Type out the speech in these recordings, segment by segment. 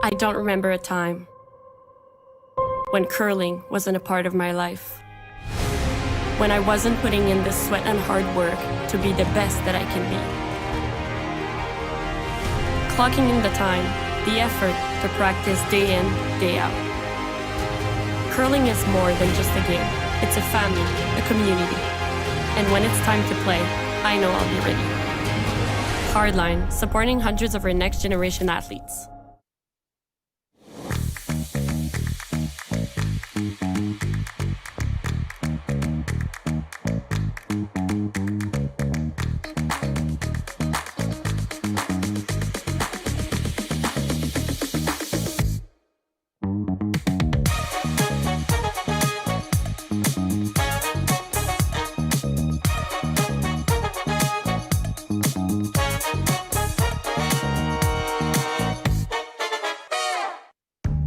I don't remember a time when curling wasn't a part of my life. When I wasn't putting in the sweat and hard work to be the best that I can be. Clocking in the time, the effort to practice day in, day out. Curling is more than just a game. It's a family, a community. And when it's time to play, I know I'll be ready. Hardline, supporting hundreds of our next generation athletes.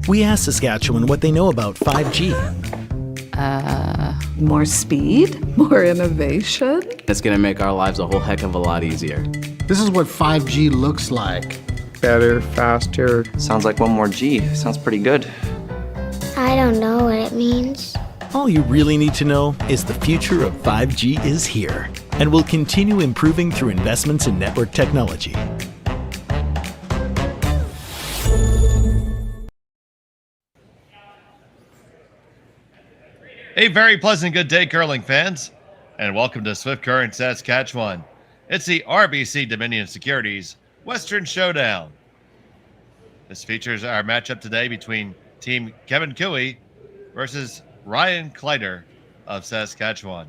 We asked Saskatchewan what they know about 5G. More speed, more innovation. It's going to make our lives a whole heck of a lot easier. This is what 5G looks like. Better, faster. Sounds like one more G. Sounds pretty good. I don't know what it means. All you really need to know is the future of 5G is here and will continue improving through investments in network technology. A very pleasant good day, curling fans, and welcome to Swift Current Saskatchewan. It's the RBC Dominion Securities Western Showdown. This features our matchup today between Team Kevin Cooey versus Rylan Kleiter of Saskatchewan.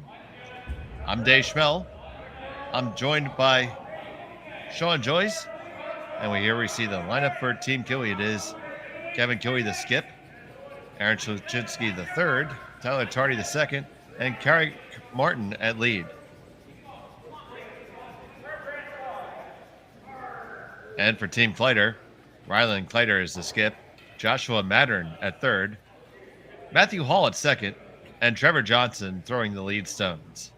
I'm Dave Schmel. I'm joined by Shawn and Joyce, and here we see the lineup for Team Cooey. It is Kevin Cooey, the skip, Aaron Shulchinski, the third, Tyler Tardy the second, and Carrie Martin at lead. And for Team Kleiter, Rylan Kleiter is the skip, Joshua Mattern at third, Matthew Hall at second, and Trevor Johnson throwing the lead stones.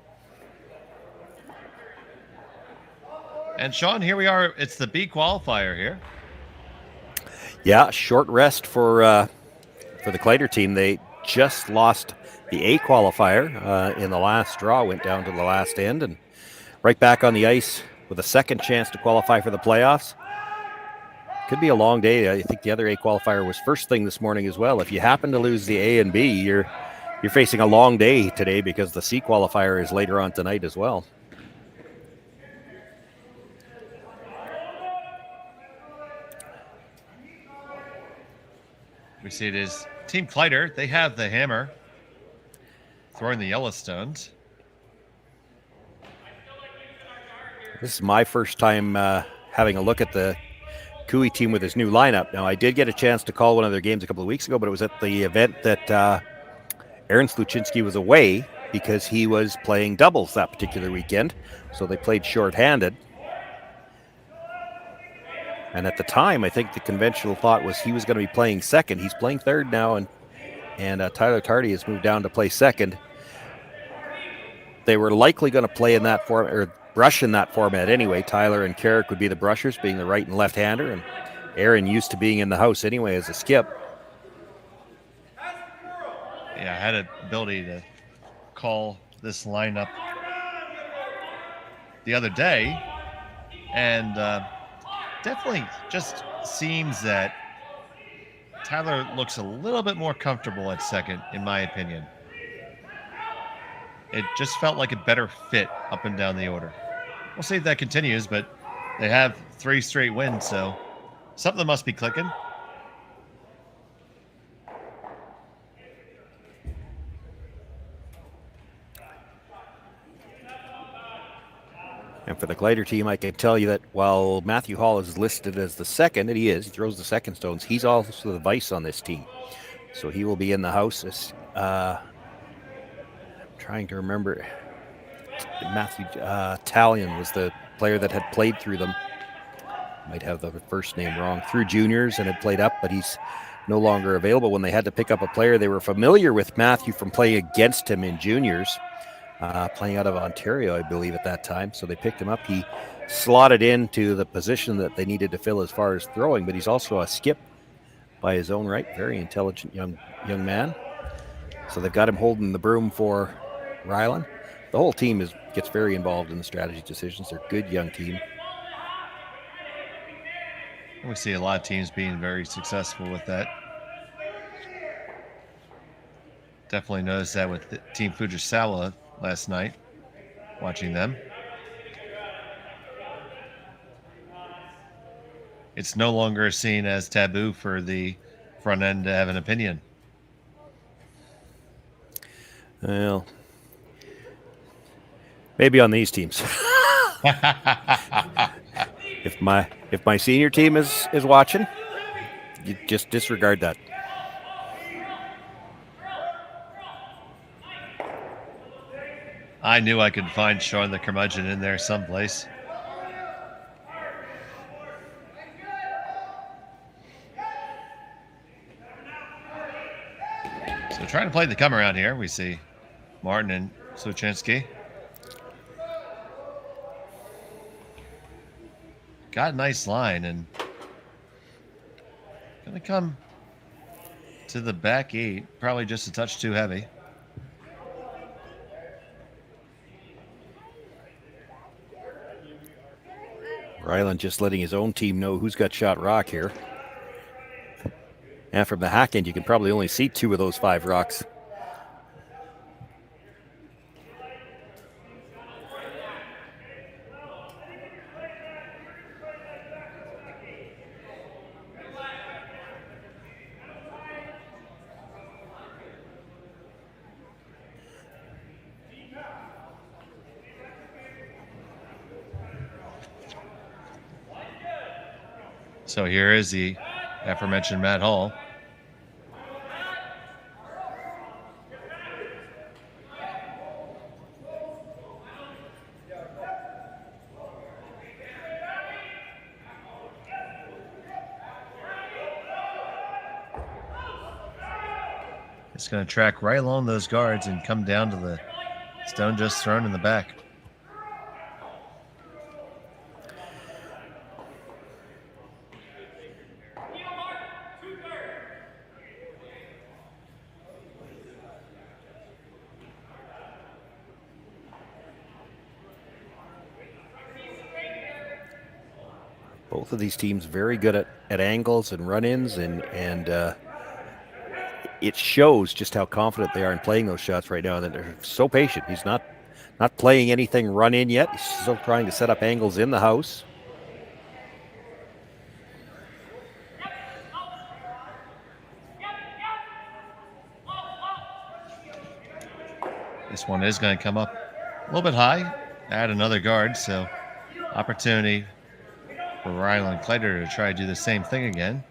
And Shawn, here we are. It's the B qualifier here. Yeah, short rest for the Kleiter team. They just lost the A qualifier in the last draw, went down to the last end, and right back on the ice with a second chance to qualify for the playoffs. Could be a long day. I think the other A qualifier was first thing this morning as well. If you happen to lose the A and B, you're facing a long day today because the C qualifier is later on tonight as well. We see it is Team Kleiter. They have the hammer, throwing the Yellowstones. This is my first time having a look at the Cooey team with his new lineup. Now, I did get a chance to call one of their games a couple of weeks ago, but it was at the event that Aaron Shulchinski was away because he was playing doubles that particular weekend. So they played shorthanded. And at the time, I think the conventional thought was he was going to be playing second. He's playing third now, and Tyler Tardy has moved down to play second. They were likely going to play in that form, or brush in that format anyway. Tyler and Carrick would be the brushers, being the right and left-hander, and Aaron used to being in the house anyway as a skip. Yeah, I had an ability to call this lineup the other day, and definitely just seems that Tyler looks a little bit more comfortable at second, in my opinion. It just felt like a better fit up and down the order. We'll see if that continues, but they have 3 straight wins, so something must be clicking. And for the Kleiter team, I can tell you that while Matthew Hall is listed as the second, and he throws the second stones, he's also the vice on this team. So he will be in the house. I'm trying to remember. Matthew Talion was the player that had played through them. Might have the first name wrong. Through juniors and had played up, but he's no longer available. When they had to pick up a player, they were familiar with Matthew from playing against him in juniors. Playing out of Ontario, I believe, at that time. So they picked him up. He slotted into the position that they needed to fill as far as throwing, but he's also a skip by his own right. Very intelligent young man. So they've got him holding the broom for Rylan. The whole team gets very involved in the strategy decisions. They're a good young team. We see a lot of teams being very successful with that. Definitely noticed that with Team Fujisawa last night, watching them. It's no longer seen as taboo for the front end to have an opinion. Well, maybe on these teams. If my senior team is watching, you just disregard that. I knew I could find Shawn the curmudgeon in there someplace. So trying to play the come around here, we see Martin and Sluchinski. Got a nice line and gonna come to the back 8, probably just a touch too heavy. Rylan just letting his own team know who's got shot rock here. And from the hack end, you can probably only see 2 of those 5 rocks. So here is the aforementioned Matt Hall. It's going to track right along those guards and come down to the stone just thrown in the back. Both of these teams very good at angles and run-ins, and it shows just how confident they are in playing those shots right now. That they're so patient. He's not playing anything run-in yet. He's still trying to set up angles in the house. This one is going to come up a little bit high, add another guard, so opportunity for Rylan Kleiter to try to do the same thing again.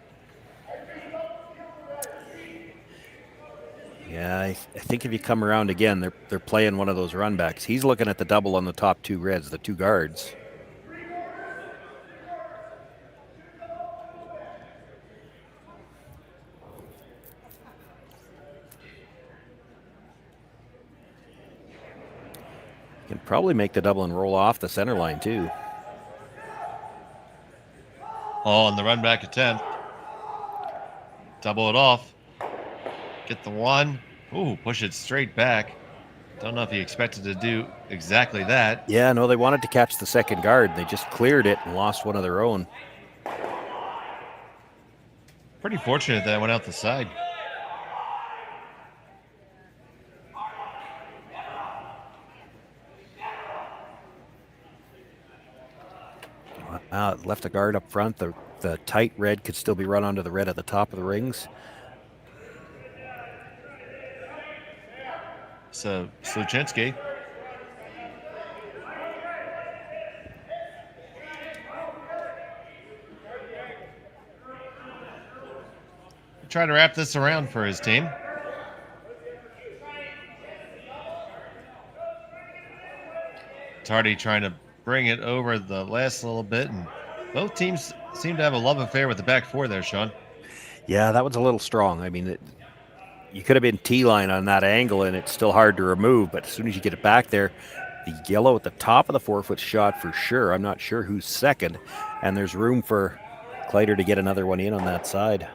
Yeah, I think if you come around again, they're playing one of those runbacks. He's looking at the double on the top 2 reds, the 2 guards. Can probably make the double and roll off the center line too. Oh, on the run back attempt. Double it off. Get the one. Ooh, push it straight back. Don't know if he expected to do exactly that. Yeah, no, they wanted to catch the second guard. They just cleared it and lost one of their own. Pretty fortunate that went out the side. Left a guard up front. The tight red could still be run onto the red at the top of the rings. So Sluchinski. Try to wrap this around for his team. Tardy trying to bring it over the last little bit, and both teams seem to have a love affair with the back 4 there, Shawn. Yeah, that was a little strong. I mean, you could have been T-line on that angle, and it's still hard to remove, but as soon as you get it back there, the yellow at the top of the 4-foot shot for sure. I'm not sure who's second, and there's room for Kleiter to get another one in on that side.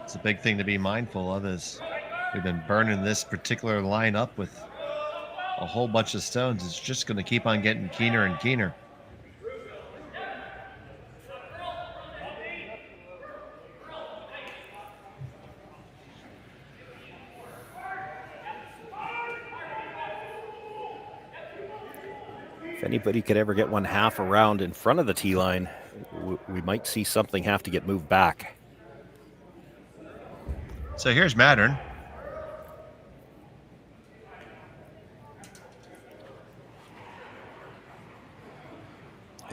It's a big thing to be mindful of, is we've been burning this particular line up with a whole bunch of stones. It's just going to keep on getting keener and keener. If anybody could ever get one half around in front of the tee line, we might see something have to get moved back. So here's Mattern.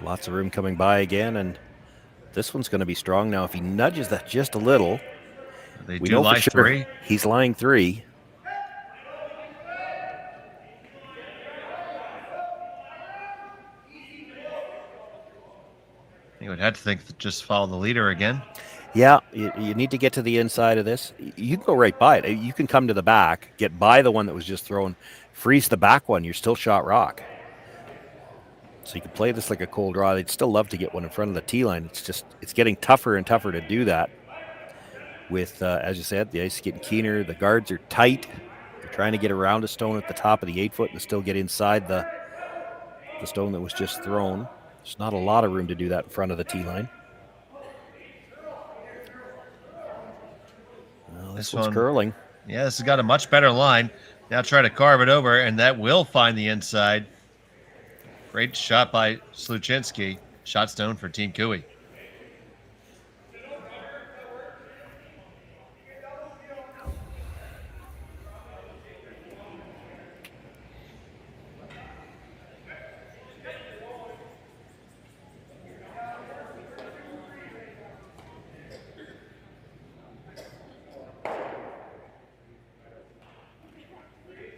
Lots of room coming by again, and this one's going to be strong now. If he nudges that just a little, They we do know lie for sure three. he's lying 3. You would have to think that just follow the leader again. Yeah, you need to get to the inside of this. You can go right by it. You can come to the back, get by the one that was just thrown, freeze the back one. You're still shot rock. So you can play this like a cold draw. They'd still love to get one in front of the tee line. It's getting tougher and tougher to do that. With, as you said, the ice is getting keener. The guards are tight. They're trying to get around a stone at the top of the 8-foot and still get inside the stone that was just thrown. There's not a lot of room to do that in front of the tee line. Well, this one's curling. Yeah, this has got a much better line. Now try to carve it over, and that will find the inside. Great shot by Sluchinski. Shot stone for Team Cooey.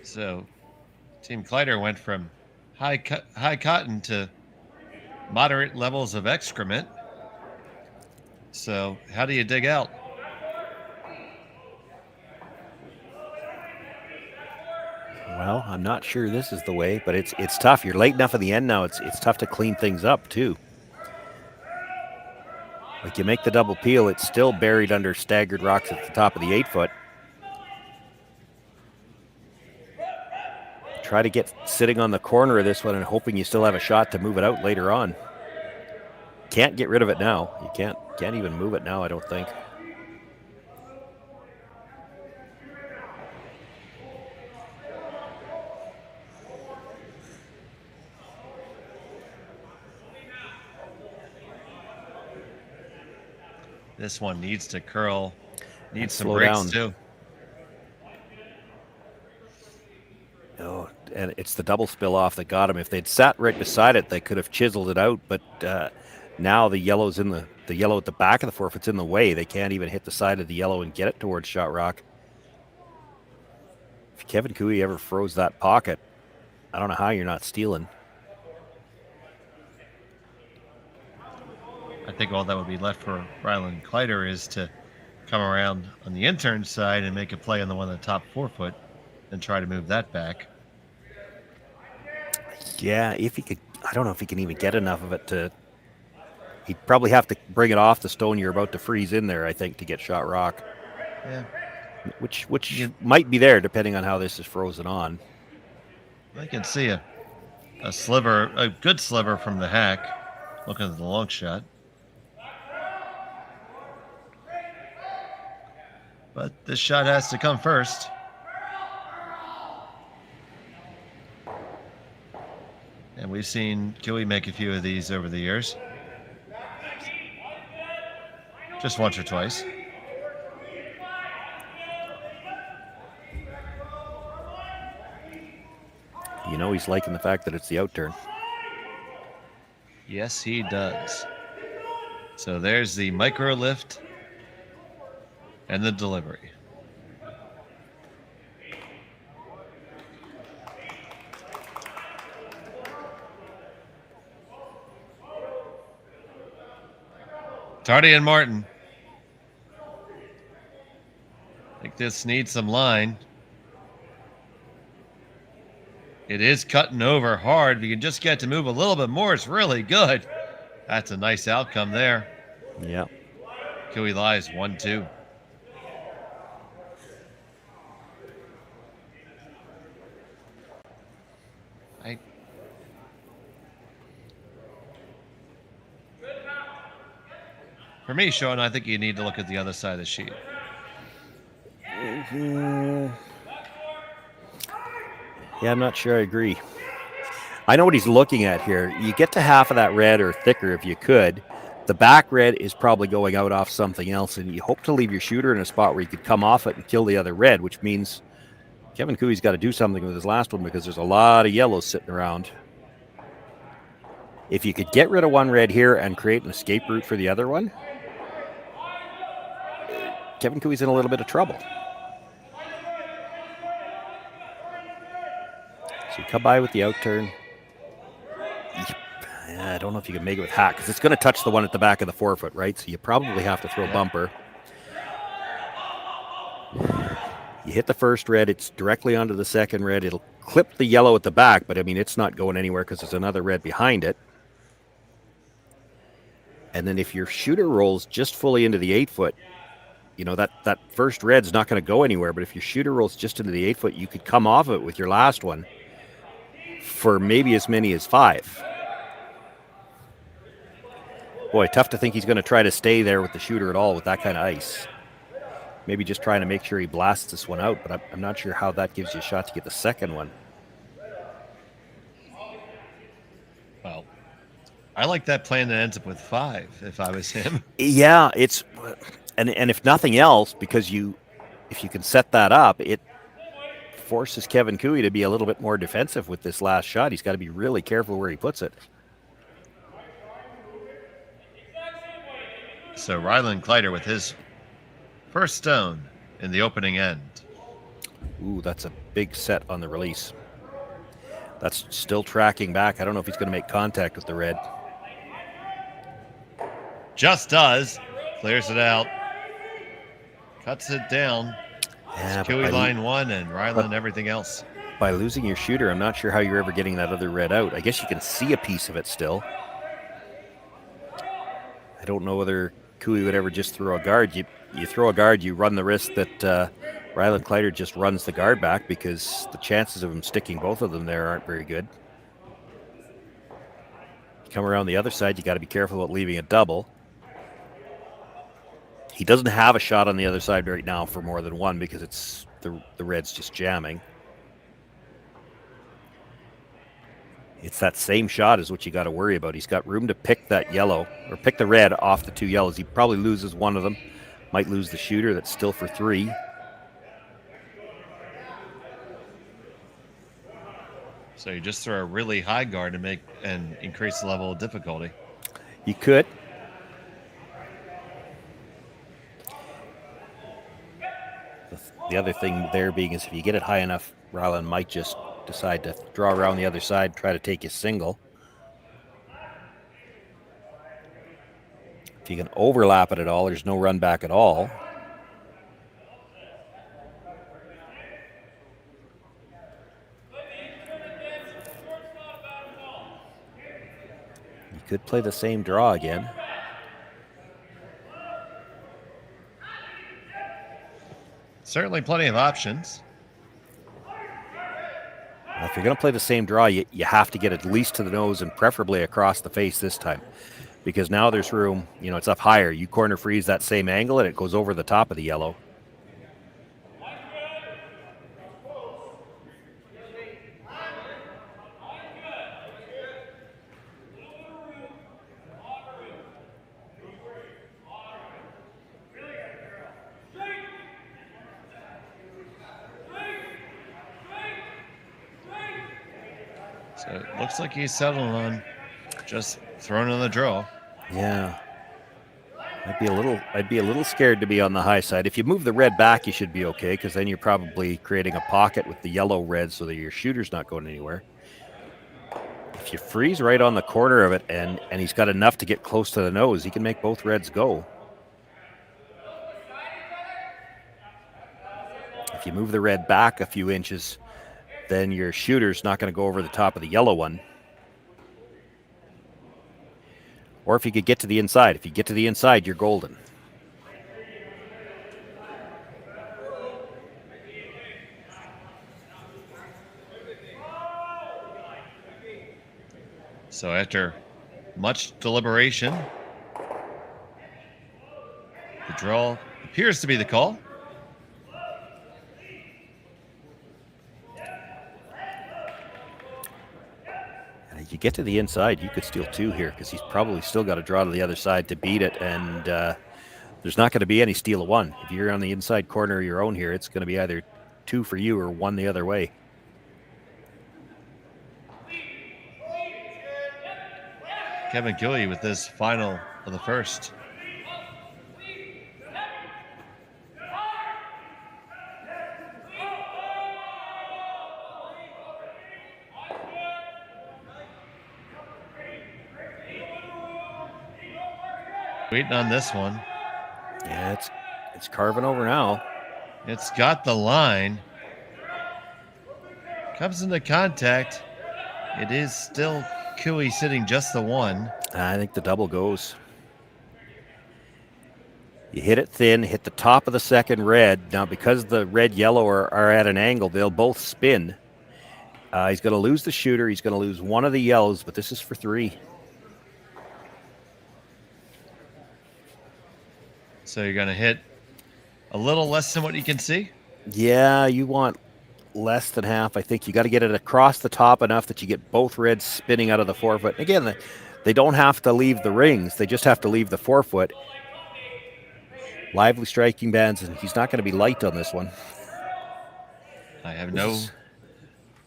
So, Team Kleiter went from high cotton to moderate levels of excrement. So, how do you dig out? Well, I'm not sure this is the way, but it's tough. You're late enough at the end now. It's tough to clean things up too. Like you make the double peel, it's still buried under staggered rocks at the top of the 8-foot. Try to get sitting on the corner of this one and hoping you still have a shot to move it out later on. Can't get rid of it now. You can't even move it now, I don't think. This one needs to curl. Needs some slow breaks down. too. Oh, and it's the double spill off that got him. If they'd sat right beside it, they could have chiseled it out. But now the yellow's in the yellow at the back of the 4-foot's in the way. They can't even hit the side of the yellow and get it towards shot rock. If Kevin Cooey ever froze that pocket, I don't know how you're not stealing. I think all that would be left for Rylan Kleiter is to come around on the intern side and make a play on the one on the top 4-foot and try to move that back. Yeah, if he could, I don't know if he can even get enough of it to. He'd probably have to bring it off the stone you're about to freeze in there, I think, to get shot rock. Yeah. Which might be there depending on how this is frozen on. I can see a sliver, a good sliver from the hack, looking at the long shot. But this shot has to come first. And we've seen Cooey make a few of these over the years. Just once or twice. You know he's liking the fact that it's the outturn. Yes, he does. So there's the micro lift and the delivery. Tardy and Martin. I think this needs some line. It is cutting over hard. If you can just get to move a little bit more, it's really good. That's a nice outcome there. Yeah. Cooey lies 1-2. For me, Shawn, I think you need to look at the other side of the sheet. Yeah, I'm not sure I agree. I know what he's looking at here. You get to half of that red or thicker if you could. The back red is probably going out off something else, and you hope to leave your shooter in a spot where you could come off it and kill the other red, which means Kevin Cooey's got to do something with his last one because there's a lot of yellows sitting around. If you could get rid of one red here and create an escape route for the other one, Kevin Cooey's in a little bit of trouble. So you come by with the out turn. I don't know if you can make it with hack because it's going to touch the one at the back of the forefoot, right? So you probably have to throw bumper. You hit the first red, it's directly onto the second red. It'll clip the yellow at the back, but I mean, it's not going anywhere because there's another red behind it. And then if your shooter rolls just fully into the 8-foot, you know, that first red's not going to go anywhere. But if your shooter rolls just into the 8-foot, you could come off it with your last one for maybe as many as 5. Boy, tough to think he's going to try to stay there with the shooter at all with that kind of ice. Maybe just trying to make sure he blasts this one out, but I'm not sure how that gives you a shot to get the second one. Well, I like that plan that ends up with 5 if I was him. Yeah, it's and if nothing else, because if you can set that up, it forces Kevin Cooey to be a little bit more defensive with this last shot. He's got to be really careful where he puts it. So Rylan Kleiter with his first stone in the opening end. Ooh, that's a big set on the release. That's still tracking back. I don't know if he's going to make contact with the red. Just does. Clears it out. Cuts it down. Yeah, Cooey line 1 and Rylan everything else. By losing your shooter, I'm not sure how you're ever getting that other red out. I guess you can see a piece of it still. I don't know whether Cooey would ever just throw a guard. You throw a guard, you run the risk that Rylan Kleiter just runs the guard back because the chances of him sticking both of them there aren't very good. You come around the other side, you got to be careful about leaving a double. He doesn't have a shot on the other side right now for more than one because it's the red's just jamming. It's that same shot is what you got to worry about. He's got room to pick that yellow or pick the red off the 2 yellows. He probably loses one of them. Might lose the shooter that's still for 3. So you just throw a really high guard and increase the level of difficulty. You could. The other thing there being is if you get it high enough, Rylan might just decide to draw around the other side, try to take his single. If you can overlap it at all, there's no run back at all. You could play the same draw again. Certainly plenty of options. If you're going to play the same draw, you have to get at least to the nose and preferably across the face this time. Because now there's room, you know, it's up higher. You corner freeze that same angle and it goes over the top of the yellow. So it looks like he's settling on just throwing in the draw. Yeah. I'd be a little scared to be on the high side. If you move the red back, you should be okay, because then you're probably creating a pocket with the yellow red so that your shooter's not going anywhere. If you freeze right on the corner of it and he's got enough to get close to the nose, he can make both reds go. If you move the red back a few inches, then your shooter's not going to go over the top of the yellow one. Or if you could get to the inside. If you get to the inside, you're golden. So after much deliberation, the draw appears to be the call. You get to the inside, you could steal 2 here because he's probably still got to draw to the other side to beat it, and there's not going to be any steal of 1. If you're on the inside corner of your own here, it's going to be either 2 for you or 1 the other way. Kevin Gilly with this final of the first. Waiting on this one. Yeah, it's carving over now. It's got the line. Comes into contact. It is still Cooey sitting just the 1. I think the double goes. You hit it thin, hit the top of the second red. Now, because the red yellow are at an angle, they'll both spin. He's going to lose the shooter. He's going to lose 1 of the yellows, but this is for 3. So you're going to hit a little less than what you can see? Yeah, you want less than half. I think you got to get it across the top enough that you get both reds spinning out of the 4-foot. Again, they don't have to leave the rings. They just have to leave the 4-foot. Lively striking bands, and he's not going to be light on this one. I have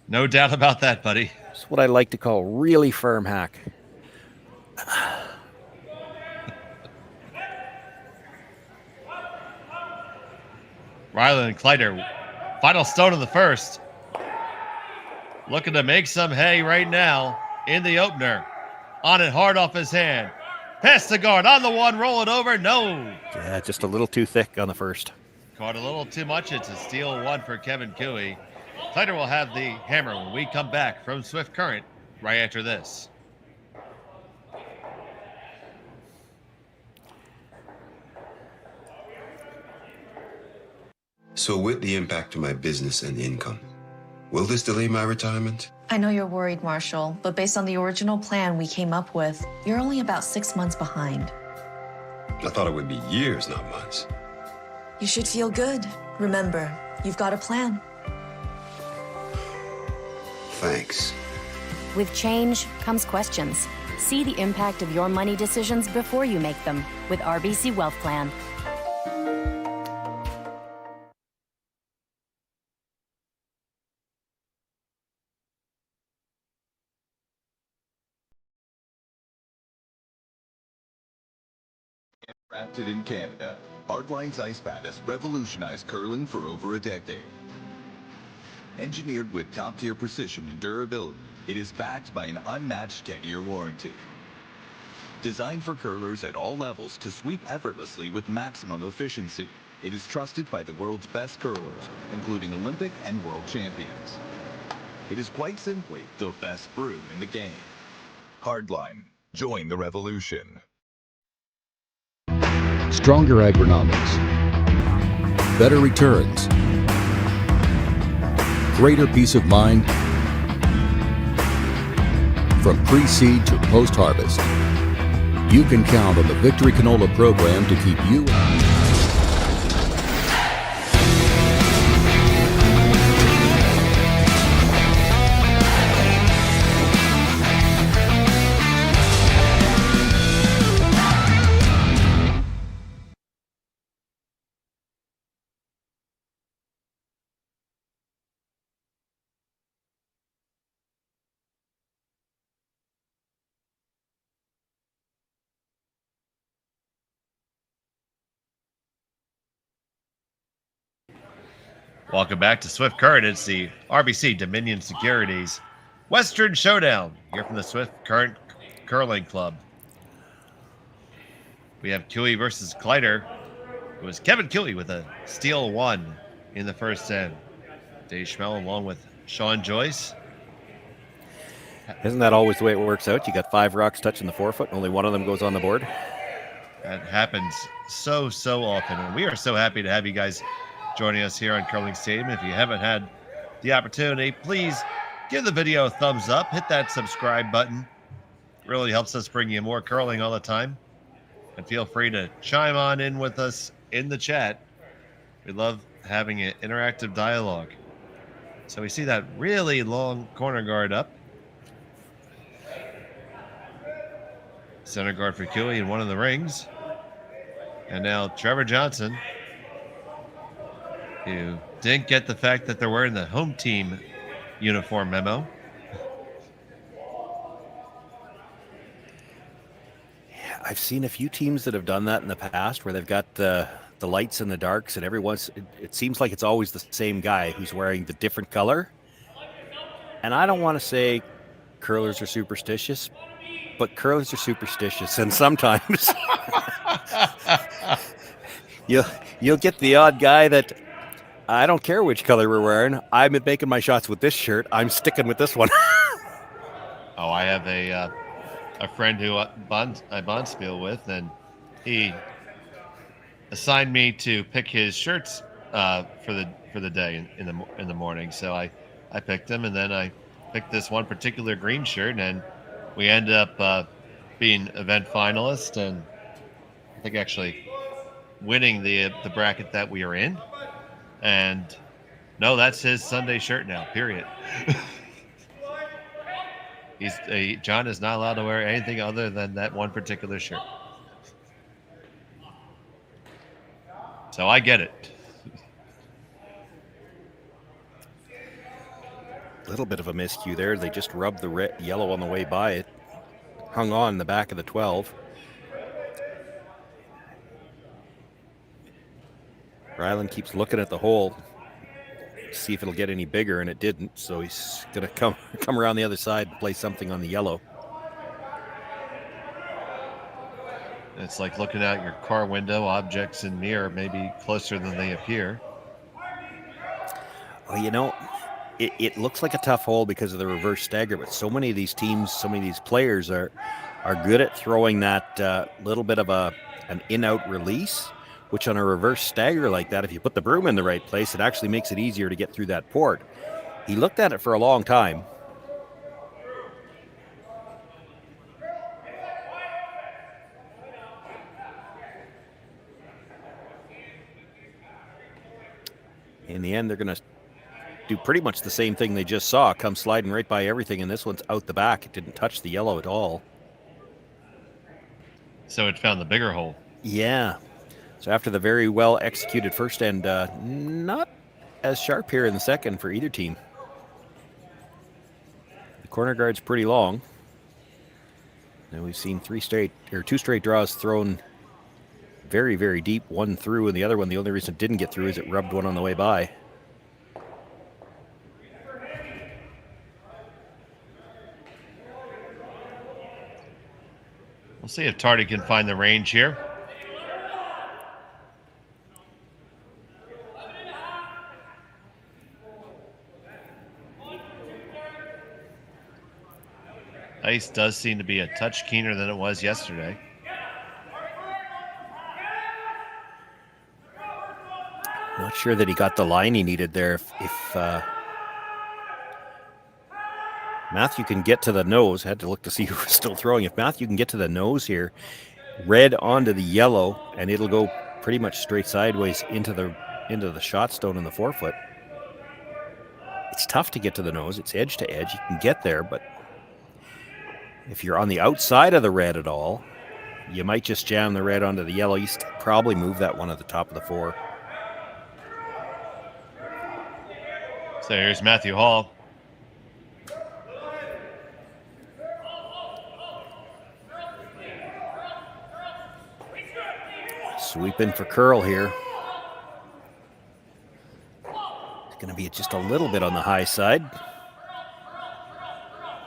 no doubt about that, buddy. It's what I like to call really firm hack. Rylan Kleiter, final stone of the first. Looking to make some hay right now in the opener. On it hard off his hand. Pass the guard on the 1, roll it over. No. Yeah, just a little too thick on the first. Caught a little too much. It's a steal 1 for Kevin Cooey. Kleiter will have the hammer when we come back from Swift Current right after this. So with the impact to my business and income, will this delay my retirement? I know you're worried, Marshall, but based on the original plan we came up with, you're only about 6 months behind. I thought it would be years, not months. You should feel good. Remember, you've got a plan. Thanks. With change comes questions. See the impact of your money decisions before you make them with RBC Wealth Plan. Crafted in Canada, Hardline's ice bat has revolutionized curling for over a decade. Engineered with top-tier precision and durability, it is backed by an unmatched 10-year warranty. Designed for curlers at all levels to sweep effortlessly with maximum efficiency, it is trusted by the world's best curlers, including Olympic and world champions. It is quite simply the best brew in the game. Hardline. Join the revolution. Stronger agronomics, better returns, greater peace of mind from pre-seed to post-harvest. You can count on the Victory Canola program to keep you Welcome back to Swift Current. It's the RBC Dominion Securities Western Showdown here from the Swift Current Curling Club. We have Cooey versus Kleiter. It was Kevin Cooey with a steal 1 in the first end. Dave Schmel along with Shawn Joyce. Isn't that always the way it works out? You got 5 rocks touching the 4-foot, only one of them goes on the board. That happens so often, and we are so happy to have you guys joining us here on Curling Stadium. If you haven't had the opportunity, please give the video a thumbs up, hit that subscribe button, really helps us bring you more curling all the time. And feel free to chime on in with us in the chat. We love having an interactive dialogue. So we see that really long corner guard up. Center guard for Cooey in one of the rings. And now Trevor Johnson, who didn't get the fact that they're wearing the home team uniform memo. I've seen a few teams that have done that in the past where they've got the lights and the darks, and it seems like it's always the same guy who's wearing the different color. And I don't want to say curlers are superstitious, but curlers are superstitious, and sometimes you'll get the odd guy that, I don't care which color we're wearing. I'm making my shots with this shirt. I'm sticking with this one. Oh, I have a friend who I bonspiel with, and he assigned me to pick his shirts for the day in the morning. So I picked them, and then I picked this one particular green shirt, and we ended up being event finalists, and I think actually winning the bracket that we are in. And no, that's his Sunday shirt now, period. John is not allowed to wear anything other than that one particular shirt. So I get it. A little bit of a miscue there. They just rubbed the yellow on the way by. It hung on the back of the 12. Rylan keeps looking at the hole, see if it'll get any bigger, and it didn't. So he's going to come around the other side and play something on the yellow. It's like looking out your car window. Objects in mirror may be closer than they appear. Well, it looks like a tough hole because of the reverse stagger, but so many of these teams, so many of these players are good at throwing that little bit of an in-out release, which on a reverse stagger like that, if you put the broom in the right place, it actually makes it easier to get through that port. He looked at it for a long time. In the end, they're going to do pretty much the same thing they just saw, come sliding right by everything, and this one's out the back. It didn't touch the yellow at all. So it found the bigger hole. Yeah. So after the very well executed first end, not as sharp here in the second for either team. The corner guard's pretty long. And we've seen two straight draws thrown very, very deep, one through, and the other one, the only reason it didn't get through is it rubbed one on the way by. We'll see if Tardy can find the range here. Ice does seem to be a touch keener than it was yesterday. Not sure that he got the line he needed there. If Matthew can get to the nose, had to look to see who was still throwing. If Matthew can get to the nose here, red onto the yellow, and it'll go pretty much straight sideways into the shot stone in the 4-foot. It's tough to get to the nose. It's edge to edge. You can get there, but if you're on the outside of the red at all, you might just jam the red onto the yellow. You probably move that one at the top of the 4. So here's Matthew Hall. Sweeping for curl here. It's going to be just a little bit on the high side.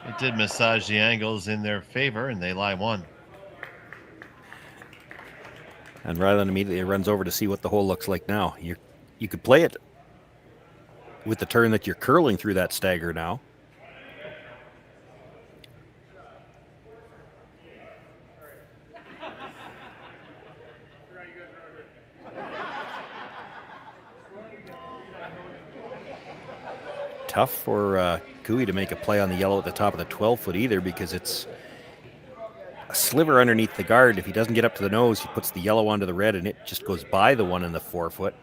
It did massage the angles in their favor, and they lie one. And Rylan immediately runs over to see what the hole looks like now. You could play it with the turn that you're curling through that stagger now. Tough for Cooey to make a play on the yellow at the top of the 12-foot either, because sliver underneath the guard. If he doesn't get up to the nose, he puts the yellow onto the red, and it just goes by the one in the forefoot.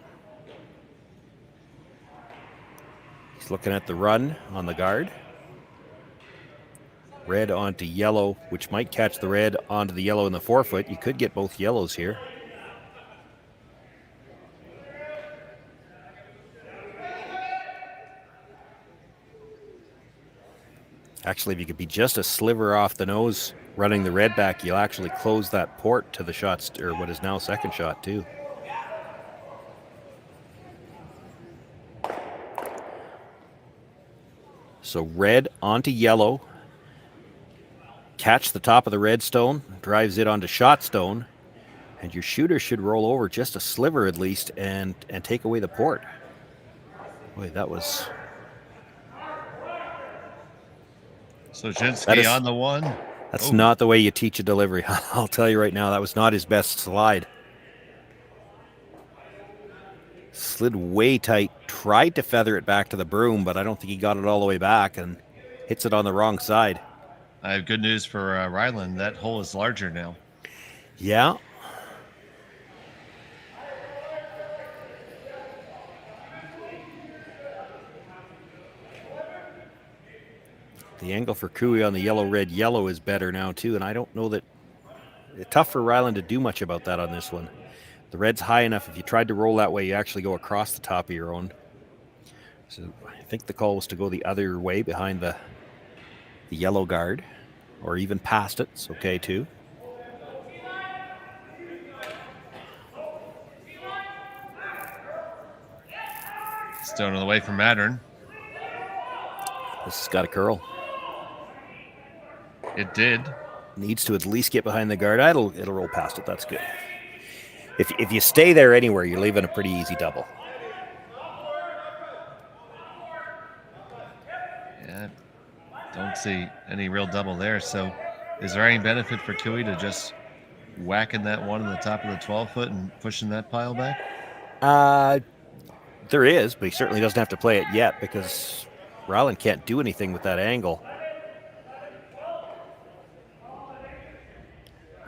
He's looking at the run on the guard. Red onto yellow, which might catch the red onto the yellow in the forefoot. You could get both yellows here. Actually, if you could be just a sliver off the nose running the red back, you'll actually close that port to the shots, or what is now second shot too. So red onto yellow, catch the top of the red stone, drives it onto shot stone, and your shooter should roll over just a sliver at least and take away the port. Boy, that was... Sochinsky on the one. That's not the way you teach a delivery. I'll tell you right now, that was not his best slide. Slid way tight, tried to feather it back to the broom, but I don't think he got it all the way back and hits it on the wrong side. I have good news for Rylan. That hole is larger now. Yeah. The angle for Cooey on the yellow-red-yellow is better now, too, and I don't know that... It's tough for Rylan to do much about that on this one. The red's high enough. If you tried to roll that way, you actually go across the top of your own. So I think the call was to go the other way behind the yellow guard, or even past it. It's okay, too. Stone on the way from Mattern. This has got a curl. It did. Needs to at least get behind the guard. It'll roll past it. That's good. If you stay there anywhere, you're leaving a pretty easy double. Yeah, don't see any real double there. So is there any benefit for Cooey to just whacking that one on the top of the 12-foot and pushing that pile back? There is, but he certainly doesn't have to play it yet because Rylan can't do anything with that angle.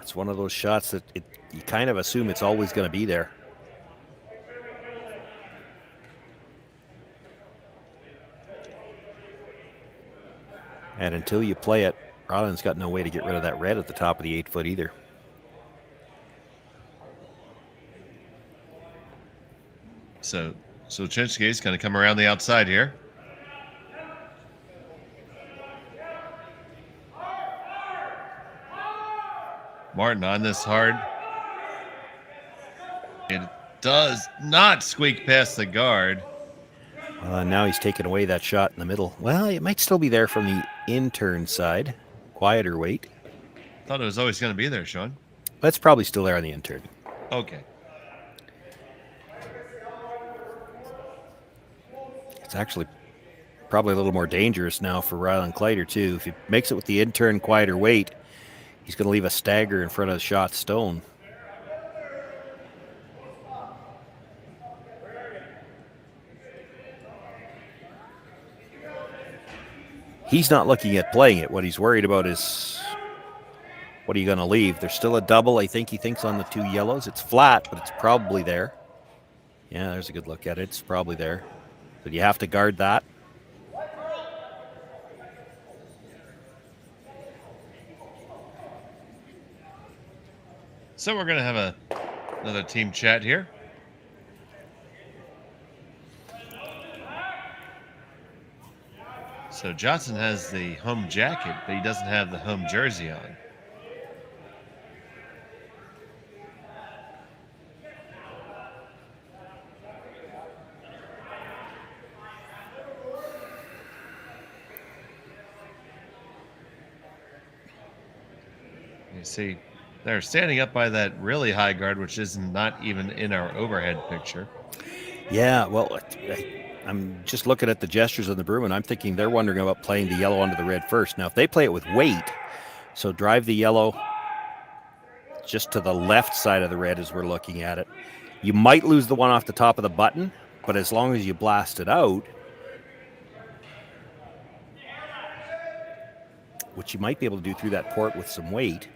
It's one of those shots that you kind of assume it's always going to be there. And until you play it, Rylan's got no way to get rid of that red at the top of the 8-foot either. So Chinsky is going to come around the outside here. Martin on this hard. It does not squeak past the guard. Now he's taken away that shot in the middle. Well, it might still be there from the intern side. Quieter weight. Thought it was always going to be there, Shawn. That's probably still there on the intern. Okay. It's actually probably a little more dangerous now for Rylan Kleiter, too. If he makes it with the intern quieter weight, he's going to leave a stagger in front of the shot stone. He's not looking at playing it. What he's worried about is, what are you going to leave? There's still a double, I think he thinks, on the two yellows. It's flat, but it's probably there. Yeah, there's a good look at it. It's probably there. But you have to guard that. So we're going to have another team chat here. So Johnson has the home jacket, but he doesn't have the home jersey on. You see, they're standing up by that really high guard, which is not even in our overhead picture. Yeah, well, I'm just looking at the gestures on the broom, and I'm thinking they're wondering about playing the yellow onto the red first. Now, if they play it with weight, so drive the yellow just to the left side of the red as we're looking at it, you might lose the one off the top of the button, but as long as you blast it out, which you might be able to do through that port with some weight,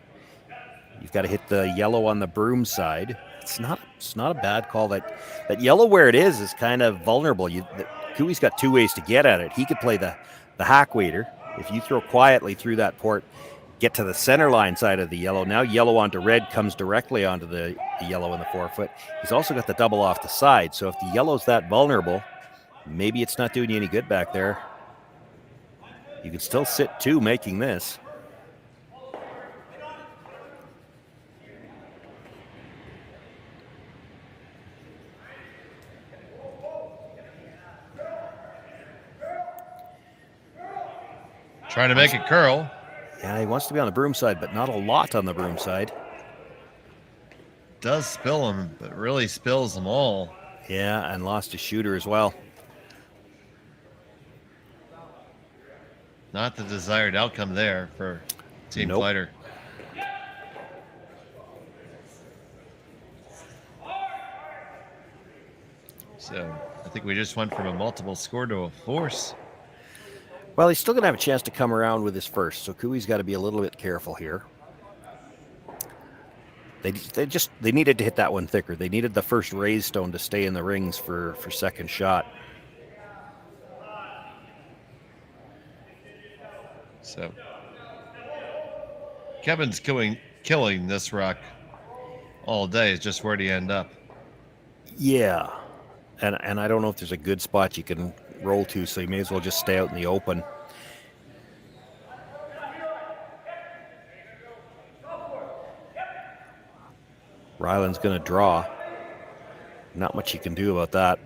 You've got to hit the yellow on the broom side. It's not a bad call. That yellow where it is kind of vulnerable. Cooey's got two ways to get at it. He could play the hack waiter. If you throw quietly through that port, get to the center line side of the yellow. Now yellow onto red comes directly onto the yellow in the forefoot. He's also got the double off the side. So if the yellow's that vulnerable, maybe it's not doing you any good back there. You can still sit two making this. Trying to make it curl. Yeah, he wants to be on the broom side, but not a lot on the broom side. Does spill them, but really spills them all. Yeah, and lost his shooter as well. Not the desired outcome there for Team Kleiter. So I think we just went from a multiple score to a force. Well, he's still going to have a chance to come around with his first, so Cooey's got to be a little bit careful here. They needed to hit that one thicker. They needed the first raise stone to stay in the rings for second shot. So Kevin's killing this rock all day. It's just where'd he end up? Yeah, and I don't know if there's a good spot you can roll to, so you may as well just stay out in the open. Rylan's going to draw. Not much you can do about that.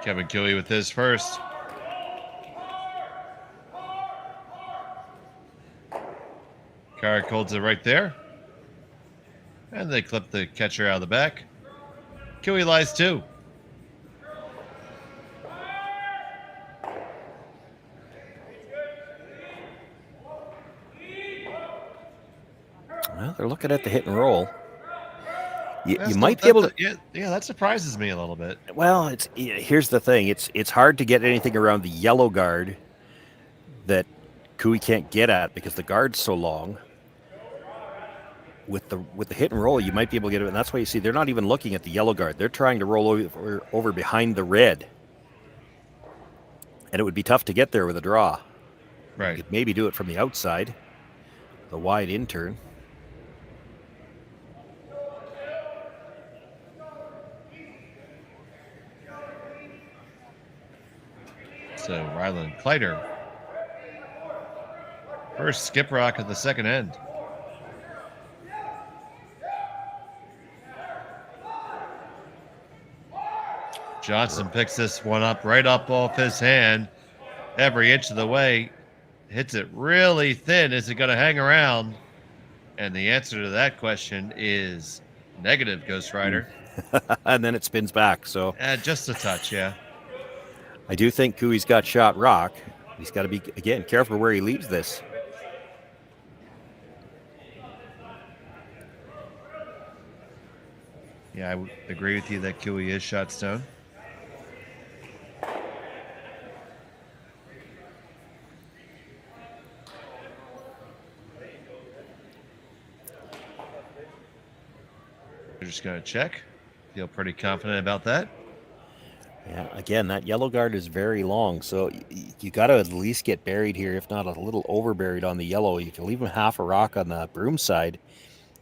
Kevin Cooey with his first. Carrick holds it right there. And they clip the catcher out of the back. Cooey lies two. Well, they're looking at the hit and roll. You might be able to. Yeah, that surprises me a little bit. Well, here's the thing. It's hard to get anything around the yellow guard that Cooey can't get at because the guard's so long. With the hit and roll, you might be able to get it, and that's why you see they're not even looking at the yellow guard. They're trying to roll over behind the red, and it would be tough to get there with a draw. Right. You could maybe do it from the outside, the wide in-turn. So Rylan Kleiter, first skip rock at the second end. Johnson picks this one up right up off his hand, every inch of the way. Hits it really thin. Is it going to hang around? And the answer to that question is negative, Ghost Rider. And then it spins back. So just a touch, yeah. I do think Cooey's got shot rock. He's got to be, again, careful where he leaves this. Yeah, I would agree with you that Cooey is shot stone. We're just going to check. Feel pretty confident about that. Yeah, again, that yellow guard is very long, so you got to at least get buried here, if not a little over buried on the yellow. You can leave him half a rock on the broom side.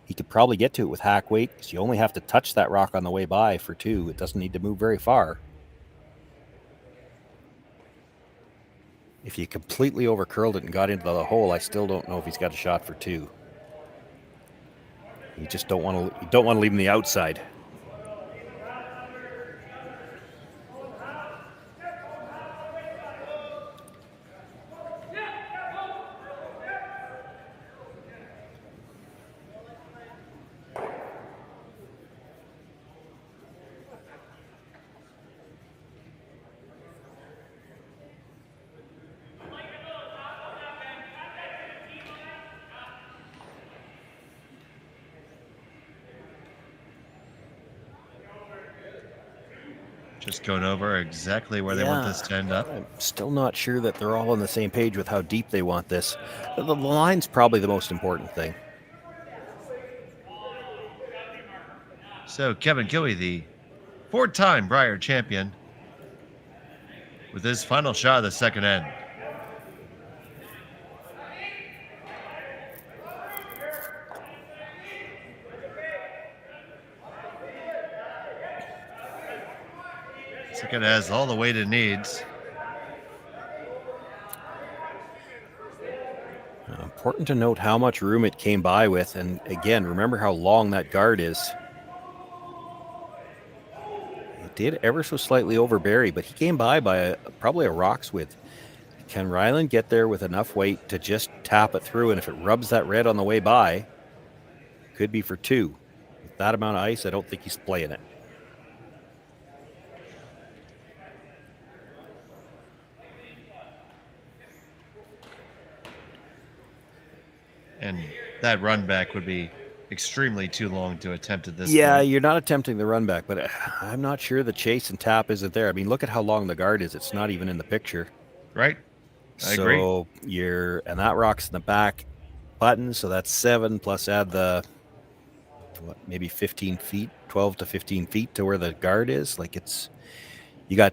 He could probably get to it with hack weight, because you only have to touch that rock on the way by for two. It doesn't need to move very far. If you completely overcurled it and got into the hole, I still don't know if he's got a shot for two. You just don't want to leave him the outside. Just going over exactly where they want this to end up. I'm still not sure that they're all on the same page with how deep they want this. The line's probably the most important thing. So Kevin Kiley, the 4-time Brier champion, with his final shot of the second end. Second has all the weight it needs. Important to note how much room it came by with. And again, remember how long that guard is. It did ever so slightly over Barry, but he came by probably a rock's width. Can Rylan get there with enough weight to just tap it through? And if it rubs that red on the way by, could be for two. With that amount of ice, I don't think he's playing it. And that run back would be extremely too long to attempt at this Yeah, point. you're not attempting the run back, but I'm not sure the chase and tap isn't there. I mean, look at how long the guard is. It's not even in the picture. Right. I agree. So and that rock's in the back button, so that's 7 plus add the maybe 15 feet, 12 to 15 feet to where the guard is. Like you got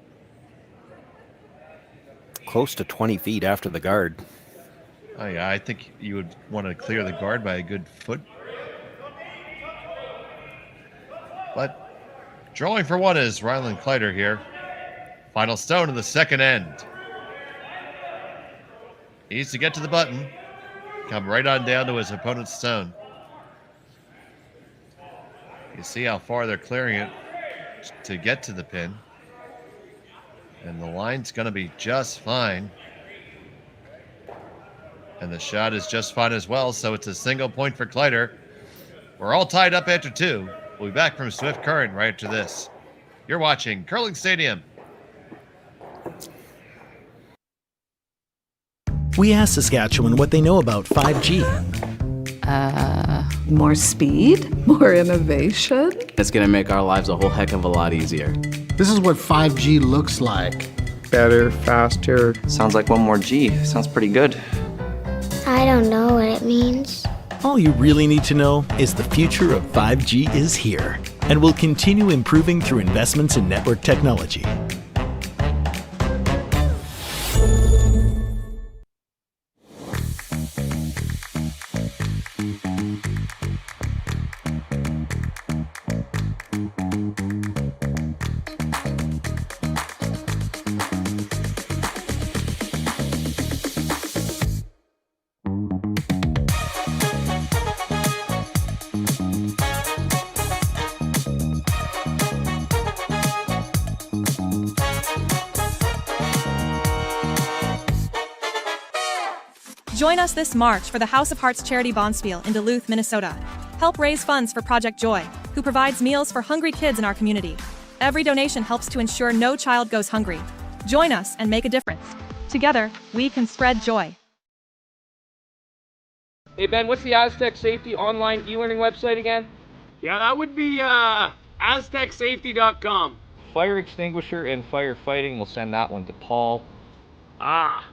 close to 20 feet after the guard. Oh, yeah, I think you would want to clear the guard by a good foot. But drawing for one is Rylan Kleiter here. Final stone of the second end. He needs to get to the button, come right on down to his opponent's stone. You see how far they're clearing it to get to the pin. And the line's going to be just fine. And the shot is just fine as well, so it's a single point for Kleiter. We're all tied up after 2. We'll be back from Swift Current right after this. You're watching Curling Stadium. We asked Saskatchewan what they know about 5G. More speed? More innovation? It's going to make our lives a whole heck of a lot easier. This is what 5G looks like. Better, faster. Sounds like one more G. Sounds pretty good. I don't know what it means. All you really need to know is the future of 5G is here and will continue improving through investments in network technology. Join us this March for the House of Hearts Charity Bonspiel in Duluth, Minnesota. Help raise funds for Project Joy, who provides meals for hungry kids in our community. Every donation helps to ensure no child goes hungry. Join us and make a difference. Together, we can spread joy. Hey Ben, what's the Aztec Safety online e-learning website again? Yeah, that would be aztecsafety.com. Fire extinguisher and firefighting, we'll send that one to Paul. Ah,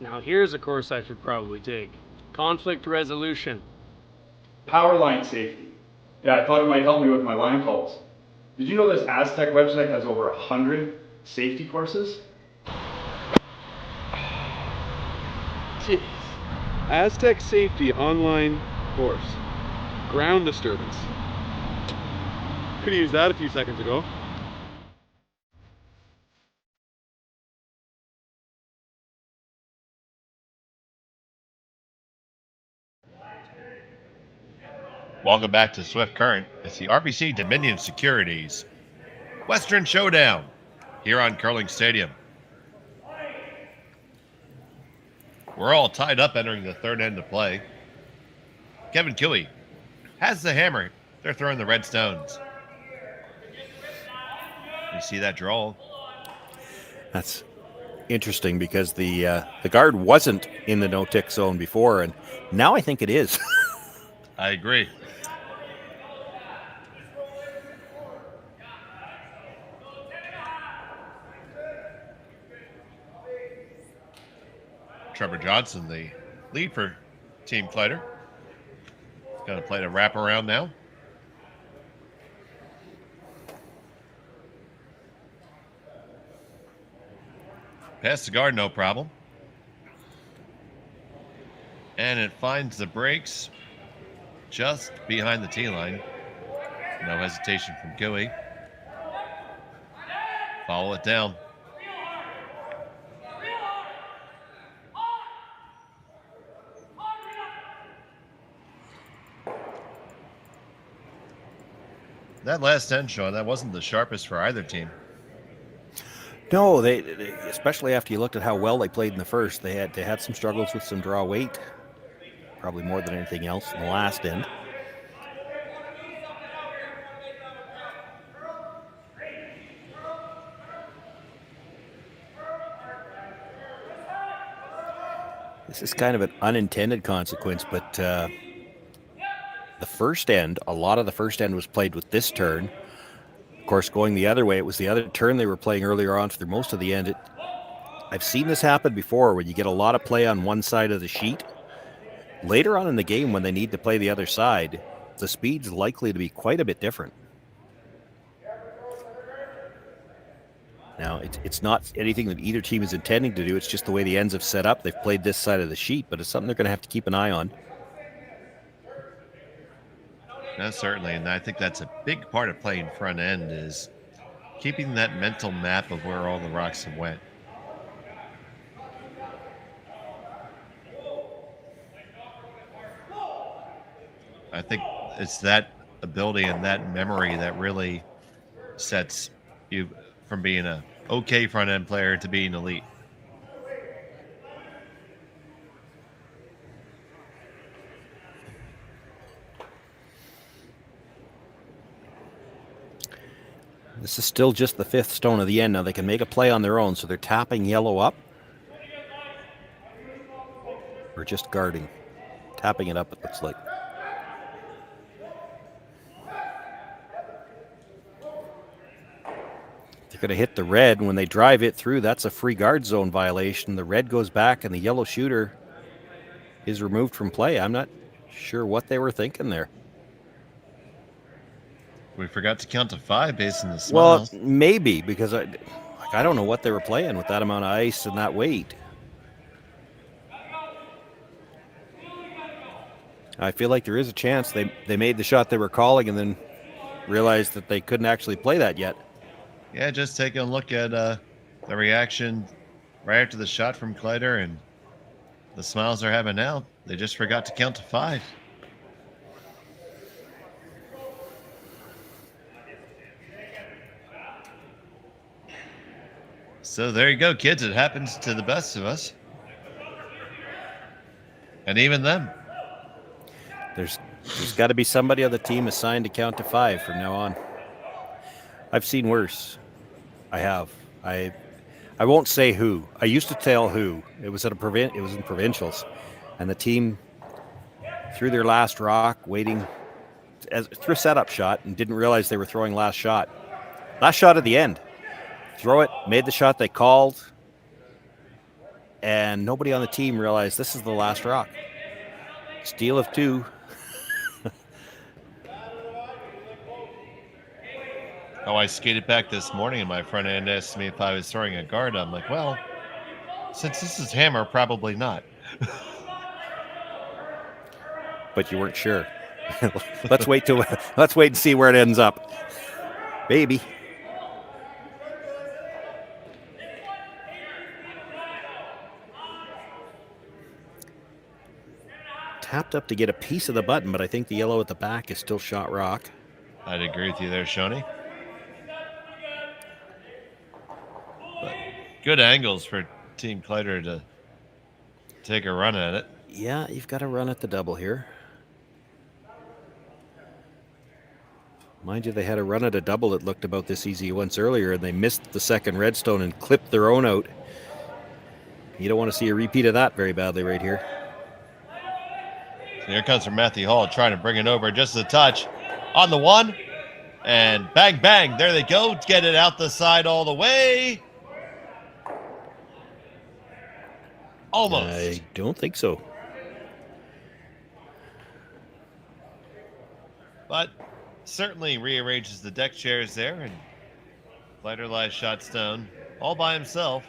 now here's a course I should probably take. Conflict resolution. Power line safety. Yeah, I thought it might help me with my line calls. Did you know this Aztec website has over 100 safety courses? Jeez. Aztec Safety online course. Ground disturbance. Could have used that a few seconds ago. Welcome back to Swift Current. It's the RBC Dominion Securities Western Showdown here on Curling Stadium. We're all tied up entering the third end of play. Kevin Kiley has the hammer. They're throwing the red stones. You see that draw? That's interesting because the guard wasn't in the no-tick zone before, and now I think it is. I agree. Trevor Johnson, the lead for Team Kleiter. Going to play the wraparound now. Pass the guard, no problem. And it finds the brakes just behind the tee line. No hesitation from Gooey. Follow it down. That last end, Shawn, that wasn't the sharpest for either team. No, they especially after you looked at how well they played in the first, they had some struggles with some draw weight, probably more than anything else in the last end. This is kind of an unintended consequence, but the first end, a lot of the first end was played with this turn. Of course, going the other way, it was the other turn they were playing earlier on through most of the end. I've seen this happen before when you get a lot of play on one side of the sheet. Later on in the game, when they need to play the other side, the speed's likely to be quite a bit different. Now, it's not anything that either team is intending to do. It's just the way the ends have set up. They've played this side of the sheet, but it's something they're going to have to keep an eye on. No, certainly, and I think that's a big part of playing front end is keeping that mental map of where all the rocks have went. I think it's that ability and that memory that really sets you from being a okay front end player to being elite. This is still just the fifth stone of the end. Now they can make a play on their own, so they're tapping yellow up. Or just guarding. Tapping it up, it looks like. They're going to hit the red. When they drive it through, that's a free guard zone violation. The red goes back, and the yellow shooter is removed from play. I'm not sure what they were thinking there. We forgot to count to 5 based on the Well, smiles. maybe, because I don't know what they were playing with that amount of ice and that weight. I feel like there is a chance they made the shot they were calling and then realized that they couldn't actually play that yet. Yeah, just take a look at the reaction right after the shot from Kleiter and the smiles they're having now. They just forgot to count to 5. So there you go, kids. It happens to the best of us. And even them. There's got to be somebody on the team assigned to count to 5 from now on. I've seen worse. I have. I won't say who. I used to tell who. It was in provincials, and the team threw their last rock, waiting threw a setup shot, and didn't realize they were throwing last shot. Last shot at the end. Throw it, made the shot they called, and nobody on the team realized this is the last rock. Steal of 2. Oh, I skated back this morning and my front end asked me if I was throwing a guard. I'm like, well, since this is hammer, probably not. But you weren't sure. Let's wait and see where it ends up. Baby. Tapped up to get a piece of the button, but I think the yellow at the back is still shot rock. I'd agree with you there, Shawnee. But good angles for Team Kleiter to take a run at it. Yeah, you've got to run at the double here. Mind you, they had a run at a double that looked about this easy once earlier, and they missed the second redstone and clipped their own out. You don't want to see a repeat of that very badly right here. Here comes from Matthew Hall trying to bring it over just a touch on the one. And bang, bang. There they go. Get it out the side all the way. Almost. I don't think so. But certainly rearranges the deck chairs there, and Kleiter lies shot stone all by himself.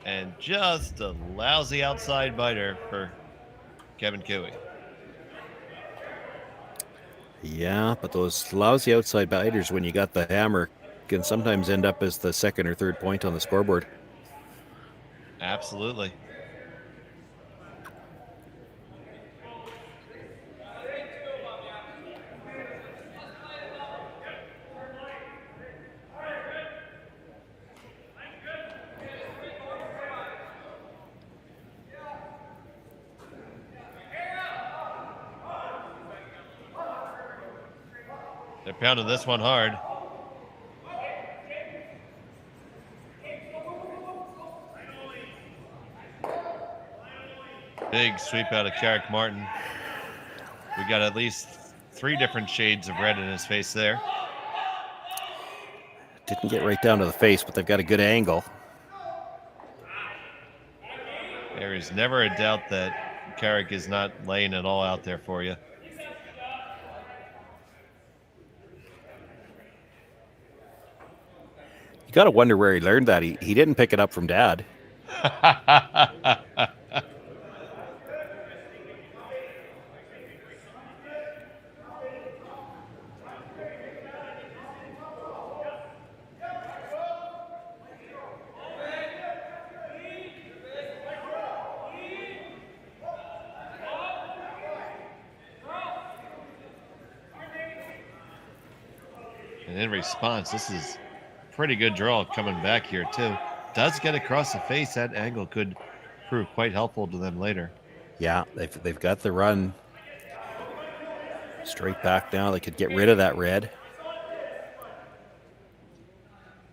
And just a lousy outside biter for Kevin Cooey. Yeah, but those lousy outside biters, when you got the hammer, can sometimes end up as the second or third point on the scoreboard. Absolutely. They're pounding this one hard. Big sweep out of Carrick Martin. We got at least 3 different shades of red in his face there. Didn't get right down to the face, but they've got a good angle. There is never a doubt that Carrick is not laying it all out there for you. You got to wonder where he learned that. He didn't pick it up from Dad. And in response, this is pretty good draw coming back here too. Does get across the face. That angle could prove quite helpful to them later. Yeah, they've got the run straight back now. They could get rid of that red.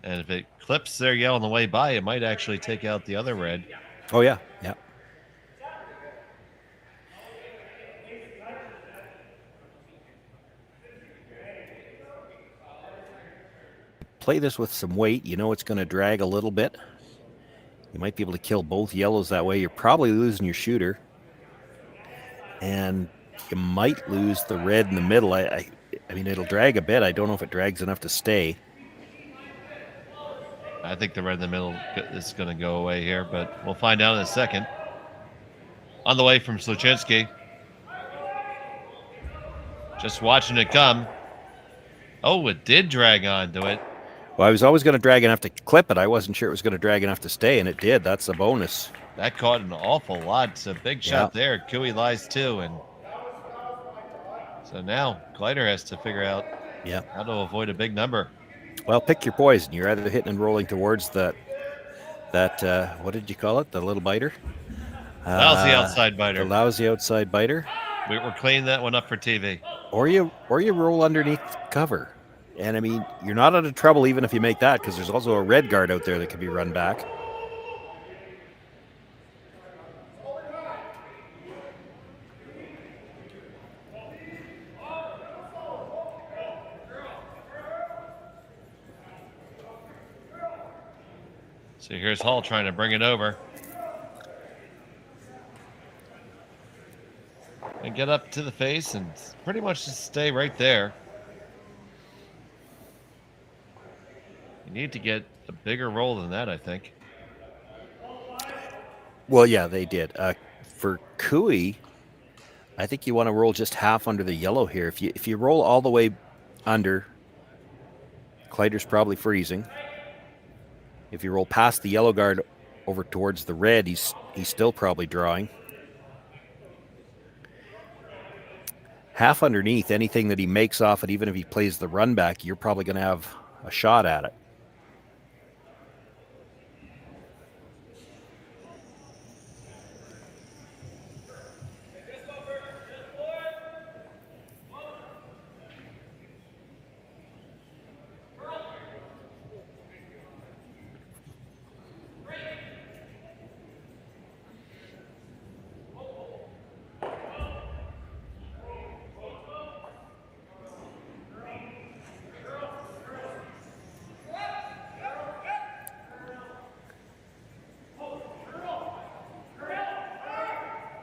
And if it clips their yellow on the way by, it might actually take out the other red. Oh yeah, yeah. Play this with some weight. You know it's going to drag a little bit. You might be able to kill both yellows that way. You're probably losing your shooter. And you might lose the red in the middle. I mean, it'll drag a bit. I don't know if it drags enough to stay. I think the red in the middle is going to go away here, but we'll find out in a second. On the way from Sluchinski. Just watching it come. Oh, it did drag onto it. Well, I was always going to drag enough to clip it. I wasn't sure it was going to drag enough to stay, and it did. That's a bonus. That caught an awful lot. It's a big shot there. Cooey lies too, and so now Kleiter has to figure out how to avoid a big number. Well, pick your poison. You're either hitting and rolling towards that what did you call it? The little biter? Lousy outside biter. The lousy outside biter. We're cleaning that one up for TV. Or you roll underneath cover. And I mean, you're not out of trouble even if you make that, because there's also a red guard out there that can be run back. So here's Hall trying to bring it over. And get up to the face and pretty much just stay right there. You need to get a bigger roll than that, I think. Well, yeah, they did. For Cooey, I think you want to roll just half under the yellow here. If you roll all the way under, Kleiter's probably freezing. If you roll past the yellow guard over towards the red, he's still probably drawing. Half underneath, anything that he makes off it, even if he plays the run back, you're probably going to have a shot at it.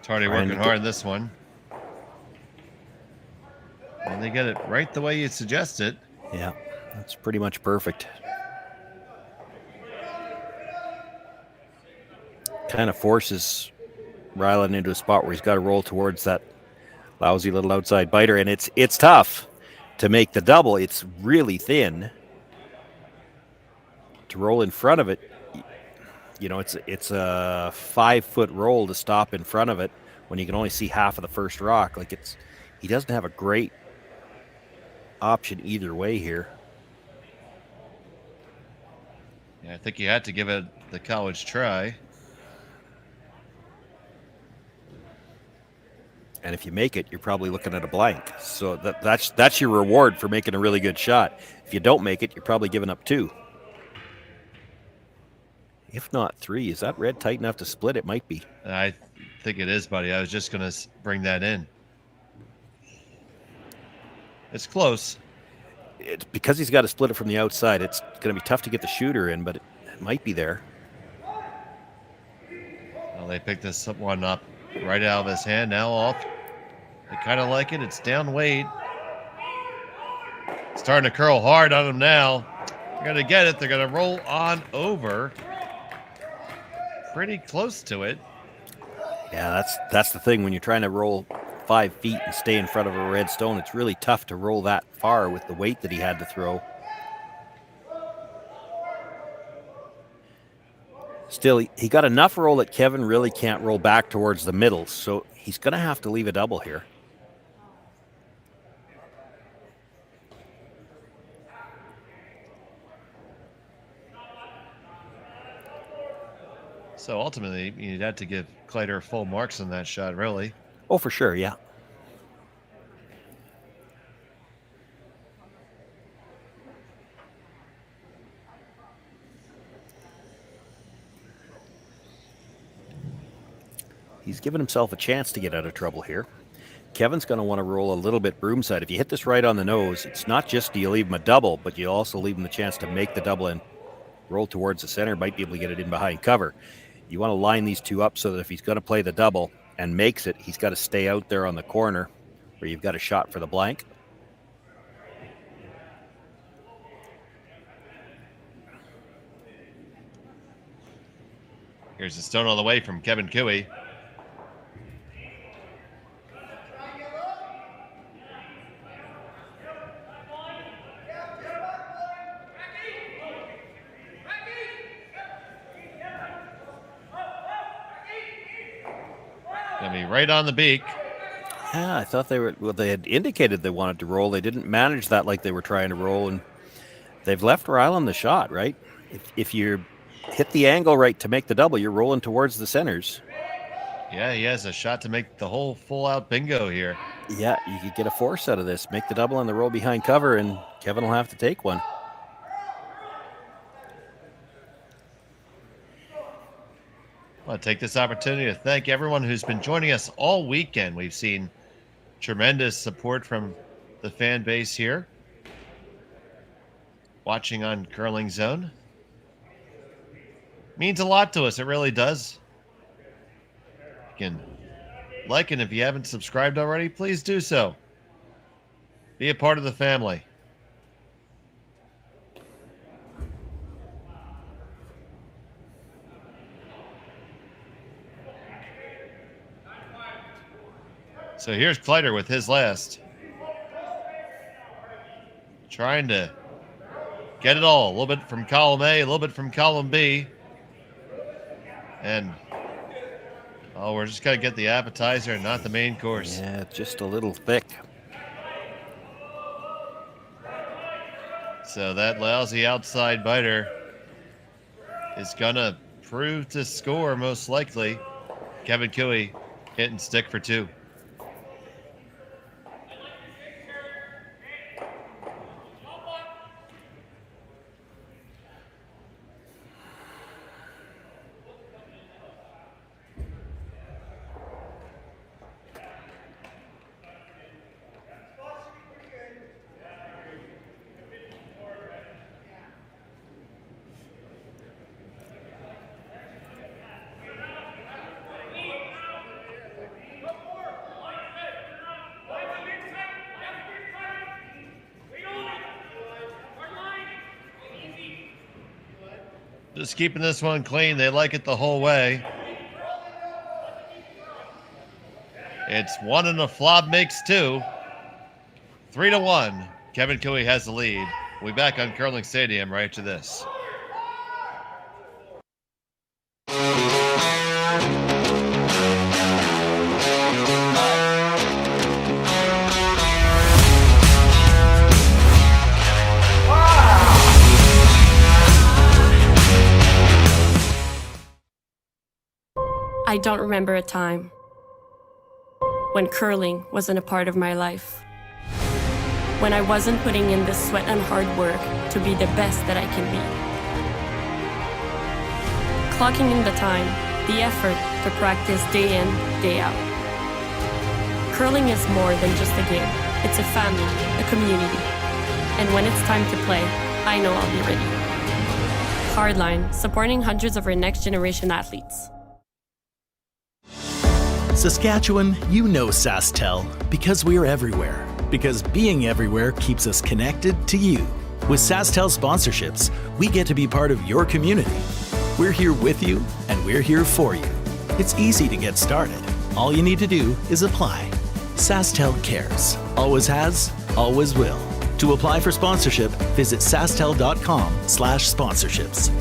Tardy working hard this one. And they get it right the way you suggest it. Yeah, that's pretty much perfect. Kind of forces Rylan into a spot where he's got to roll towards that lousy little outside biter, and it's tough to make the double. It's really thin. To roll in front of it, you know, it's a 5-foot roll to stop in front of it when you can only see half of the first rock. Like he doesn't have a great option either way here. Yeah, I think you had to give it the college try. And if you make it, you're probably looking at a blank. So that's your reward for making a really good shot. If you don't make it, you're probably giving up 2. If not 3. Is that red tight enough to split? It might be. I think it is, buddy. I was just going to bring that in. It's close. It's because he's got to split it from the outside. It's going to be tough to get the shooter in, but it might be there. Well, they picked this one up right out of his hand. Now off. They kind of like it. It's down weight. Starting to curl hard on him now. They're going to get it. They're going to roll on over. Pretty close to it. Yeah, that's the thing. When you're trying to roll 5 feet and stay in front of a red stone, it's really tough to roll that far with the weight that he had to throw. Still, he got enough roll that Kevin really can't roll back towards the middle, so he's going to have to leave a double here. So ultimately, you'd have to give Kleiter full marks on that shot, really. Oh, for sure, yeah. He's given himself a chance to get out of trouble here. Kevin's going to want to roll a little bit broomside. If you hit this right on the nose, it's not just do you leave him a double, but you also leave him the chance to make the double and roll towards the center, might be able to get it in behind cover. You want to line these two up so that if he's going to play the double and makes it, he's got to stay out there on the corner where you've got a shot for the blank. Here's a stone on the way from Kevin Cooey. Gonna be right on the beak. Yeah, I thought they had indicated they wanted to roll. They didn't manage that like they were trying to roll, and they've left Rylan the shot, right? If you hit the angle right to make the double, you're rolling towards the centers. Yeah, he has a shot to make the whole full-out bingo here. Yeah, you could get a force out of this. Make the double and the roll behind cover, and Kevin will have to take one. I want to take this opportunity to thank everyone who's been joining us all weekend. We've seen tremendous support from the fan base here. Watching on Curling Zone. Means a lot to us. It really does. You can like, and if you haven't subscribed already, please do so. Be a part of the family. So here's Kleiter with his last. Trying to get it all. A little bit from column A, a little bit from column B. And, oh, we're just going to get the appetizer, not the main course. Yeah, just a little thick. So that lousy outside biter is going to prove to score most likely. Kevin Cooey hitting stick for 2. Just keeping this one clean. They like it the whole way. It's 1 and a flop makes 2. 3-1. Kevin Cooey has the lead. We'll be back on Curling Stadium right after this. I don't remember a time when curling wasn't a part of my life. When I wasn't putting in the sweat and hard work to be the best that I can be. Clocking in the time, the effort to practice day in, day out. Curling is more than just a game. It's a family, a community. And when it's time to play, I know I'll be ready. Hardline, supporting hundreds of our next generation athletes. Saskatchewan, you know Sasktel because we're everywhere. Because being everywhere keeps us connected to you. With Sasktel sponsorships, we get to be part of your community. We're here with you, and we're here for you. It's easy to get started. All you need to do is apply. Sasktel cares. Always has, always will. To apply for sponsorship, visit sastel.com/sponsorships.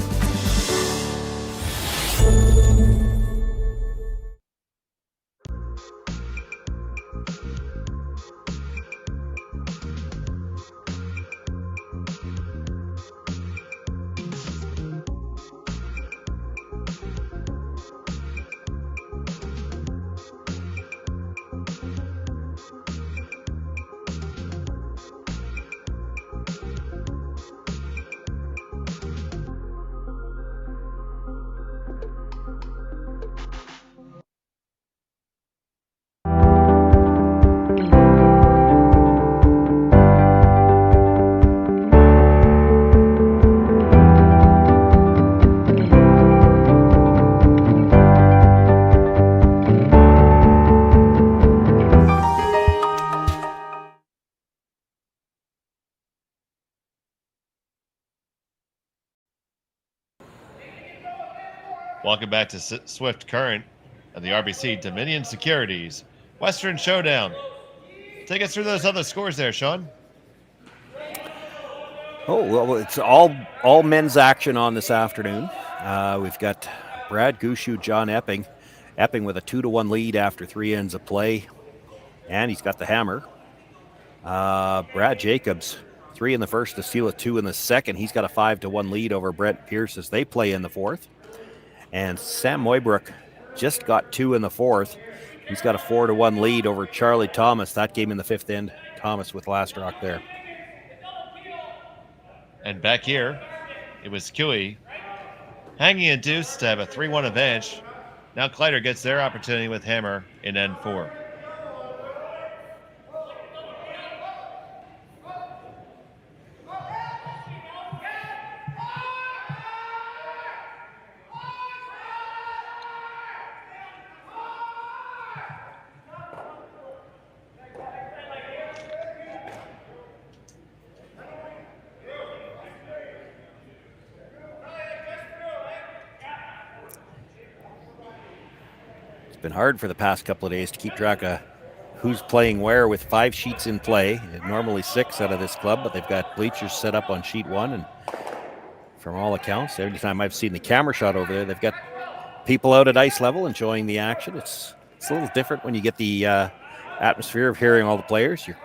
Welcome back to Swift Current and the RBC Dominion Securities Western Showdown. Take us through those other scores there, Shawn. Oh, well, it's all men's action on this afternoon. We've got Brad Gushu, John Epping. Epping with a 2-1 lead after 3 ends of play, and he's got the hammer. Brad Jacobs, 3 in the first to steal a 2 in the second. He's got a 5-1 lead over Brent Pierce as they play in the fourth. And Sam Moybrook just got 2 in the fourth. He's got a 4-1 lead over Charlie Thomas. That game in the fifth end. Thomas with last rock there. And back here, it was Cooey hanging a deuce to have a 3-1 advantage. Now Kleiter gets their opportunity with hammer in end 4. It's been hard for the past couple of days to keep track of who's playing where with 5 sheets in play. Normally 6 out of this club, but they've got bleachers set up on sheet 1. And from all accounts, every time I've seen the camera shot over there, they've got people out at ice level enjoying the action. It's a little different when you get the atmosphere of hearing all the players. You're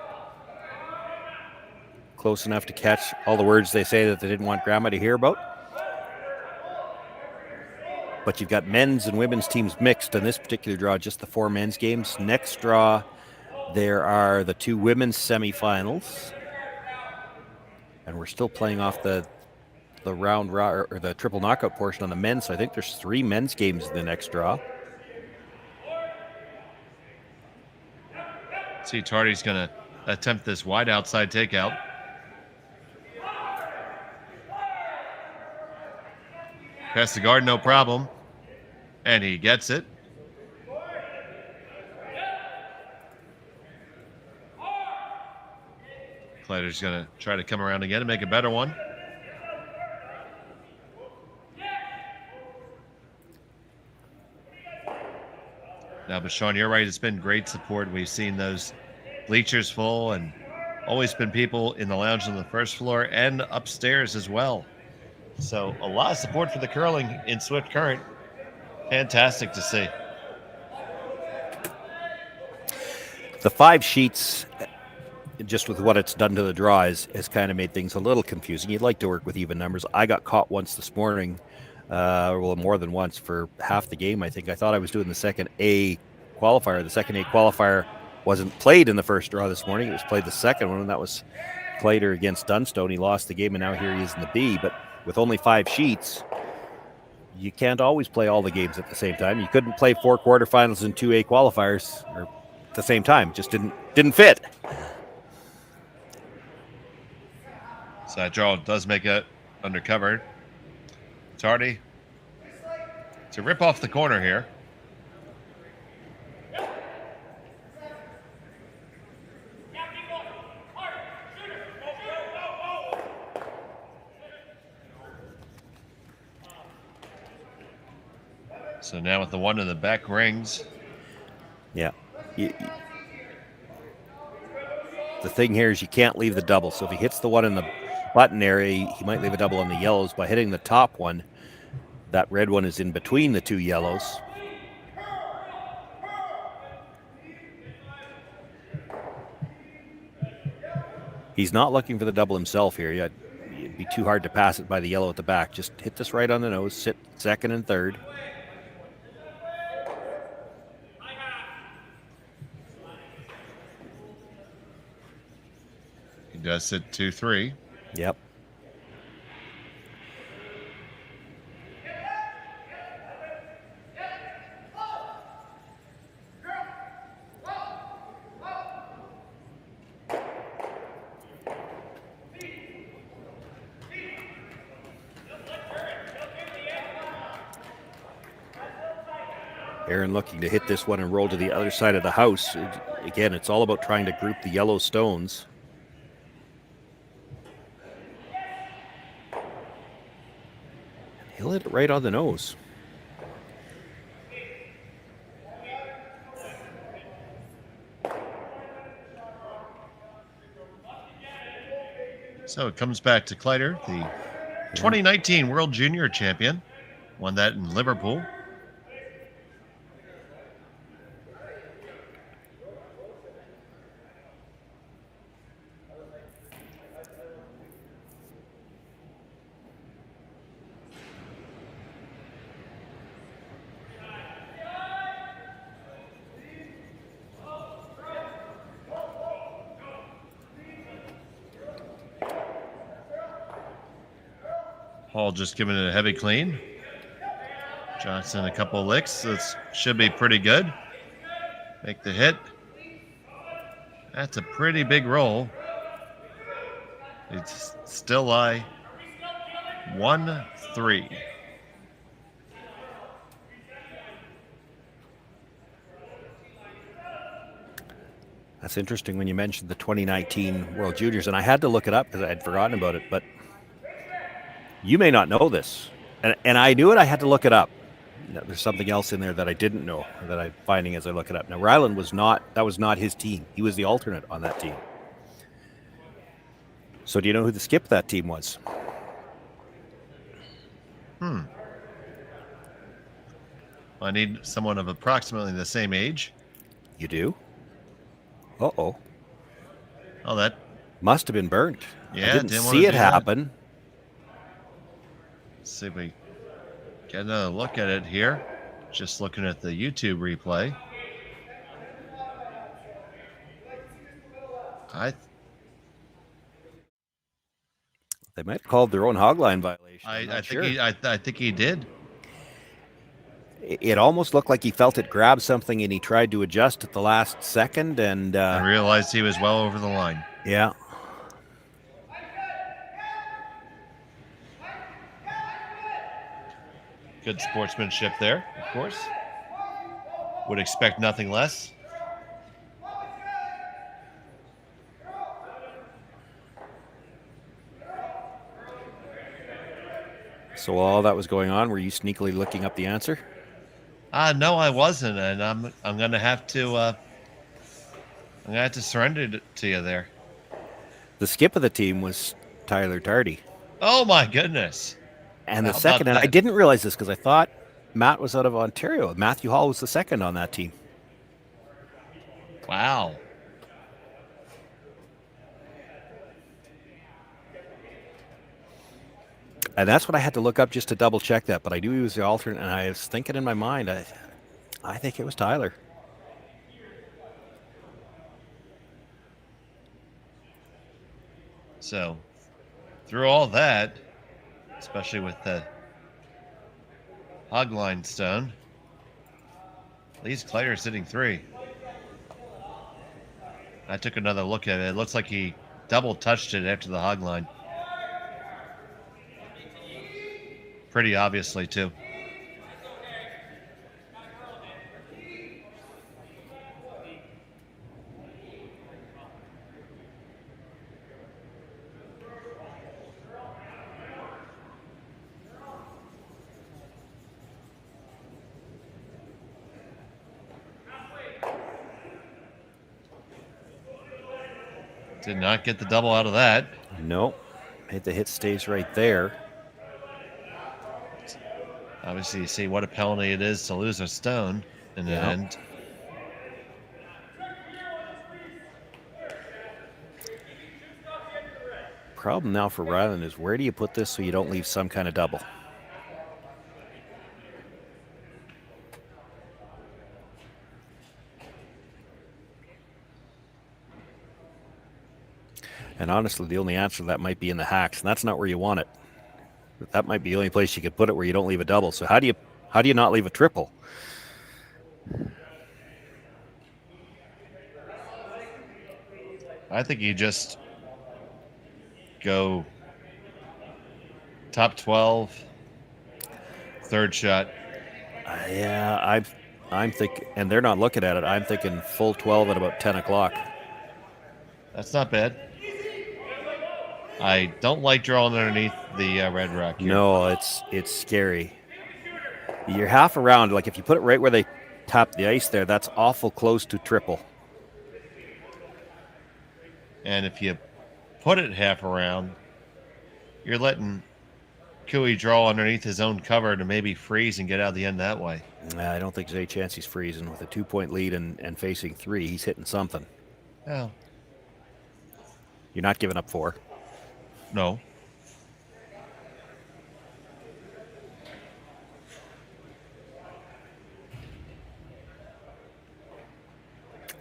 close enough to catch all the words they say that they didn't want grandma to hear about. But you've got men's and women's teams mixed in this particular draw, just the 4 men's games. Next draw, there are the 2 women's semifinals. And we're still playing off the round or the triple knockout portion on the men's. So I think there's 3 men's games in the next draw. See, Tardy's going to attempt this wide outside takeout. Past the guard, no problem. And he gets it. Kleiter's going to try to come around again and make a better one. No, but Shawn, you're right. It's been great support. We've seen those bleachers full and always been people in the lounge on the first floor and upstairs as well. So a lot of support for the curling in Swift Current. Fantastic to see. The 5 sheets, just with what it's done to the draw, has kind of made things a little confusing. You'd like to work with even numbers. I got caught once this morning, well, more than once for half the game, I think. I thought I was doing the second A qualifier. The second A qualifier wasn't played in the first draw this morning. It was played the second one, and that was Kleiter against Dunstone. He lost the game, and now here he is in the B. But with only 5 sheets, you can't always play all the games at the same time. You couldn't play 4 quarterfinals and 2 A qualifiers at the same time. Just didn't fit. So that draw does make it undercover. Tardy to rip off the corner here. So now with the one in the back rings. Yeah. The thing here is you can't leave the double. So if he hits the one in the button area, he might leave a double on the yellows. By hitting the top one, that red one is in between the 2 yellows. He's not looking for the double himself here. It'd be too hard to pass it by the yellow at the back. Just hit this right on the nose, sit second and third. He does sit 2-3. Yep. Aaron looking to hit this one and roll to the other side of the house. Again, it's all about trying to group the yellow stones. He'll hit it right on the nose. So it comes back to Kleiter, the 2019 World Junior Champion. Won that in Liverpool. Hall just giving it a heavy clean. Johnson a couple of licks. This should be pretty good. Make the hit. That's a pretty big roll. It's still lie 1-3. That's interesting when you mentioned the 2019 World Juniors, and I had to look it up because I had forgotten about it, but you may not know this, and I knew it. I had to look it up. There's something else in there that I didn't know that I'm finding as I look it up. Now, Rylan was not his team. He was the alternate on that team. So do you know who the skip of that team was? I need someone of approximately the same age. You do? Uh-oh. Oh, that must have been burnt. Yeah, I didn't see it happen. Let's see if we get another look at it here. Just looking at the YouTube replay. They might have called their own hogline violation. I think he did. It almost looked like he felt it grab something and he tried to adjust at the last second and I realized he was well over the line. Yeah. Good sportsmanship there, of course. Would expect nothing less. So while all that was going on, were you sneakily looking up the answer? No, I wasn't, and I'm gonna have to surrender to you there. The skip of the team was Tyler Tardy. Oh my goodness! And the second, and I didn't realize this because I thought Matt was out of Ontario. Matthew Hall was the second on that team. Wow. And that's what I had to look up just to double check that. But I knew he was the alternate, and I was thinking in my mind, I think it was Tyler. So, through all that, especially with the hogline stone, Lee's Kleiter sitting 3. I took another look at it. It looks like he double touched it after the hogline. Pretty obviously, too. Did not get the double out of that. Nope. The hit stays right there. Obviously, you see what a penalty it is to lose a stone in the end. Problem now for Rylan is where do you put this so you don't leave some kind of double? And honestly, the only answer to that might be in the hacks, and that's not where you want it. But that might be the only place you could put it where you don't leave a double. So how do you not leave a triple? I think you just go top 12, third shot. Yeah, I'm thinking, and they're not looking at it. I'm thinking full 12 at about 10 o'clock. That's not bad. I don't like drawing underneath the red rock here. No, it's scary. You're half around. Like if you put it right where they tap the ice there, that's awful close to triple. And if you put it half around, you're letting Cooey draw underneath his own cover to maybe freeze and get out of the end that way. I don't think there's any chance he's freezing. With a 2-point lead and facing 3, he's hitting something. Oh. You're not giving up 4. No.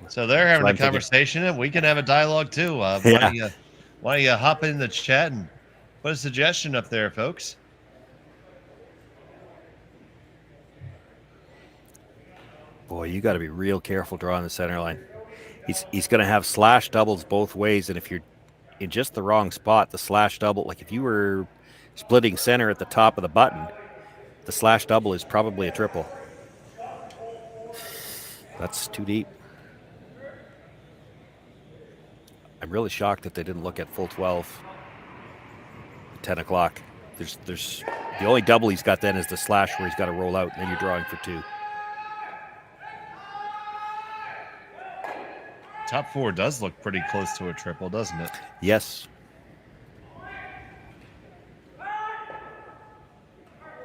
So they're having a conversation, and we can have a dialogue too. Why don't you hop in the chat and put a suggestion up there, folks? Boy, you got to be real careful drawing the center line. He's going to have slash doubles both ways, and if you're in just the wrong spot, the slash double, like if you were splitting center at the top of the button, the slash double is probably a triple. That's too deep. I'm really shocked that they didn't look at full 12 at 10 o'clock. There's the only double he's got then is the slash where he's got to roll out, and then you're drawing for 2. Top 4 does look pretty close to a triple, doesn't it? Yes.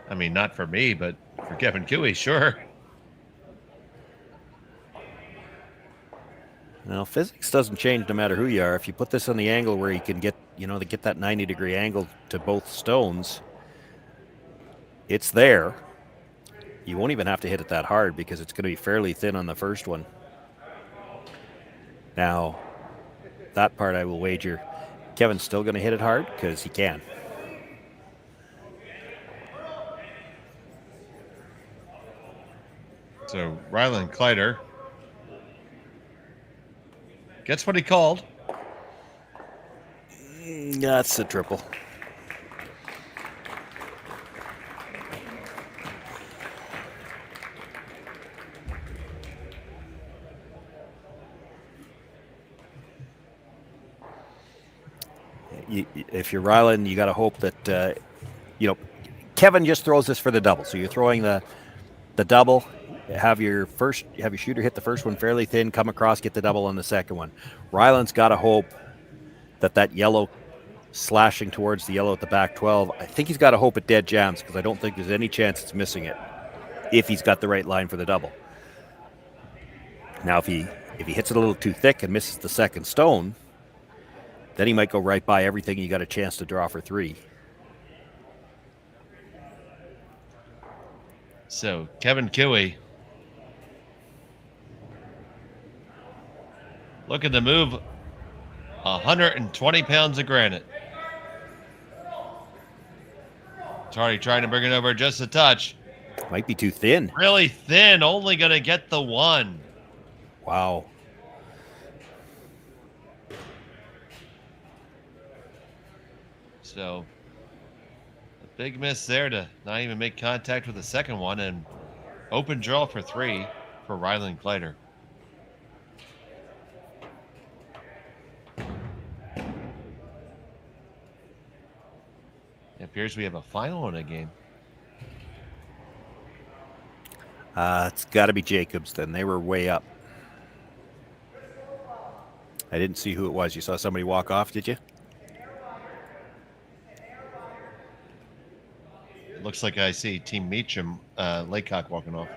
I mean, not for me, but for Kevin Cooey, sure. Now, physics doesn't change no matter who you are. If you put this on the angle where you can get, to get that 90-degree angle to both stones, it's there. You won't even have to hit it that hard because it's going to be fairly thin on the first one. Now, that part I will wager Kevin's still going to hit it hard because he can. So, Rylan Kleiter gets what he called. That's a triple. If you're Rylan, you got to hope that, Kevin just throws this for the double. So you're throwing the double. Have your shooter hit the first one fairly thin, come across, get the double on the second one. Rylan's got to hope that yellow slashing towards the yellow at the back 12, I think he's got to hope it dead jams, because I don't think there's any chance it's missing it if he's got the right line for the double. Now, if he hits it a little too thick and misses the second stone, then he might go right by everything you got a chance to draw for 3. So Kevin Cooey looking to move 120 pounds of granite. Tardy trying to bring it over just a touch. Might be too thin. Really thin, only going to get the 1. Wow. So a big miss there to not even make contact with the second one, and open draw for 3 for Rylan Kleiter. It appears we have a final in a game. It's got to be Jacobs then. They were way up. I didn't see who it was. You saw somebody walk off, did you? It looks like I see Team Meacham, Laycock walking off.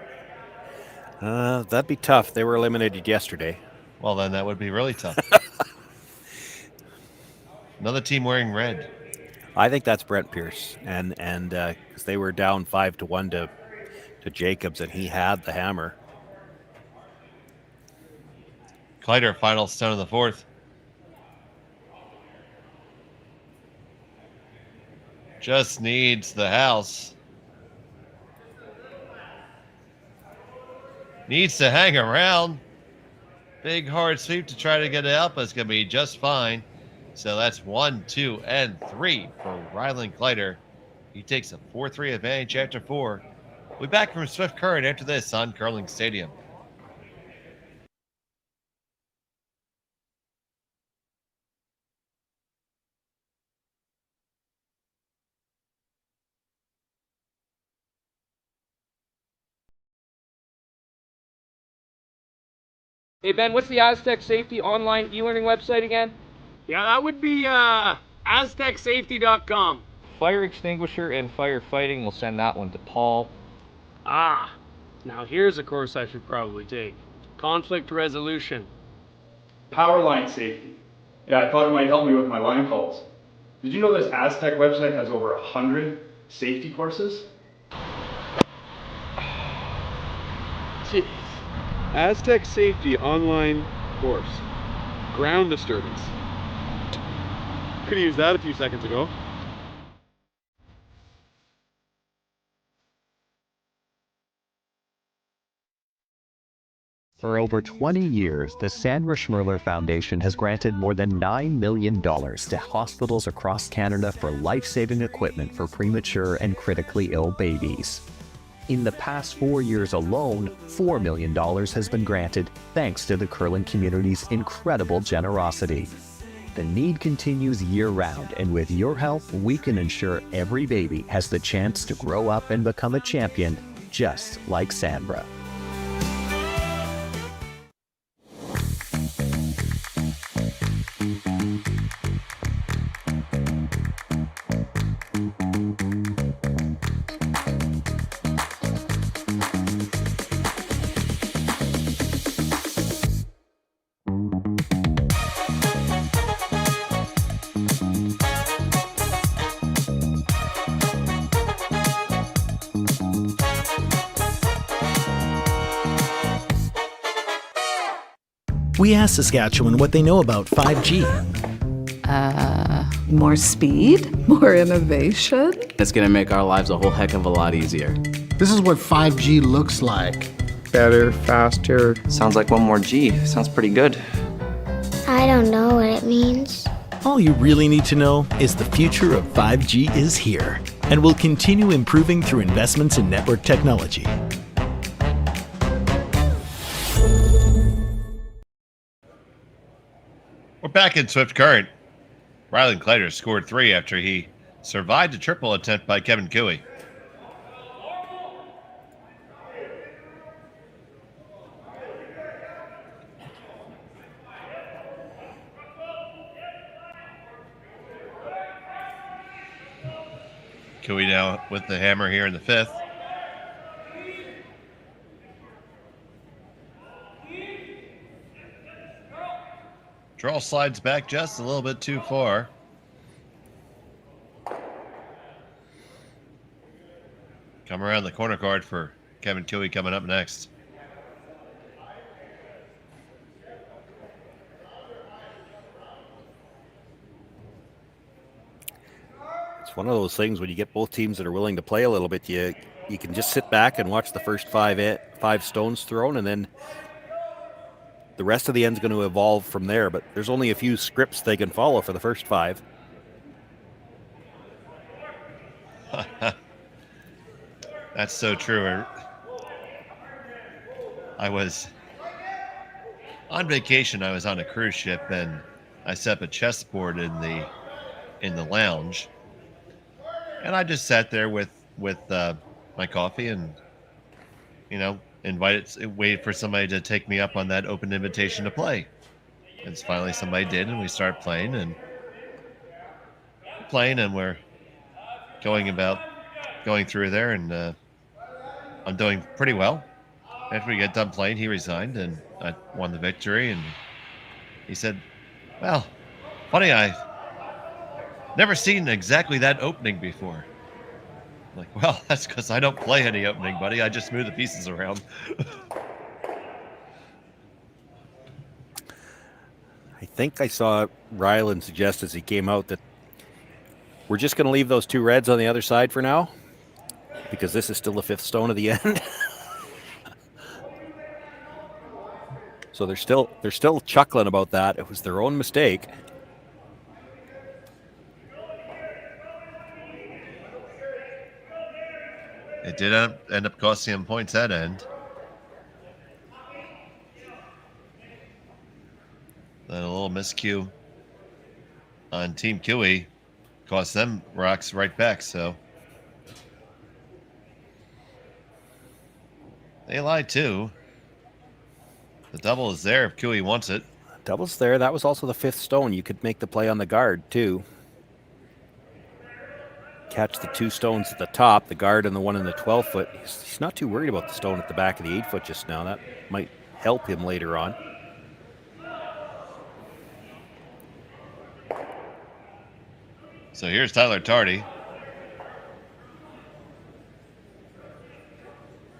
That'd be tough. They were eliminated yesterday. Well, then that would be really tough. Another team wearing red. I think that's Brent Pierce, and because they were down 5-1 to Jacobs, and he had the hammer. Kleiter, final stone of the 4th. Just needs the house. Needs to hang around. Big hard sweep to try to get it out, but it's going to be just fine. So that's 1, 2, and 3 for Rylan Kleiter. He takes a 4-3 advantage after 4. We'll be back from Swift Current after this on Curling Stadium. Hey Ben, what's the Aztec Safety online e-learning website again? Yeah, that would be aztecsafety.com. Fire extinguisher and firefighting, we'll send that one to Paul. Ah, now here's a course I should probably take. Conflict resolution. Power line safety. Yeah, I thought it might help me with my line calls. Did you know this Aztec website has over 100 safety courses? Jeez. Aztec Safety online course. Ground disturbance. Could have used that a few seconds ago. For over 20 years, the Sandra Schmel Foundation has granted more than $9 million to hospitals across Canada for life-saving equipment for premature and critically ill babies. In the past 4 years alone, $4 million has been granted thanks to the curling community's incredible generosity. The need continues year-round, and with your help, we can ensure every baby has the chance to grow up and become a champion, just like Sandra. We asked Saskatchewan what they know about 5G. More speed, more innovation. It's going to make our lives a whole heck of a lot easier. This is what 5G looks like. Better, faster. Sounds like 1 more G. Sounds pretty good. I don't know what it means. All you really need to know is the future of 5G is here and will continue improving through investments in network technology. We're back in Swift Current. Rylan Kleiter scored 3 after he survived a triple attempt by Kevin Cooey. Cooey now with the hammer here in the 5th. Draw slides back just a little bit too far. Come around the corner guard for Kevin Cooey coming up next. It's one of those things when you get both teams that are willing to play a little bit, you can just sit back and watch the first five stones thrown, and then the rest of the end's going to evolve from there. But there's only a few scripts they can follow for the first 5. That's so true. I was on vacation. I was on a cruise ship, and I set up a chessboard in the lounge, and I just sat there with my coffee and waited for somebody to take me up on that open invitation to play. And finally somebody did, and we started playing, and we're going through there, and I'm doing pretty well. After we get done playing, he resigned, and I won the victory. And he said, "Well, funny, I've never seen exactly that opening before." I'm like, "Well, that's because I don't play any opening, buddy. I just move the pieces around." I think I saw Rylan suggest as he came out that we're just going to leave those 2 reds on the other side for now, because this is still the 5th stone of the end. So they're still chuckling about that. It was their own mistake. It did end up costing him points that end. Then a little miscue on Team Cooey cost them rocks right back, so they lied too. The double is there if Cooey wants it. Double's there. That was also the 5th stone. You could make the play on the guard too. Catch the 2 stones at the top, the guard and the one in the 12-foot. He's not too worried about the stone at the back of the 8-foot just now. That might help him later on. So here's Tyler Tardy.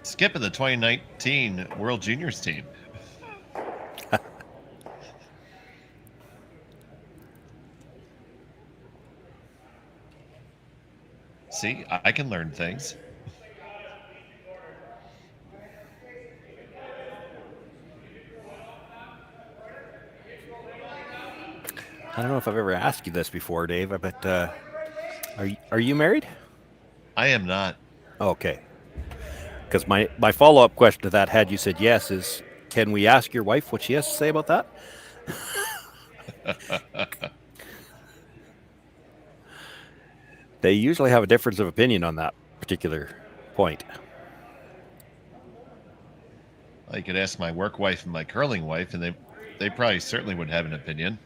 Skipping the 2019 World Juniors team. See, I can learn things. I don't know if I've ever asked you this before, Dave, but are you married? I am not. Okay. Because my follow-up question to that, had you said yes, is can we ask your wife what she has to say about that? They usually have a difference of opinion on that particular point. I could ask my work wife and my curling wife, and they probably certainly would have an opinion.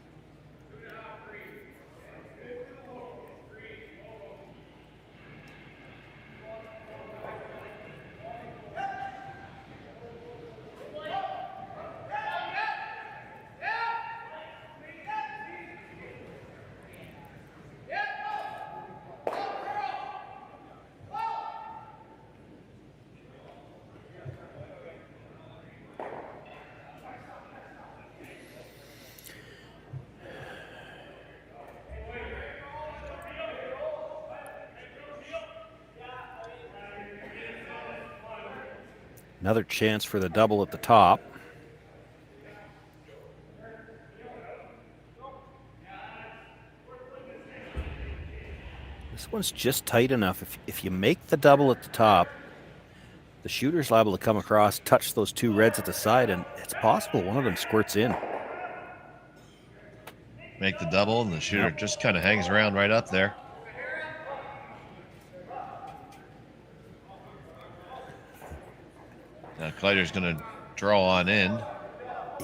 Another chance for the double at the top. This one's just tight enough. If you make the double at the top, the shooter's liable to come across, touch those 2 reds at the side, and it's possible one of them squirts in. Make the double, and the shooter just kind of hangs around right up there. Now Kleiter's going to draw on in.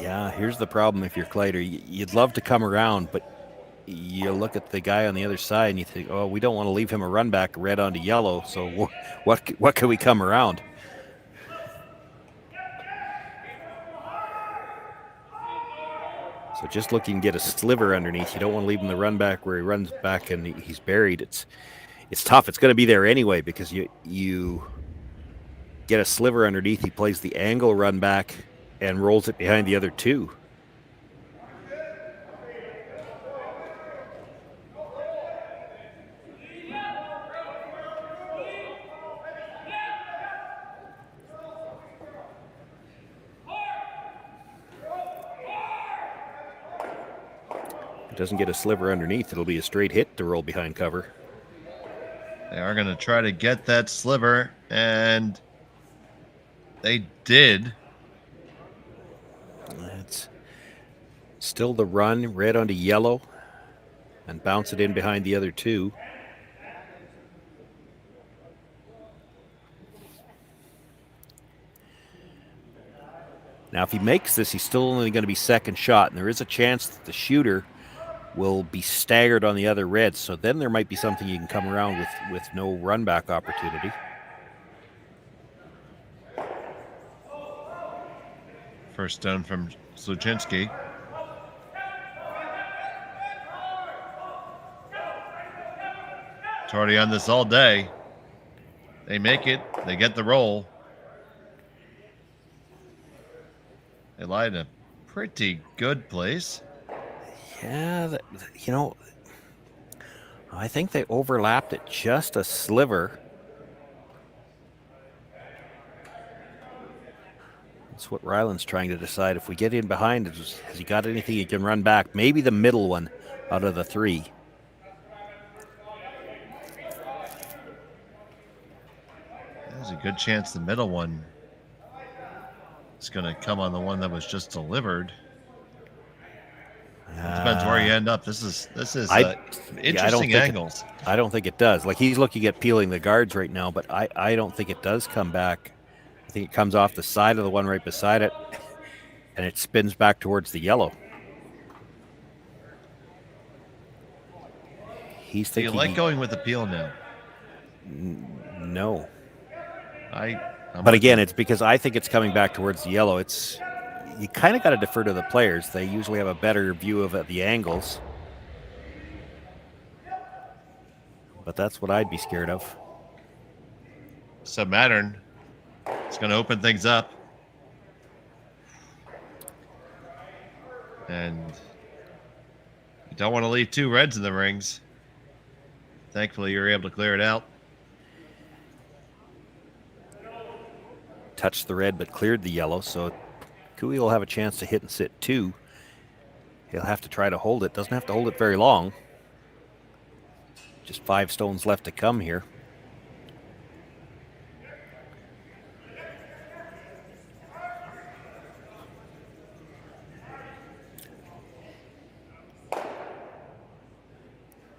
Yeah, here's the problem if you're Kleiter. You'd love to come around, but you look at the guy on the other side and you think, oh, we don't want to leave him a run back red onto yellow. So what can we come around? So just looking to get a sliver underneath. You don't want to leave him the run back where he runs back and he's buried. It's tough. It's going to be there anyway because you get a sliver underneath. He plays the angle run back and rolls it behind the other two. Doesn't get a sliver underneath, it'll be a straight hit to roll behind cover. They are going to try to get that sliver, and they did. It's still the run, red onto yellow, and bounce it in behind the other two. Now, if he makes this, he's still only going to be second shot, and there is a chance that the shooter will be staggered on the other red, so then there might be something you can come around with no run back opportunity. First stone from Sluchinski. It's already on this all day. They make it. They get the roll. They lie in a pretty good place. Yeah, I think they overlapped it just a sliver. That's what Rylan's trying to decide. If we get in behind, has he got anything he can run back? Maybe the middle one out of the three. There's a good chance the middle one is going to come on the one that was just delivered. It depends where you end up. This is interesting angles. I don't think it does. Like, he's looking at peeling the guards right now, but I don't think it does come back. I think it comes off the side of the one right beside it, and it spins back towards the yellow. He's thinking. Do you like going with the peel now? No. But again, it's because I think it's coming back towards the yellow. You kind of got to defer to the players. They usually have a better view of the angles. But that's what I'd be scared of. So Mattern is going to open things up. And you don't want to leave two reds in the rings. Thankfully, you're able to clear it out. Touched the red, but cleared the yellow, so Cooey will have a chance to hit and sit two. He'll have to try to hold it. Doesn't have to hold it very long. Just 5 stones left to come here.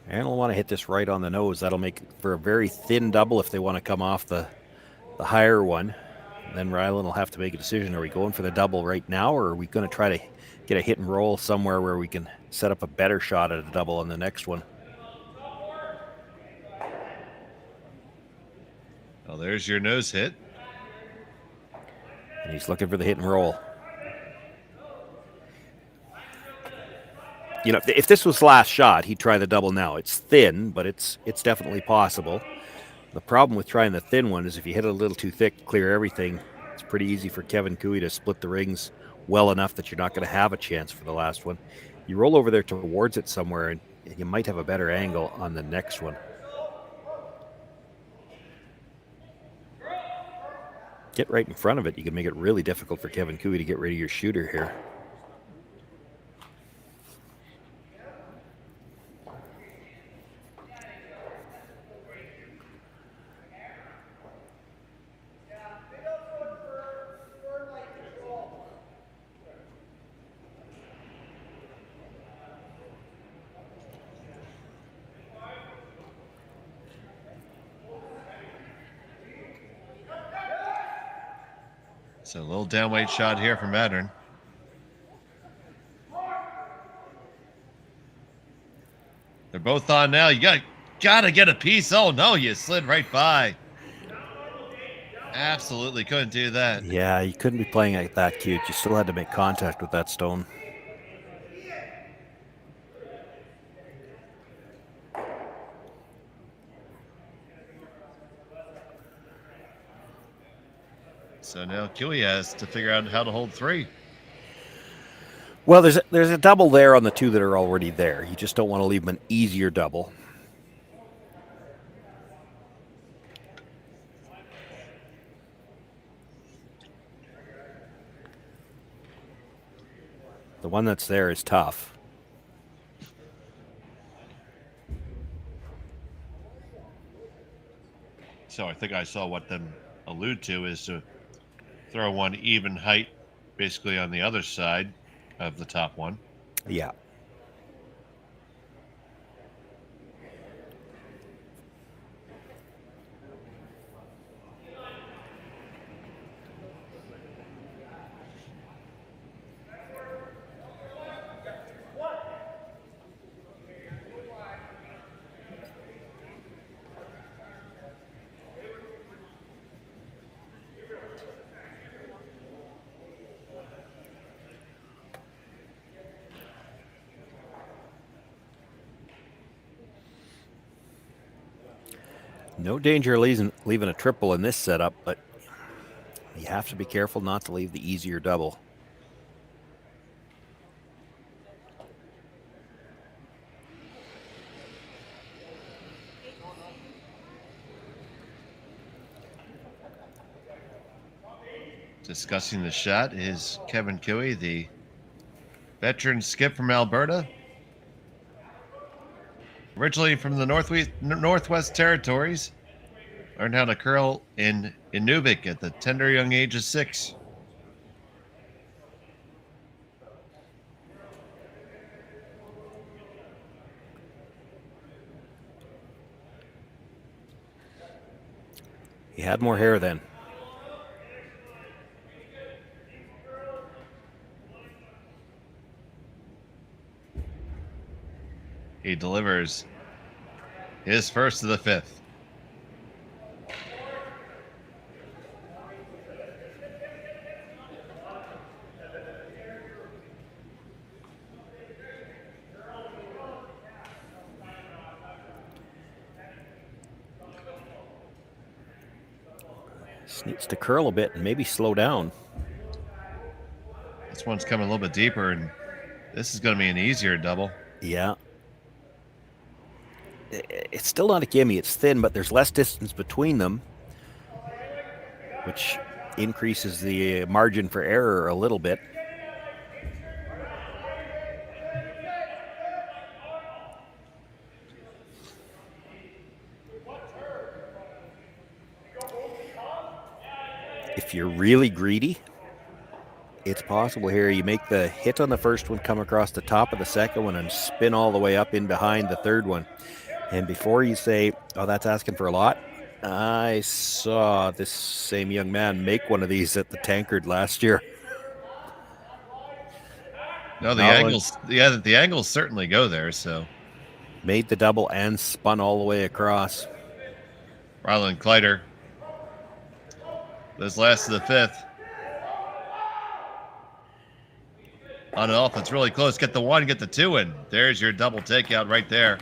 And we'll want to hit this right on the nose. That'll make for a very thin double if they want to come off the higher one. Then Rylan will have to make a decision. Are we going for the double right now, or are we going to try to get a hit and roll somewhere where we can set up a better shot at a double on the next one? Well, there's your nose hit. And he's looking for the hit and roll. You know, if this was last shot, he'd try the double now. It's thin, but it's definitely possible. The problem with trying the thin one is if you hit it a little too thick, clear everything, it's pretty easy for Kevin Cooey to split the rings well enough that you're not going to have a chance for the last one. You roll over there towards it somewhere, and you might have a better angle on the next one. Get right in front of it. You can make it really difficult for Kevin Cooey to get rid of your shooter here. So a little downweight shot here from Mattern. both on now. You gotta get a piece. Oh no, you slid right by. Absolutely couldn't do that. Yeah, you couldn't be playing it that cute. You still had to make contact with that stone. So now Kiwi has to figure out how to hold 3. Well, there's a double there on the 2 that are already there. You just don't want to leave them an easier double. The one that's there is tough. So I think I saw what them allude to is to throw one even height basically on the other side of the top one. Yeah. No danger of leaving a triple in this setup, but you have to be careful not to leave the easier double. Discussing the shot is Kevin Kiwi, the veteran skip from Alberta. Originally from the Northwest Territories, learned how to curl in Inuvik at the tender young age of 6. He had more hair then. He delivers his first of the 5th. Just needs to curl a bit and maybe slow down. This one's coming a little bit deeper, and this is going to be an easier double. Yeah. It's still not a gimme. It's thin, but there's less distance between them, which increases the margin for error a little bit. If you're really greedy, it's possible here you make the hit on the first one, come across the top of the second one, and spin all the way up in behind the third one. And before you say, oh, that's asking for a lot, I saw this same young man make one of these at the Tankard last year. No, the angles certainly go there, so. Made the double and spun all the way across. Rylan Kleiter. This last of the 5th. On and off, it's really close. Get the 1, get the 2 in. There's your double takeout right there.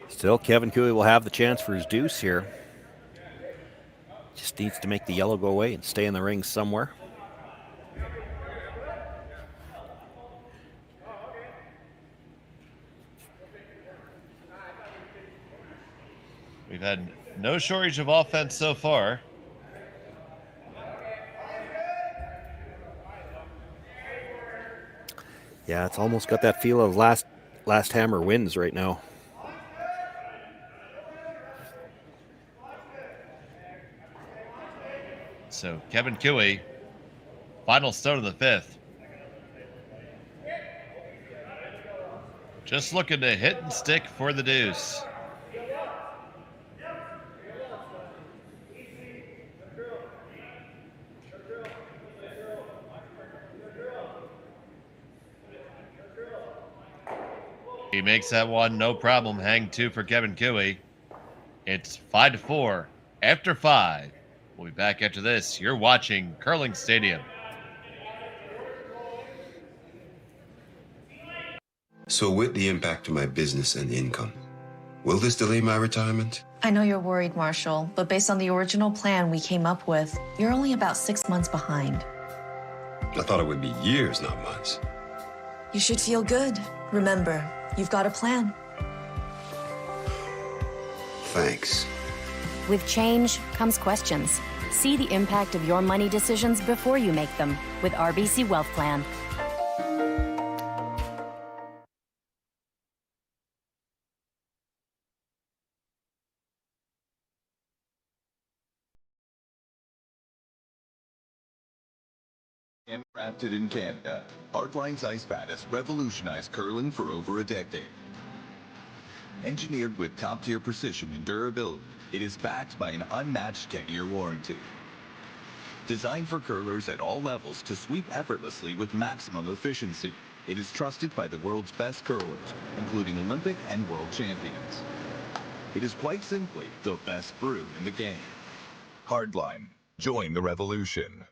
Still, Kevin Kiwi will have the chance for his deuce here. Just needs to make the yellow go away and stay in the ring somewhere. We've had no shortage of offense so far. Yeah, it's almost got that feel of last hammer wins right now. So Kevin Kiwi, final stone of the 5th. Just looking to hit and stick for the deuce. He makes that one, no problem. Hang 2 for Kevin Cooey. It's 5-4 after 5. We'll be back after this. You're watching Curling Stadium. So with the impact to my business and income, will this delay my retirement? I know you're worried, Marshall, but based on the original plan we came up with, you're only about 6 months behind. I thought it would be years, not months. You should feel good. Remember, you've got a plan. Thanks. With change comes questions. See the impact of your money decisions before you make them with RBC Wealth Plan. Handcrafted in Canada, Hardline's ice pad has revolutionized curling for over a decade. Engineered with top-tier precision and durability, it is backed by an unmatched 10-year warranty. Designed for curlers at all levels to sweep effortlessly with maximum efficiency, it is trusted by the world's best curlers, including Olympic and world champions. It is quite simply the best brew in the game. Hardline. Join the revolution.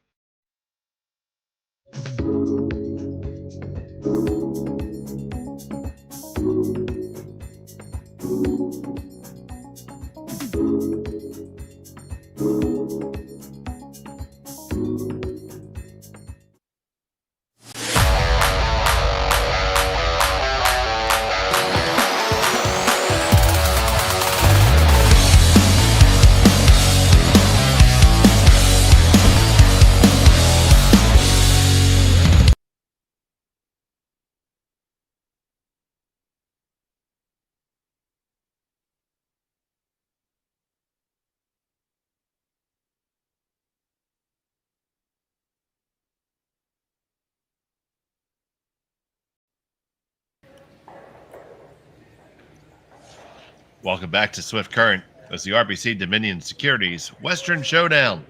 Welcome back to Swift Current as the RBC Dominion Securities Western Showdown.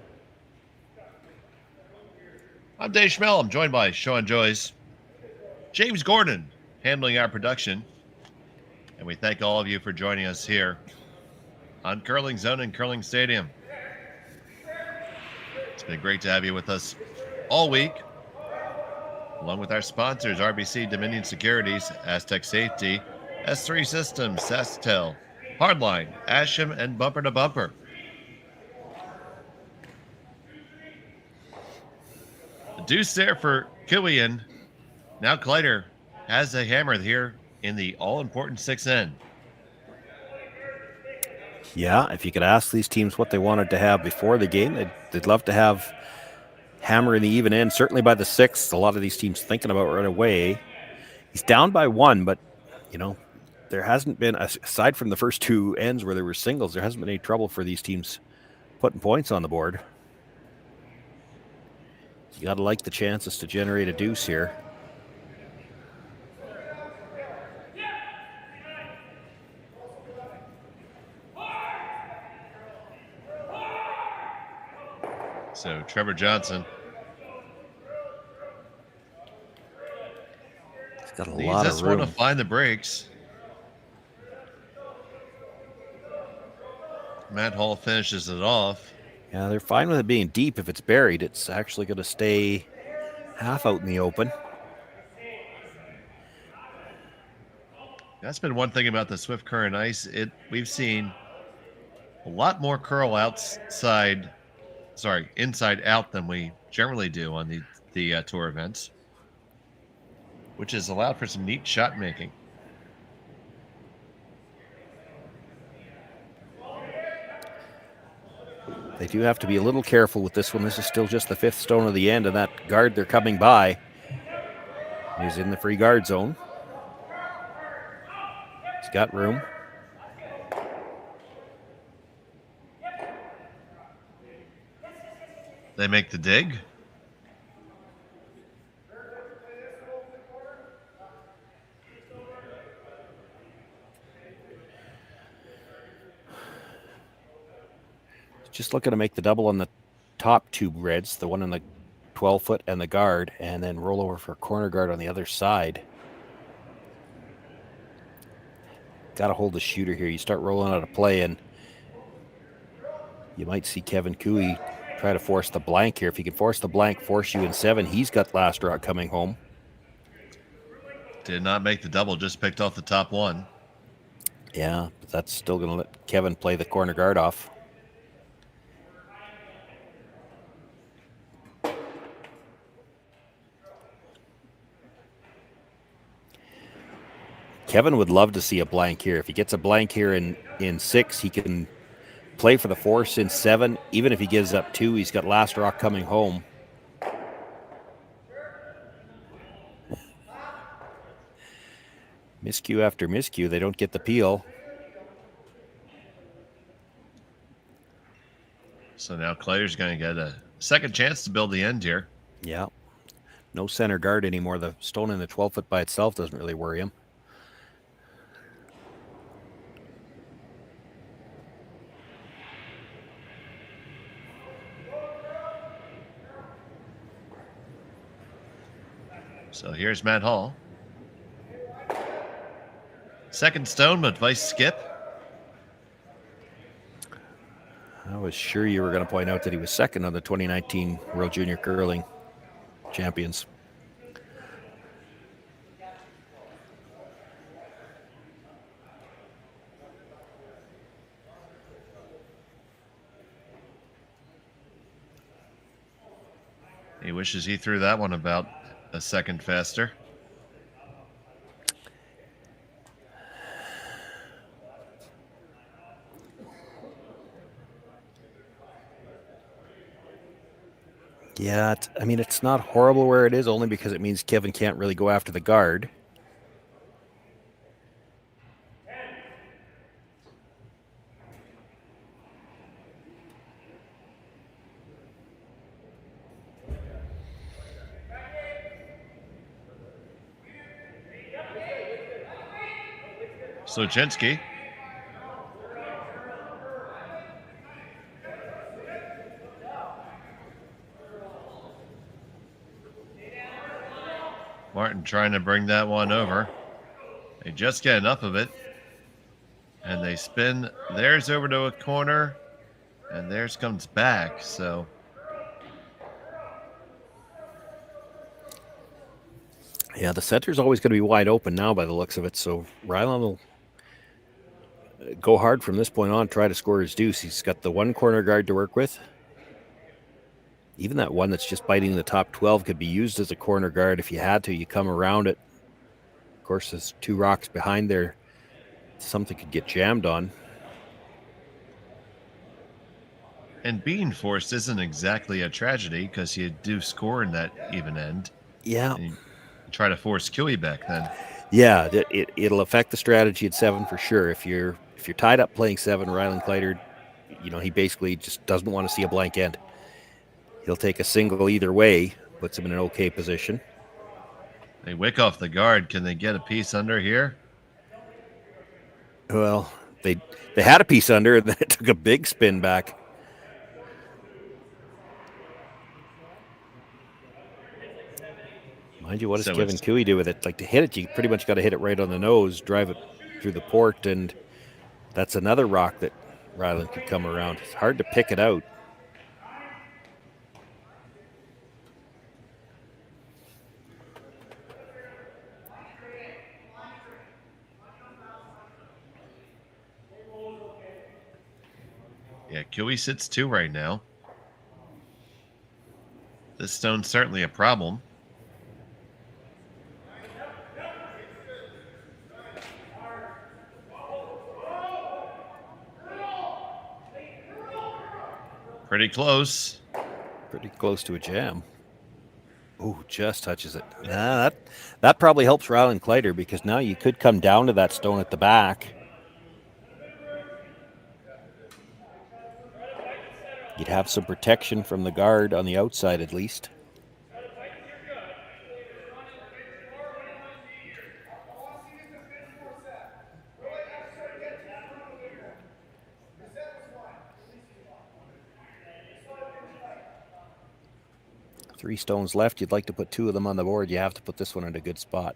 I'm Dave Schmel. I'm joined by Shawn, Joyce, James Gordon handling our production. And we thank all of you for joining us here on Curling Zone and Curling Stadium. It's been great to have you with us all week, along with our sponsors, RBC Dominion Securities, Aztec Safety, S3 Systems, Sasktel, Hardline, Asham, and Bumper to Bumper. The deuce there for Cooey, and now Kleiter has a hammer here in the all-important 6N. Yeah, if you could ask these teams what they wanted to have before the game, they'd love to have hammer in the even end, certainly by the 6th. A lot of these teams thinking about right away. He's down by 1, but, you know, there hasn't been, aside from the first 2 ends where there were singles, there hasn't been any trouble for these teams putting points on the board. You got to like the chances to generate a deuce here. So Trevor Johnson. He's got a Needs lot this of room. one to find the breaks. Matt Hall finishes it off. Yeah, they're fine with it being deep. If it's buried, it's actually going to stay half out in the open. That's been one thing about the Swift Current ice. We've seen a lot more curl inside out than we generally do on the tour events, which has allowed for some neat shot making. They do have to be a little careful with this one. This is still just the 5th stone of the end, and that guard they're coming by is in the free guard zone. He's got room. They make the dig. Just looking to make the double on the top 2 reds, the one in the 12-foot and the guard, and then roll over for a corner guard on the other side. got to hold the shooter here. You start rolling out a play, and you might see Kevin Cooey try to force the blank here. If he can force the blank, force you in 7, he's got last draw coming home. Did not make the double, just picked off the top one. Yeah, but that's still going to let Kevin play the corner guard off. Kevin would love to see a blank here. If he gets a blank here in 6, he can play for the force in 7. Even if he gives up 2, he's got last rock coming home. Miscue after miscue, they don't get the peel. So now Kleiter's going to get a second chance to build the end here. Yeah. No center guard anymore. The stone in the 12-foot by itself doesn't really worry him. So here's Matt Hall. Second stone, but vice skip. I was sure you were going to point out that he was second on the 2019 World Junior Curling Champions. He wishes he threw that one about a second faster. Yeah, I mean, it's not horrible where it is, only because it means Kevin can't really go after the guard. Sluchinski. Martin trying to bring that one over. They just get enough of it. And they spin theirs over to a corner. And theirs comes back, so. Yeah, the center's always going to be wide open now by the looks of it. So Rylan will go hard from this point on, try to score his deuce. He's got the one corner guard to work with. Even that one that's just biting the top 12 could be used as a corner guard if you had to. You come around it. Of course, there's 2 rocks behind there. Something could get jammed on. And being forced isn't exactly a tragedy because you do score in that even end. Yeah. You try to force Cooey back then. Yeah, it'll affect the strategy at 7 for sure. If you're tied up playing 7, Rylan Kleiter, he basically just doesn't want to see a blank end. He'll take a single either way, puts him in an okay position. They wick off the guard. Can they get a piece under here? Well, they had a piece under, and then it took a big spin back. Mind you, what does Kevin Cooey do with it? Like, to hit it, you pretty much got to hit it right on the nose, drive it through the port, and that's another rock that Rylan could come around. It's hard to pick it out. Yeah, Cooey sits 2 right now. This stone's certainly a problem. Pretty close. Pretty close to a jam. Oh, just touches it. That probably helps Rylan Kleiter, because now you could come down to that stone at the back. You'd have some protection from the guard on the outside at least. Three stones left. You'd like to put 2 of them on the board. You have to put this one in a good spot.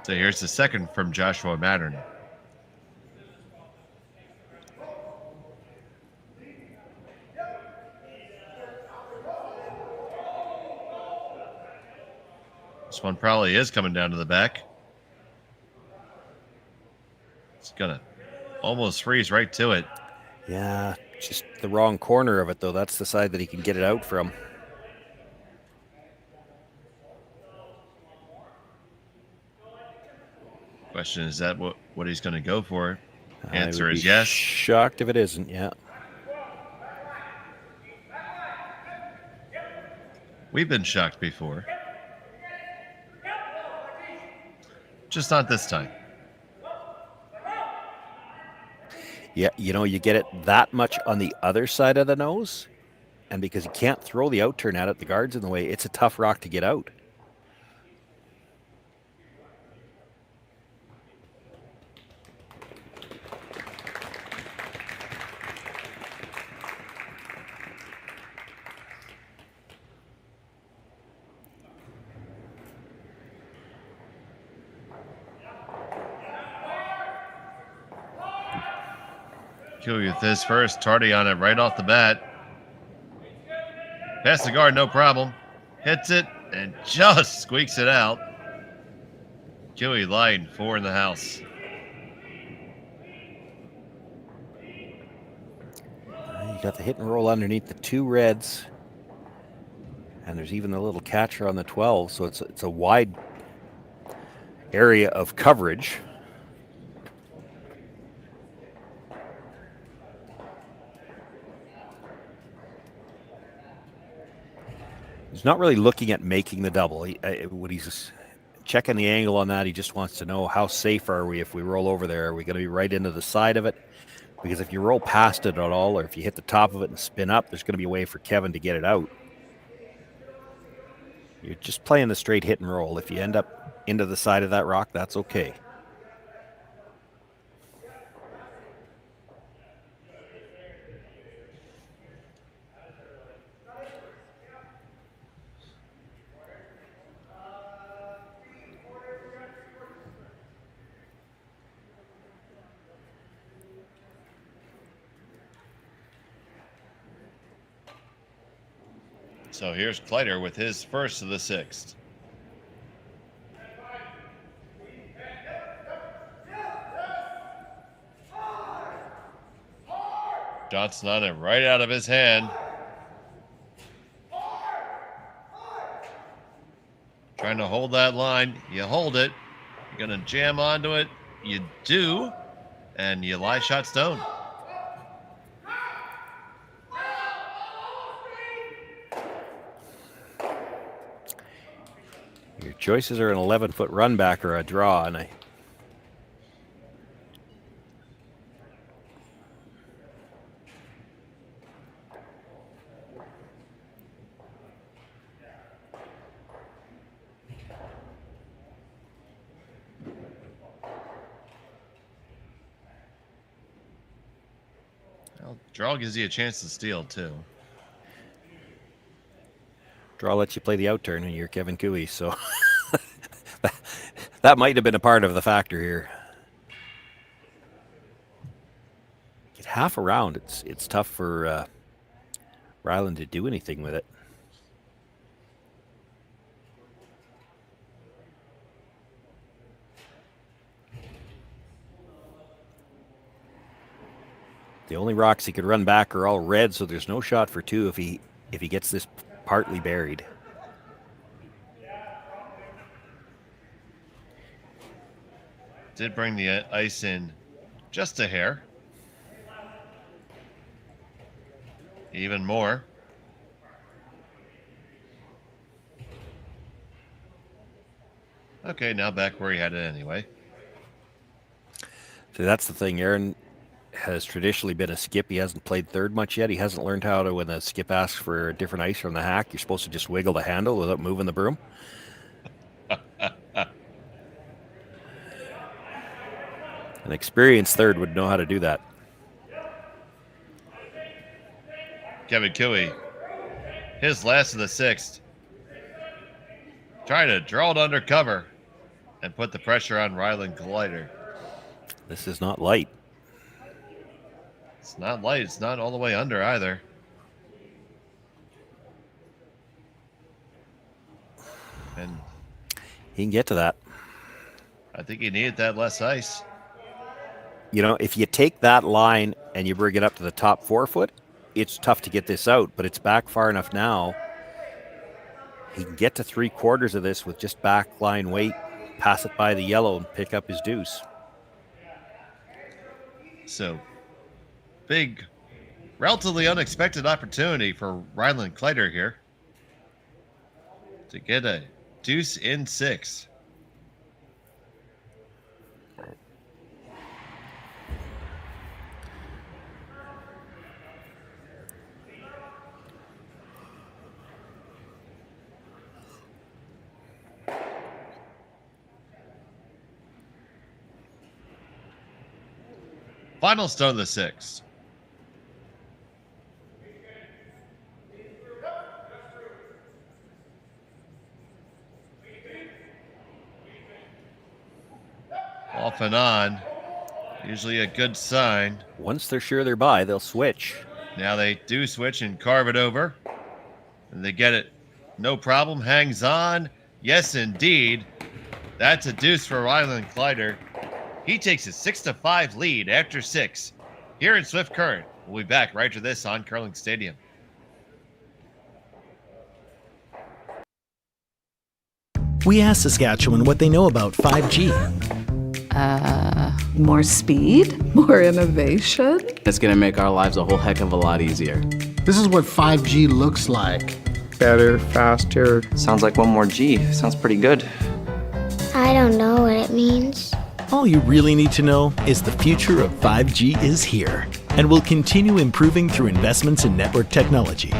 So here's the second from Joshua Mattern. This one probably is coming down to the back. It's gonna almost freeze right to it. Yeah, just the wrong corner of it, though. That's the side that he can get it out from. Question is that what he's going to go for? Answer I would is be yes. Shocked if it isn't, yeah. We've been shocked before. Just not this time. Yeah, you know, you get it that much on the other side of the nose, and because you can't throw the out turn at it, the guard's in the way, it's a tough rock to get out. Kiwi with this first, tardy on it right off the bat. Past the guard, no problem. Hits it and just squeaks it out. Kiwi line 4 in the house. You got the hit and roll underneath the 2 reds, and there's even a little catcher on the 12, so it's a wide area of coverage. He's not really looking at making the double. When he's just checking the angle on that, he just wants to know how safe are we if we roll over there? Are we going to be right into the side of it? Because if you roll past it at all, or if you hit the top of it and spin up, there's going to be a way for Kevin to get it out. You're just playing the straight hit and roll. If you end up into the side of that rock, that's okay. So here's Kleiter with his first of the 6th. Johnson on it right out of his hand. Trying to hold that line. You hold it. You're going to jam onto it. You do. And you lie shot stone. Your choices are an 11-foot run back or a draw, and well, draw gives you a chance to steal too. draw lets you play the out turn, and you're Kevin Cooey, so that might have been a part of the factor here. Get half around, it's tough for Rylan to do anything with it. The only rocks he could run back are all red, so there's no shot for 2 if he gets this partly buried. Did bring the ice in just a hair. Even more. Okay, now back where he had it anyway. So that's the thing. Aaron has traditionally been a skip. He hasn't played third much yet. He hasn't learned how to, when a skip asks for a different ice from the hack, you're supposed to just wiggle the handle without moving the broom. An experienced third would know how to do that. Kevin Cooey, his last of the 6th. Trying to draw it under cover. and put the pressure on Rylan Kleiter. This is not light. It's not light. It's not all the way under either. And he can get to that. I think he needed that less ice. You know, if you take that line and you bring it up to the top 4 foot, it's tough to get this out, but it's back far enough now. He can get to 3/4 of this with just back line weight, pass it by the yellow, and pick up his deuce. So, big, relatively unexpected opportunity for Rylan Kleiter here to get a deuce in 6. Final stone of the 6. Off and on. Usually a good sign. Once they're sure they're by, they'll switch. Now they do switch and carve it over. And they get it. No problem. Hangs on. Yes, indeed. That's a deuce for Rylan Kleiter. He takes a 6-5 lead after 6 here in Swift Current. We'll be back right after this on Curling Stadium. We asked Saskatchewan what they know about 5G. More speed, more innovation. It's going to make our lives a whole heck of a lot easier. This is what 5G looks like. Better, faster. Sounds like one more G. Sounds pretty good. I don't know what it means. All you really need to know is the future of 5G is here and will continue improving through investments in network technology.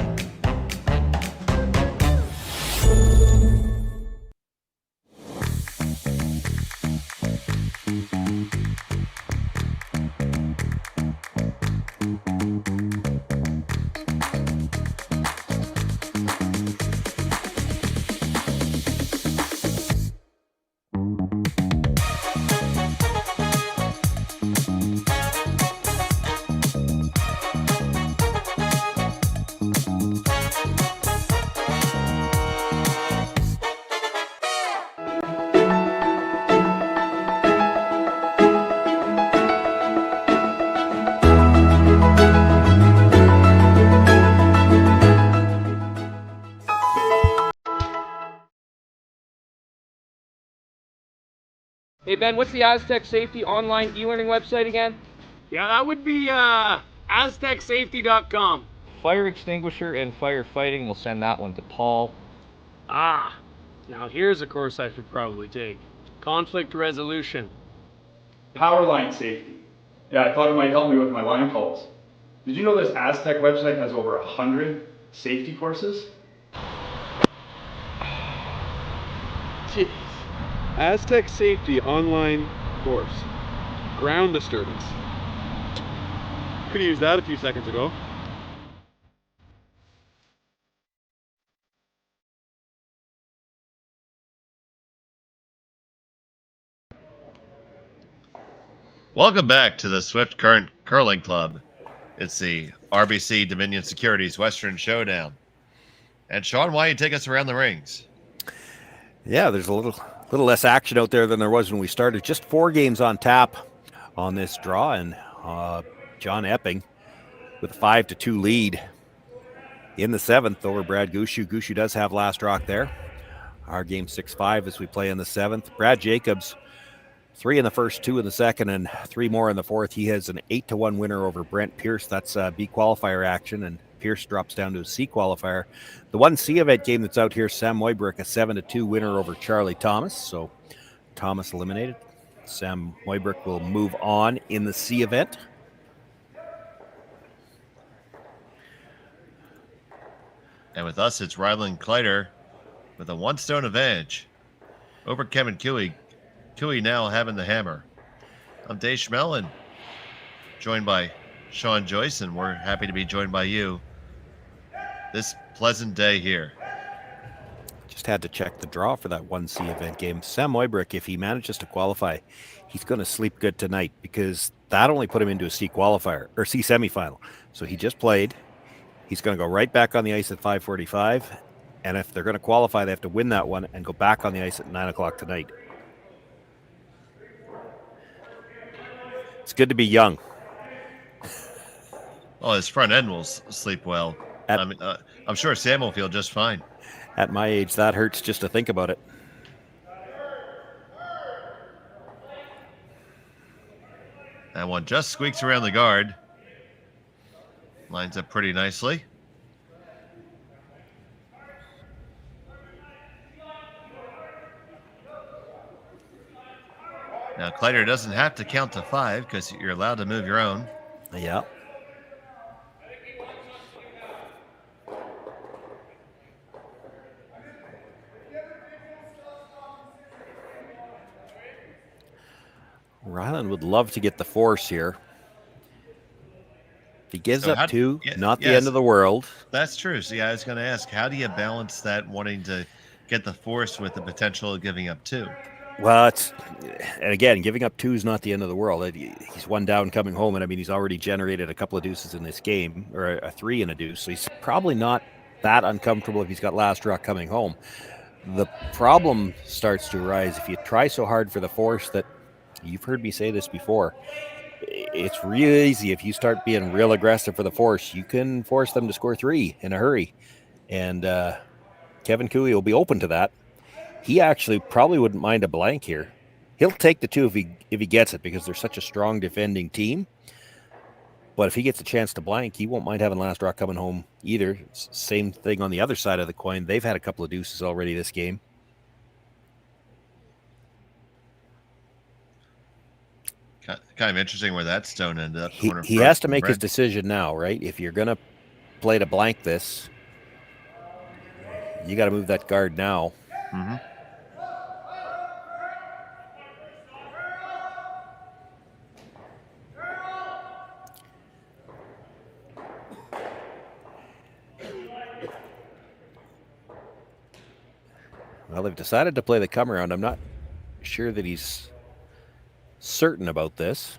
Hey Ben, what's the Aztec Safety online e-learning website again? Yeah, that would be aztecsafety.com. Fire extinguisher and firefighting, we'll send that one to Paul. Ah, now here's a course I should probably take. Conflict resolution. Power line safety. Yeah, I thought it might help me with my line calls. Did you know this Aztec website has over 100 safety courses? Jeez. Aztec Safety online course. Ground disturbance. Could have used that a few seconds ago. Welcome back to the Swift Current Curling Club. It's the RBC Dominion Securities Western Showdown. And Shawn, why don't you take us around the rings? Yeah, there's a little less action out there than there was when we started. Just 4 games on tap on this draw, and John Epping with a 5-2 lead in the 7th over Brad Gushu. Gushu does have last rock there. Our game 6-5 as we play in the 7th. Brad Jacobs, 3 in the first, 2 in the second, and 3 more in the 4th. He has an 8-1 winner over Brent Pierce. That's B qualifier action, and Pierce drops down to a C qualifier. The 1C event game that's out here, Sam Moybrook, a 7-2 winner over Charlie Thomas. So Thomas eliminated. Sam Moybrook will move on in the C event. And with us, it's Rylan Kleiter with a 1 stone advantage over Kevin Cooey. Cooey now having the hammer. I'm Dave Schmel, and joined by Shawn, Joyce, and we're happy to be joined by you this pleasant day here. Just had to check the draw for that 1C event game. Sam Oybrook, if he manages to qualify, he's going to sleep good tonight because that only put him into a C qualifier or C semifinal. So he just played. He's going to go right back on the ice at 5:45. And if they're going to qualify, they have to win that one and go back on the ice at 9 o'clock tonight. It's good to be young. Oh, his front end will sleep well. I'm sure Sam will feel just fine. At my age, that hurts just to think about it. That one just squeaks around the guard. Lines up pretty nicely. Now, Kleiter doesn't have to count to 5 because you're allowed to move your own. Yeah. Rylan would love to get the force here. If he gives up 2, not the end of the world. That's true. So, yeah, I was going to ask, how do you balance that wanting to get the force with the potential of giving up 2? Well, and again, giving up 2 is not the end of the world. He's 1 down coming home, and I mean, he's already generated a couple of deuces in this game, or a 3 and a deuce, so he's probably not that uncomfortable if he's got last draw coming home. The problem starts to arise if you try so hard for the force that, you've heard me say this before, it's real easy if you start being real aggressive for the force, you can force them to score 3 in a hurry. And Kevin Cooey will be open to that. He actually probably wouldn't mind a blank here. He'll take the 2 if he gets it because they're such a strong defending team. But if he gets a chance to blank, he won't mind having last draw coming home either. Same thing on the other side of the coin. They've had a couple of deuces already this game. Kind of interesting where that stone ended up. He has to make his decision now, right? If you're going to play to blank this, you got to move that guard now. Mm-hmm. Well, they've decided to play the come around. I'm not sure that he's certain about this.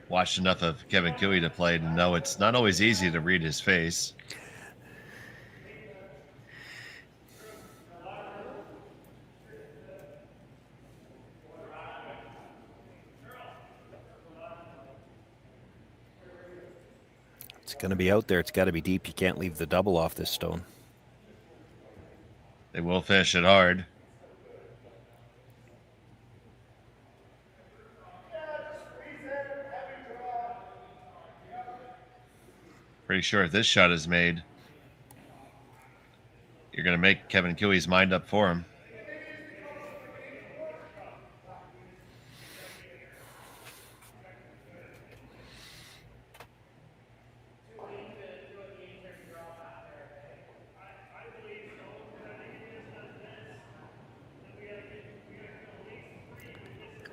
Watched enough of Kevin Cooey to play to know it's not always easy to read his face. It's going to be out there. It's got to be deep. You can't leave the double off this stone. They will finish it hard. Pretty sure if this shot is made, you're going to make Kevin Cooey's mind up for him.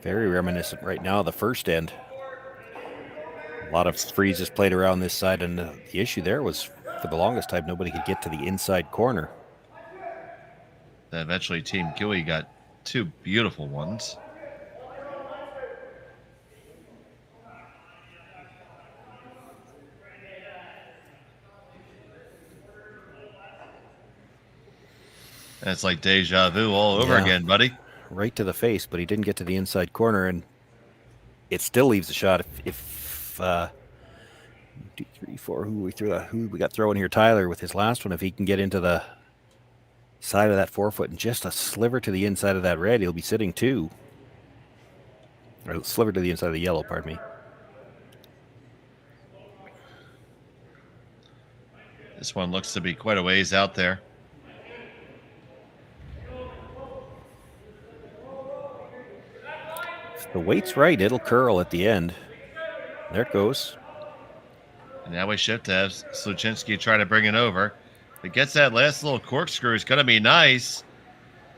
Very reminiscent right now of the first end. A lot of freezes played around this side, and the issue there was, for the longest time, nobody could get to the inside corner. Eventually, Team Cooey got 2 beautiful ones. And it's like deja vu all over again, buddy. Right to the face, but he didn't get to the inside corner, and it still leaves a shot. If 2, 3, 4, who we got throwing here? Tyler with his last one. If he can get into the side of that 4-foot and just a sliver to the inside of that red, he'll be sitting 2. Or a sliver to the inside of the yellow, pardon me. This one looks to be quite a ways out there. If the weight's right, it'll curl at the end. There it goes. And now we shift to have Sluchinski try to bring it over. If it gets that last little corkscrew, it's going to be nice.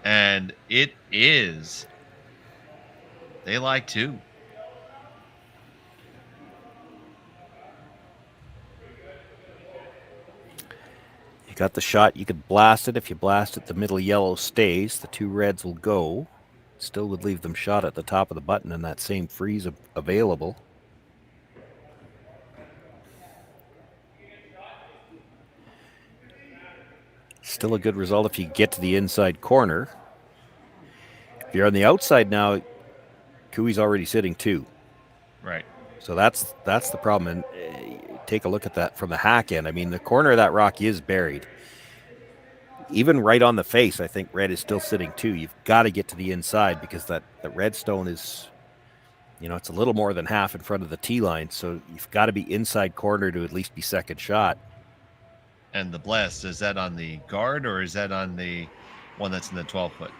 And it is. They like 2. You got the shot. You could blast it. If you blast it, the middle yellow stays. The 2 reds will go. Still would leave them shot at the top of the button and that same freeze available. Still a good result if you get to the inside corner. If you're on the outside now, Cooey's already sitting 2. Right. So that's the problem. And take a look at that from the hack end. I mean, the corner of that rock is buried. Even right on the face, I think red is still sitting 2. You've got to get to the inside because that red stone is, it's a little more than half in front of the tee line. So you've got to be inside corner to at least be second shot. And the blast, is that on the guard or is that on the one that's in the 12-foot?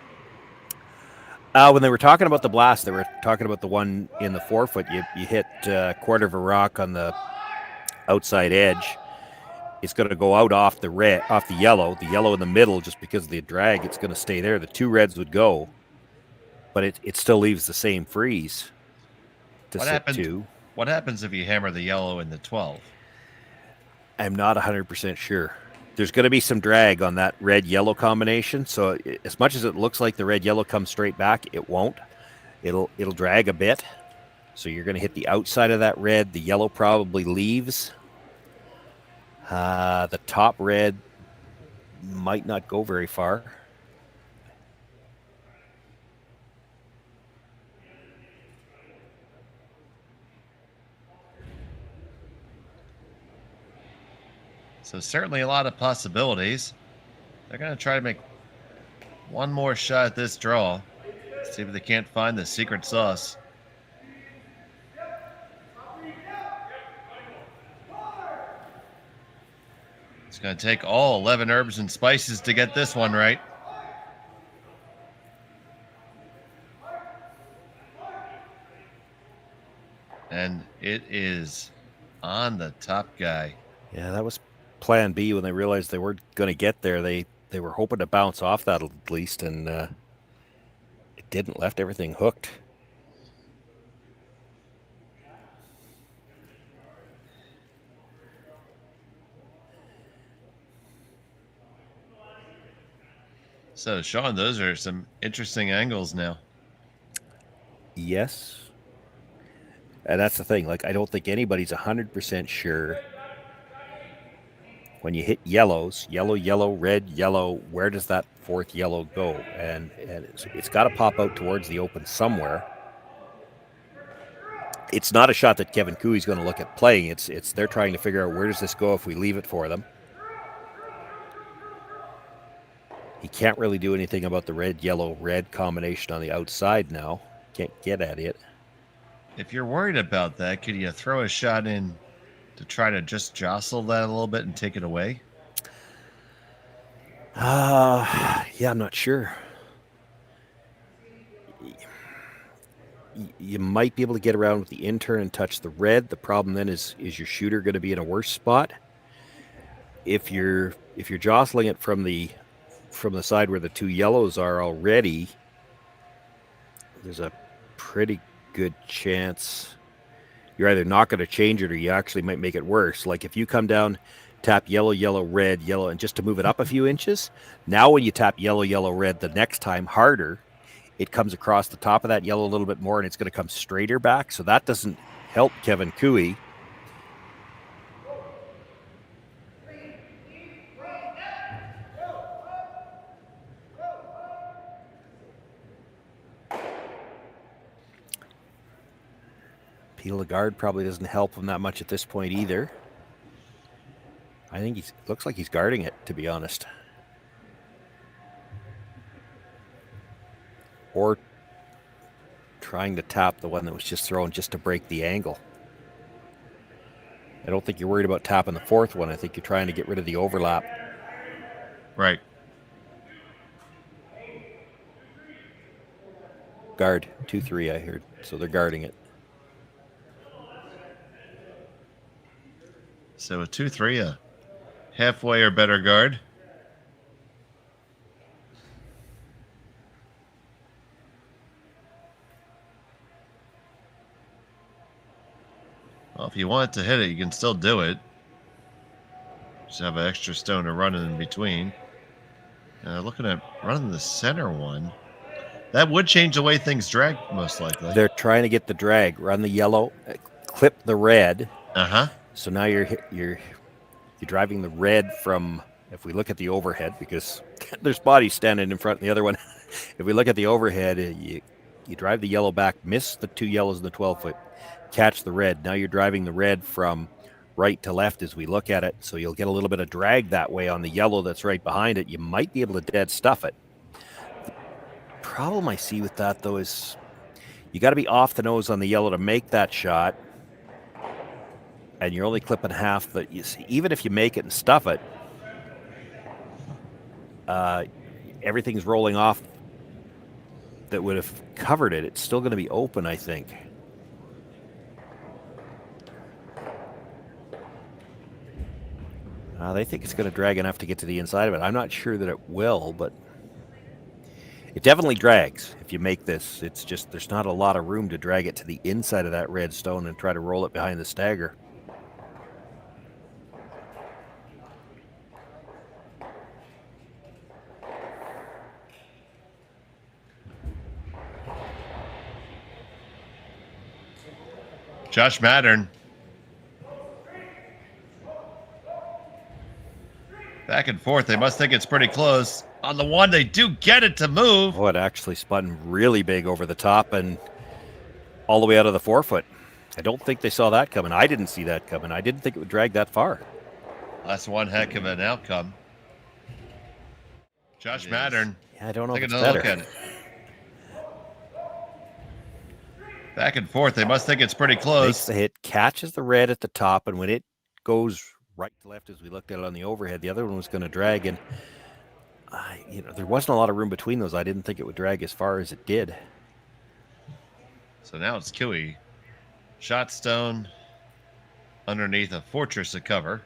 When they were talking about the blast, they were talking about the one in the 4-foot. You hit a quarter of a rock on the outside edge. It's going to go out off the yellow. The yellow in the middle, just because of the drag, it's going to stay there. The 2 reds would go, but it still leaves the same freeze to sit 2. What happens if you hammer the yellow in the 12? I'm not 100% sure. There's going to be some drag on that red-yellow combination. So as much as it looks like the red-yellow comes straight back, it won't. It'll drag a bit. So you're going to hit the outside of that red. The yellow probably leaves. The top red might not go very far. So certainly a lot of possibilities. They're going to try to make one more shot at this draw. See if they can't find the secret sauce. It's going to take all 11 herbs and spices to get this one right. And it is on the top guy. Yeah, that was plan B when they realized they weren't going to get there. They were hoping to bounce off that at least, and it didn't. Left everything hooked. So, Shawn, those are some interesting angles now. Yes. And that's the thing. Like, I don't think anybody's 100% sure when you hit yellows, yellow, red, yellow, where does that 4th yellow go? And it's got to pop out towards the open somewhere. It's not a shot that Kevin Cooey's going to look at playing. It's they're trying to figure out where does this go if we leave it for them. He can't really do anything about the red, yellow, red combination on the outside now. Can't get at it. If you're worried about that, could you throw a shot in to try to just jostle that a little bit and take it away? Yeah, I'm not sure. You might be able to get around with the in-turn and touch the red. The problem then is your shooter going to be in a worse spot? If you're jostling it from the side where the 2 yellows are already, there's a pretty good chance you're either not going to change it or you actually might make it worse. Like if you come down, tap yellow, yellow, red, yellow, and just to move it up a few inches, now when you tap yellow, yellow, red the next time harder, it comes across the top of that yellow a little bit more and it's going to come straighter back. So that doesn't help Kevin Cooey. Peel the guard probably doesn't help him that much at this point either. I think looks like he's guarding it, to be honest. Or trying to tap the one that was just thrown just to break the angle. I don't think you're worried about tapping the 4th one. I think you're trying to get rid of the overlap. Right. Guard, 2-3 I heard. So they're guarding it. So a 2-3, a halfway or better guard. Well, if you want to hit it, you can still do it. Just have an extra stone to run in between. Looking at running the center one. That would change the way things drag, most likely. They're trying to get the drag. Run the yellow, clip the red. Uh-huh. So now you're driving the red from, if we look at the overhead, because there's bodies standing in front of the other one. If we look at the overhead, you drive the yellow back, miss the 2 yellows in the 12-foot, catch the red. Now you're driving the red from right to left as we look at it. So you'll get a little bit of drag that way on the yellow that's right behind it. You might be able to dead stuff it. The problem I see with that, though, is you got to be off the nose on the yellow to make that shot. And you're only clipping half the, even if you make it and stuff it, everything's rolling off that would have covered it. It's still going to be open, I think. They think it's going to drag enough to get to the inside of it. I'm not sure that it will, but it definitely drags if you make this. It's just there's not a lot of room to drag it to the inside of that red stone and try to roll it behind the stagger. Josh Mattern. Back and forth. They must think it's pretty close. On the one, they do get it to move. Oh, it actually spun really big over the top and all the way out of the 4-foot. I don't think they saw that coming. I didn't see that coming. I didn't think it would drag that far. That's one heck of an outcome. Josh Mattern. Yeah, I don't know if Take it's another better. look at it. Back and forth. They must think it's pretty close. Makes the hit, catches the red at the top, and when it goes right to left as we looked at it on the overhead, the other one was going to drag, and there wasn't a lot of room between those. I didn't think it would drag as far as it did. So now it's Kiwi. Shot stone underneath a fortress of cover.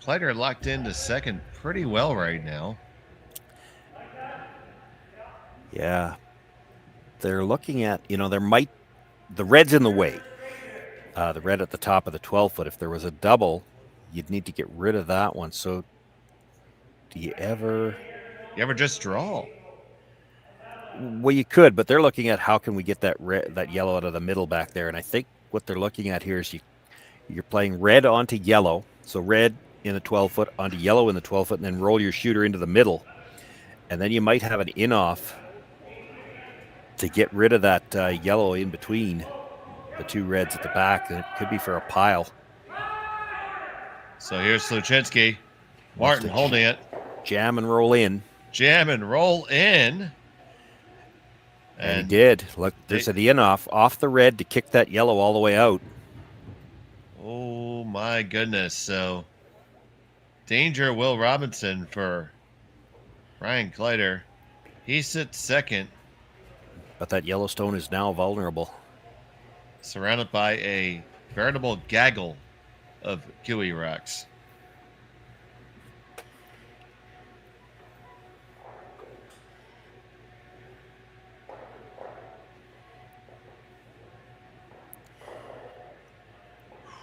Kleiter locked into second pretty well right now. Yeah. They're looking at, the red's in the way. The red at the top of the 12-foot. If there was a double, you'd need to get rid of that one. So do you ever just draw? Well, you could, but they're looking at how can we get that yellow out of the middle back there. And I think what they're looking at here is you're playing red onto yellow. So red in the 12-foot onto yellow in the 12-foot, and then roll your shooter into the middle. And then you might have an in-off to get rid of that yellow in between the 2 reds at the back. And it could be for a pile. So here's Sluchinski. Martin holding it. Jam and roll in. Jam and roll in. And he did. Look, there's the in-off off the red to kick that yellow all the way out. Oh, my goodness. So danger Will Robinson for Rylan Kleiter. He sits second. But that Yellowstone is now vulnerable. Surrounded by a veritable gaggle of Kiwi rocks.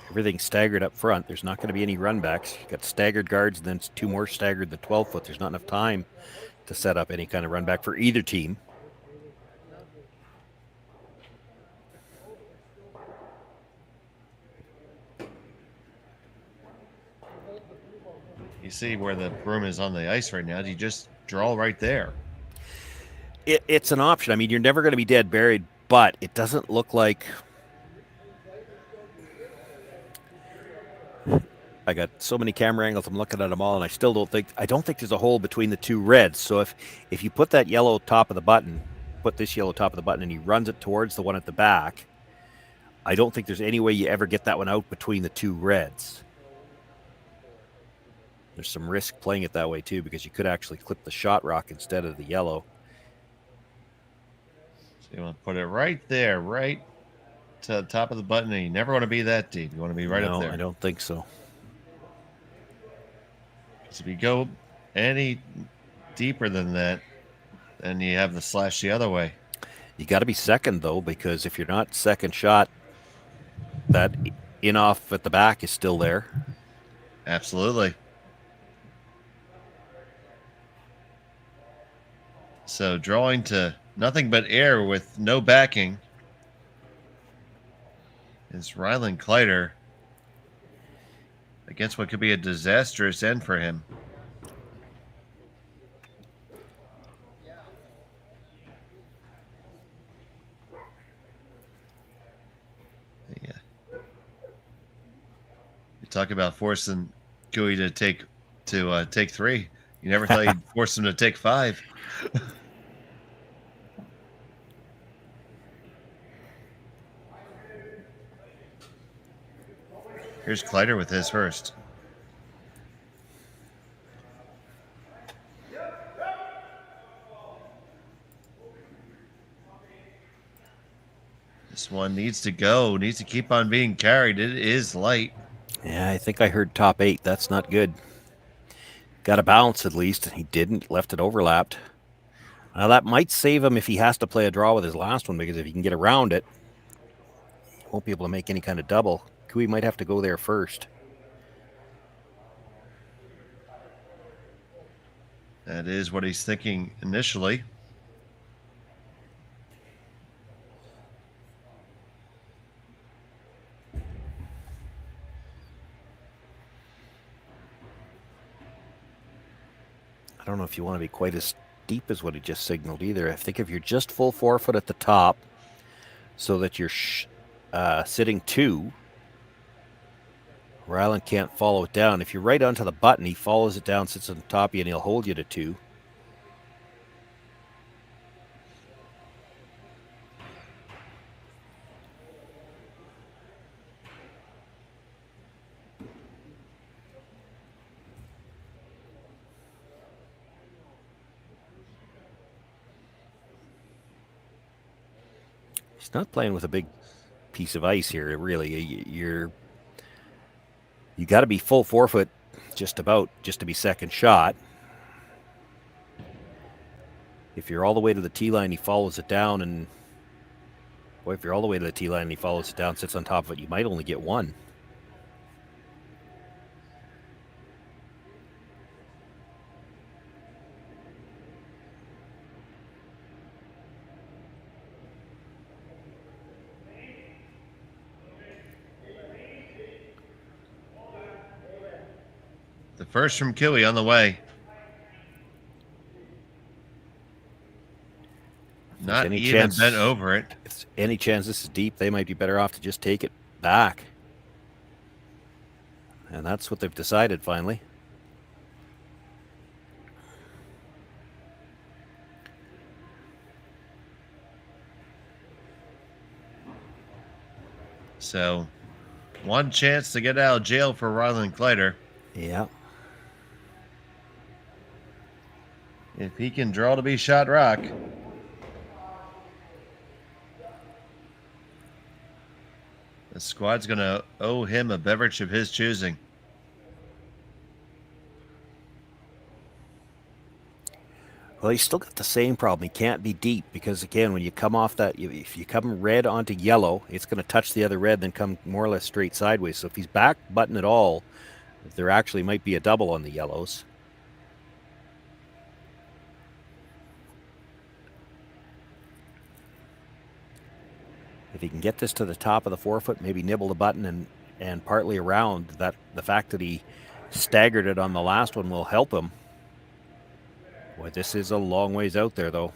Everything's staggered up front. There's not going to be any run backs. You've got staggered guards, and then 2 more staggered the 12-foot. There's not enough time to set up any kind of run back for either team. You see where the broom is on the ice right now. Do you just draw right there? It's an option. I mean, you're never going to be dead buried, but it doesn't look like... I got so many camera angles. I'm looking at them all, and I don't think there's a hole between the 2 reds. So if you put that yellow top of the button, put this yellow top of the button, and he runs it towards the one at the back, I don't think there's any way you ever get that one out between the 2 reds. There's some risk playing it that way too, because you could actually clip the shot rock instead of the yellow. So you want to put it right there, right to the top of the button, and you never want to be that deep. You want to be right up there. No, I don't think so. So if you go any deeper than that, then you have the slash the other way. You got to be second, though, because if you're not second shot, that in off at the back is still there. Absolutely. So drawing to nothing but air with no backing is Rylan Kleiter against what could be a disastrous end for him. Yeah. You talk about forcing Gooey to take 3. You never thought you'd force him to take 5. Here's Kleiter with his first. This one needs to go, needs to keep on being carried. It is light. Yeah, I think I heard top 8. That's not good. Got to balance at least. He didn't. Left it overlapped. Now that might save him if he has to play a draw with his last one, because if he can get around it, he won't be able to make any kind of double. Gooey might have to go there first. That is what he's thinking initially. I don't know if you want to be quite as deep as what he just signaled either. I think if you're just full 4-foot at the top so that you're sitting 2, Rylan can't follow it down. If you're right onto the button, he follows it down, sits on top of you, and he'll hold you to 2. He's not playing with a big piece of ice here, really. You got to be full 4-foot just to be second shot. If you're all the way to the tee line, he follows it down, and boy, if you're all the way to the tee line and he follows it down, sits on top of it, you might only get 1. The first from Gooey on the way. Not any even chance, bent over it. If any chance this is deep, they might be better off to just take it back. And that's what they've decided finally. So, one chance to get out of jail for Rylan Kleiter. Yeah. If he can draw to be shot rock. The squad's going to owe him a beverage of his choosing. Well, he's still got the same problem. He can't be deep because, again, when you come off that, if you come red onto yellow, it's going to touch the other red, then come more or less straight sideways. So if he's back button at all, there actually might be a double on the yellows. If he can get this to the top of the 4-foot, maybe nibble the button and partly around, that the fact that he staggered it on the last one will help him. Boy, this is a long ways out there, though.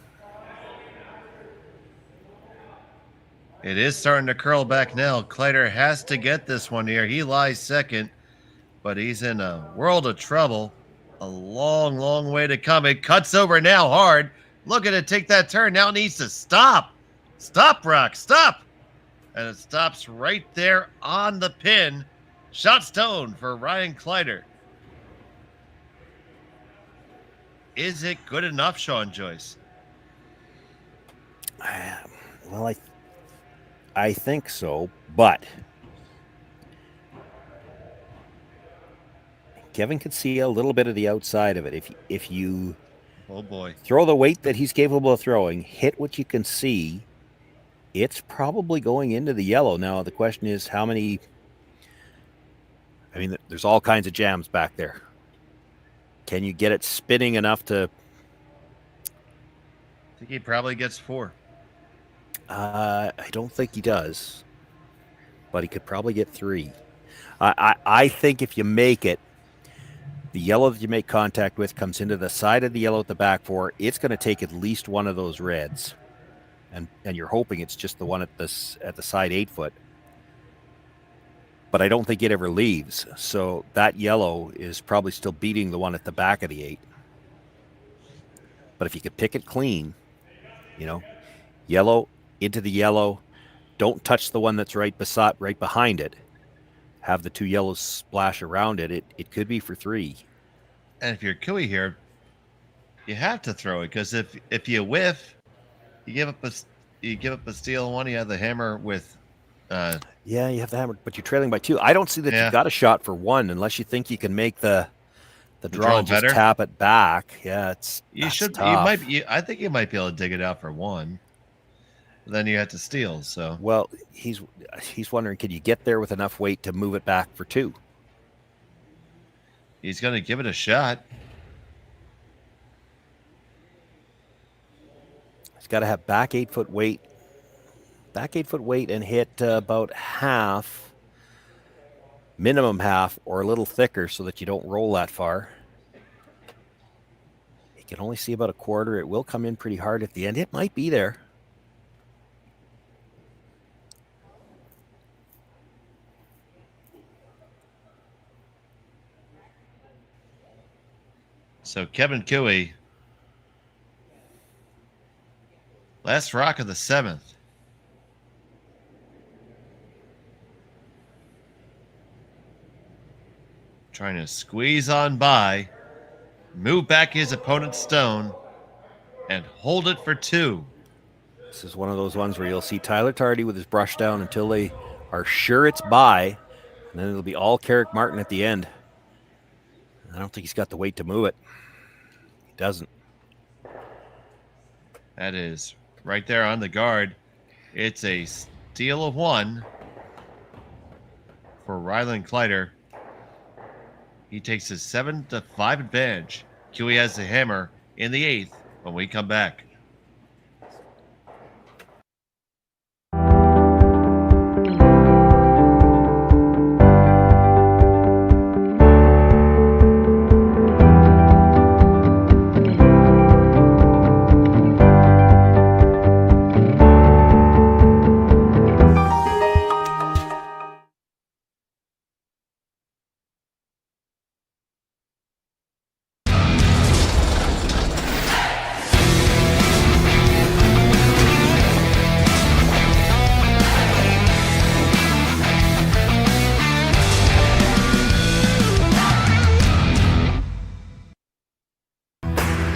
It is starting to curl back now. Kleiter has to get this one here. He lies second, but he's in a world of trouble. A long, long way to come. It cuts over now hard. Look at it take that turn. Now it needs to stop. Stop, Rock. Stop. And it stops right there on the pin. Shot stone for Rylan Kleiter. Is it good enough, Shawn, Joyce? Well, I think so, but Kevin could see a little bit of the outside of it. If you oh boy, throw the weight that he's capable of throwing, hit what you can see, it's probably going into the yellow. Now, the question is how many... I mean, there's all kinds of jams back there. Can you get it spinning enough to... I think he probably gets 4. I don't think he does, but he could probably get 3. I think if you make it, the yellow that you make contact with comes into the side of the yellow at the back 4. It's going to take at least one of those reds, and you're hoping it's just the one at the side 8 foot. But I don't think it ever leaves, so that yellow is probably still beating the one at the back of the 8. But if you could pick it clean, yellow into the yellow, don't touch the one that's right behind it. Have the 2 yellows splash around it. It could be for 3. And if you're Cooey here, you have to throw it, because if you whiff, you give up a steal one. You have the hammer with. Yeah, you have the hammer, but you're trailing by 2. I don't see that you've got a shot for 1 unless you think you can make the draw and just better. tap it back. Yeah, You should. Tough. I think you might be able to dig it out for 1. But then you have to steal. So well, he's wondering, can you get there with enough weight to move it back for 2? He's going to give it a shot. He's got to have back 8 foot weight. Back 8 foot weight and hit about half, minimum half, or a little thicker so that you don't roll that far. You can only see about a quarter. It will come in pretty hard at the end. It might be there. So Kevin Cooey, last rock of the 7th. Trying to squeeze on by, move back his opponent's stone, and hold it for 2. This is one of those ones where you'll see Tyler Tardy with his brush down until they are sure it's by, and then it'll be all Carrick Martin at the end. I don't think he's got the weight to move it. He doesn't. That is right there on the guard. It's a steal of 1 for Rylan Kleiter. He takes his 7-5 advantage. Cooey has the hammer in the 8th when we come back.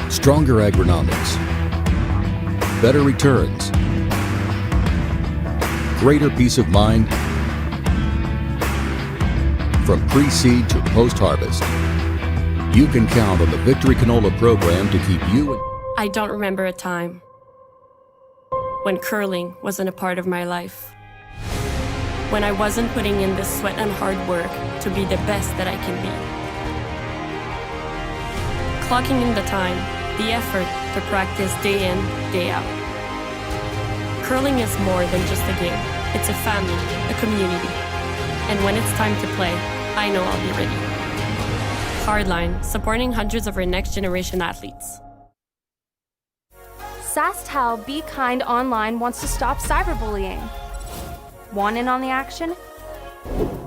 Stronger agronomics, better returns, greater peace of mind from pre-seed to post-harvest. You can count on the Victory Canola program to keep you... I don't remember a time when curling wasn't a part of my life. When I wasn't putting in the sweat and hard work to be the best that I can be. Clocking in the time, the effort to practice day in, day out. Curling is more than just a game. It's a family, a community. And when it's time to play, I know I'll be ready. Hardline, supporting hundreds of our next generation athletes. Sasktel Be Kind Online wants to stop cyberbullying. Want in on the action?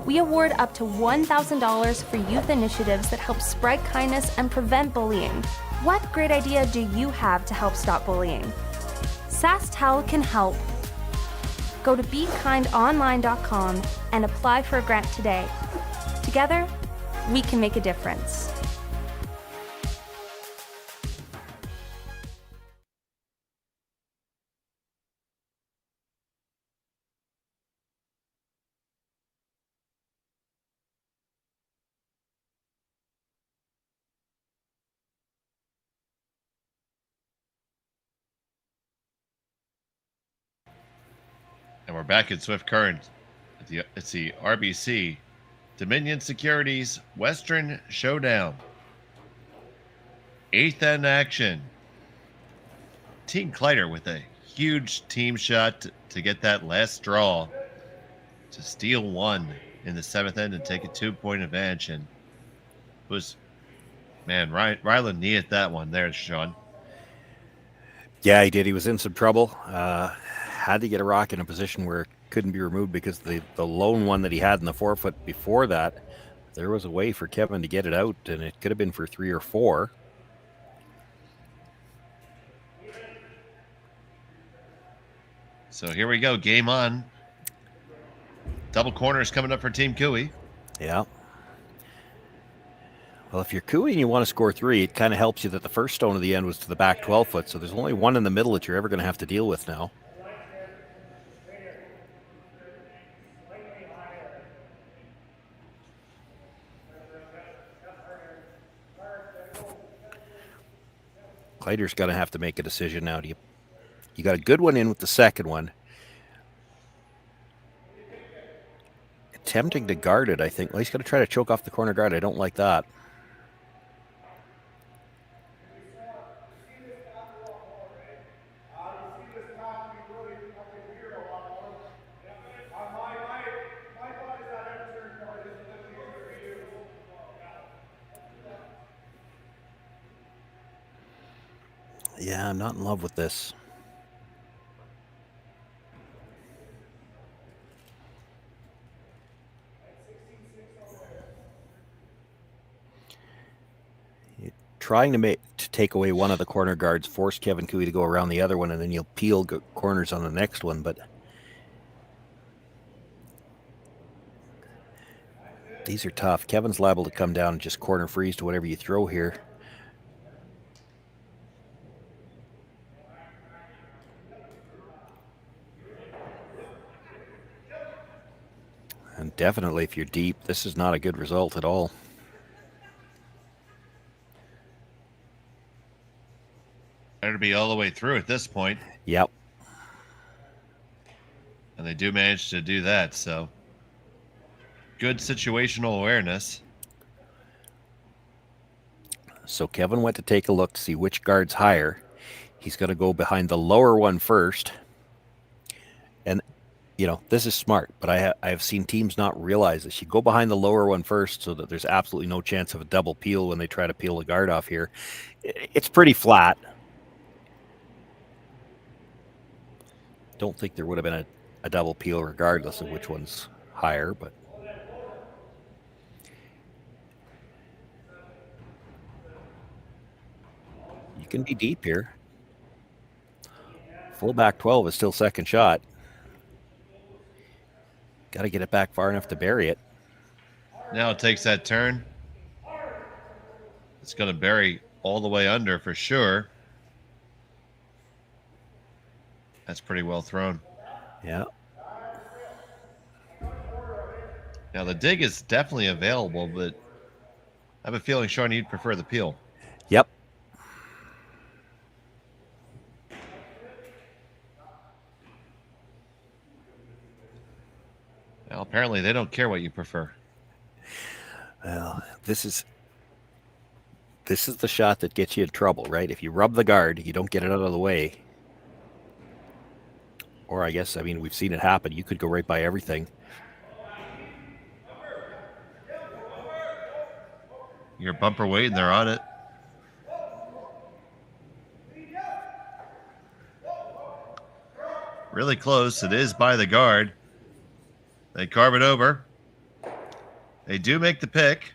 We award up to $1,000 for youth initiatives that help spread kindness and prevent bullying. What great idea do you have to help stop bullying? Sasktel can help. Go to BeKindOnline.com and apply for a grant today. Together, we can make a difference. And we're back in Swift Current. It's the RBC Dominion Securities Western Showdown. 8th end action. Team Kleiter with a huge team shot to get that last draw to steal one in the 7th end and take a 2-point advantage. And it was, man, Rylan needed that one there, Shawn. Yeah, he did. He was in some trouble. Had to get a rock in a position where it couldn't be removed because the lone one that he had in the 4-foot before that, there was a way for Kevin to get it out, and it could have been for 3 or 4. So here we go. Game on. Double corners coming up for Team Cooey. Yeah. Well, if you're Cooey and you want to score 3, it kind of helps you that the first stone of the end was to the back 12-foot, so there's only one in the middle that you're ever going to have to deal with now. Kleiter's going to have to make a decision now. You got a good one in with the second one. Attempting to guard it, I think. Well, he's going to try to choke off the corner guard. I don't like that. Yeah, I'm not in love with this. You're trying to take away one of the corner guards, force Kevin Cooey to go around the other one, and then you'll peel corners on the next one, but these are tough. Kevin's liable to come down and just corner freeze to whatever you throw here. And definitely, if you're deep, this is not a good result at all. Better be all the way through at this point. Yep. And they do manage to do that, so good situational awareness. So Kevin went to take a look to see which guard's higher. He's going to go behind the lower one first. And you know, this is smart, but I have seen teams not realize this. You go behind the lower one first so that there's absolutely no chance of a double peel when they try to peel the guard off here. It's pretty flat. Don't think there would have been a double peel regardless of which one's higher, but you can be deep here. Full back 12 is still second shot. Got to get it back far enough to bury it. Now it takes that turn. It's going to bury all the way under for sure. That's pretty well thrown. Yeah. Now the dig is definitely available, but I have a feeling, Shawn, you'd prefer the peel. Yep. Well, apparently they don't care what you prefer. Well, this is the shot that gets you in trouble, right? If you rub the guard, you don't get it out of the way. Or I guess, I mean, we've seen it happen. You could go right by everything. You're bumper weight and they're on it. Really close. It is by the guard. They carve it over. They do make the pick.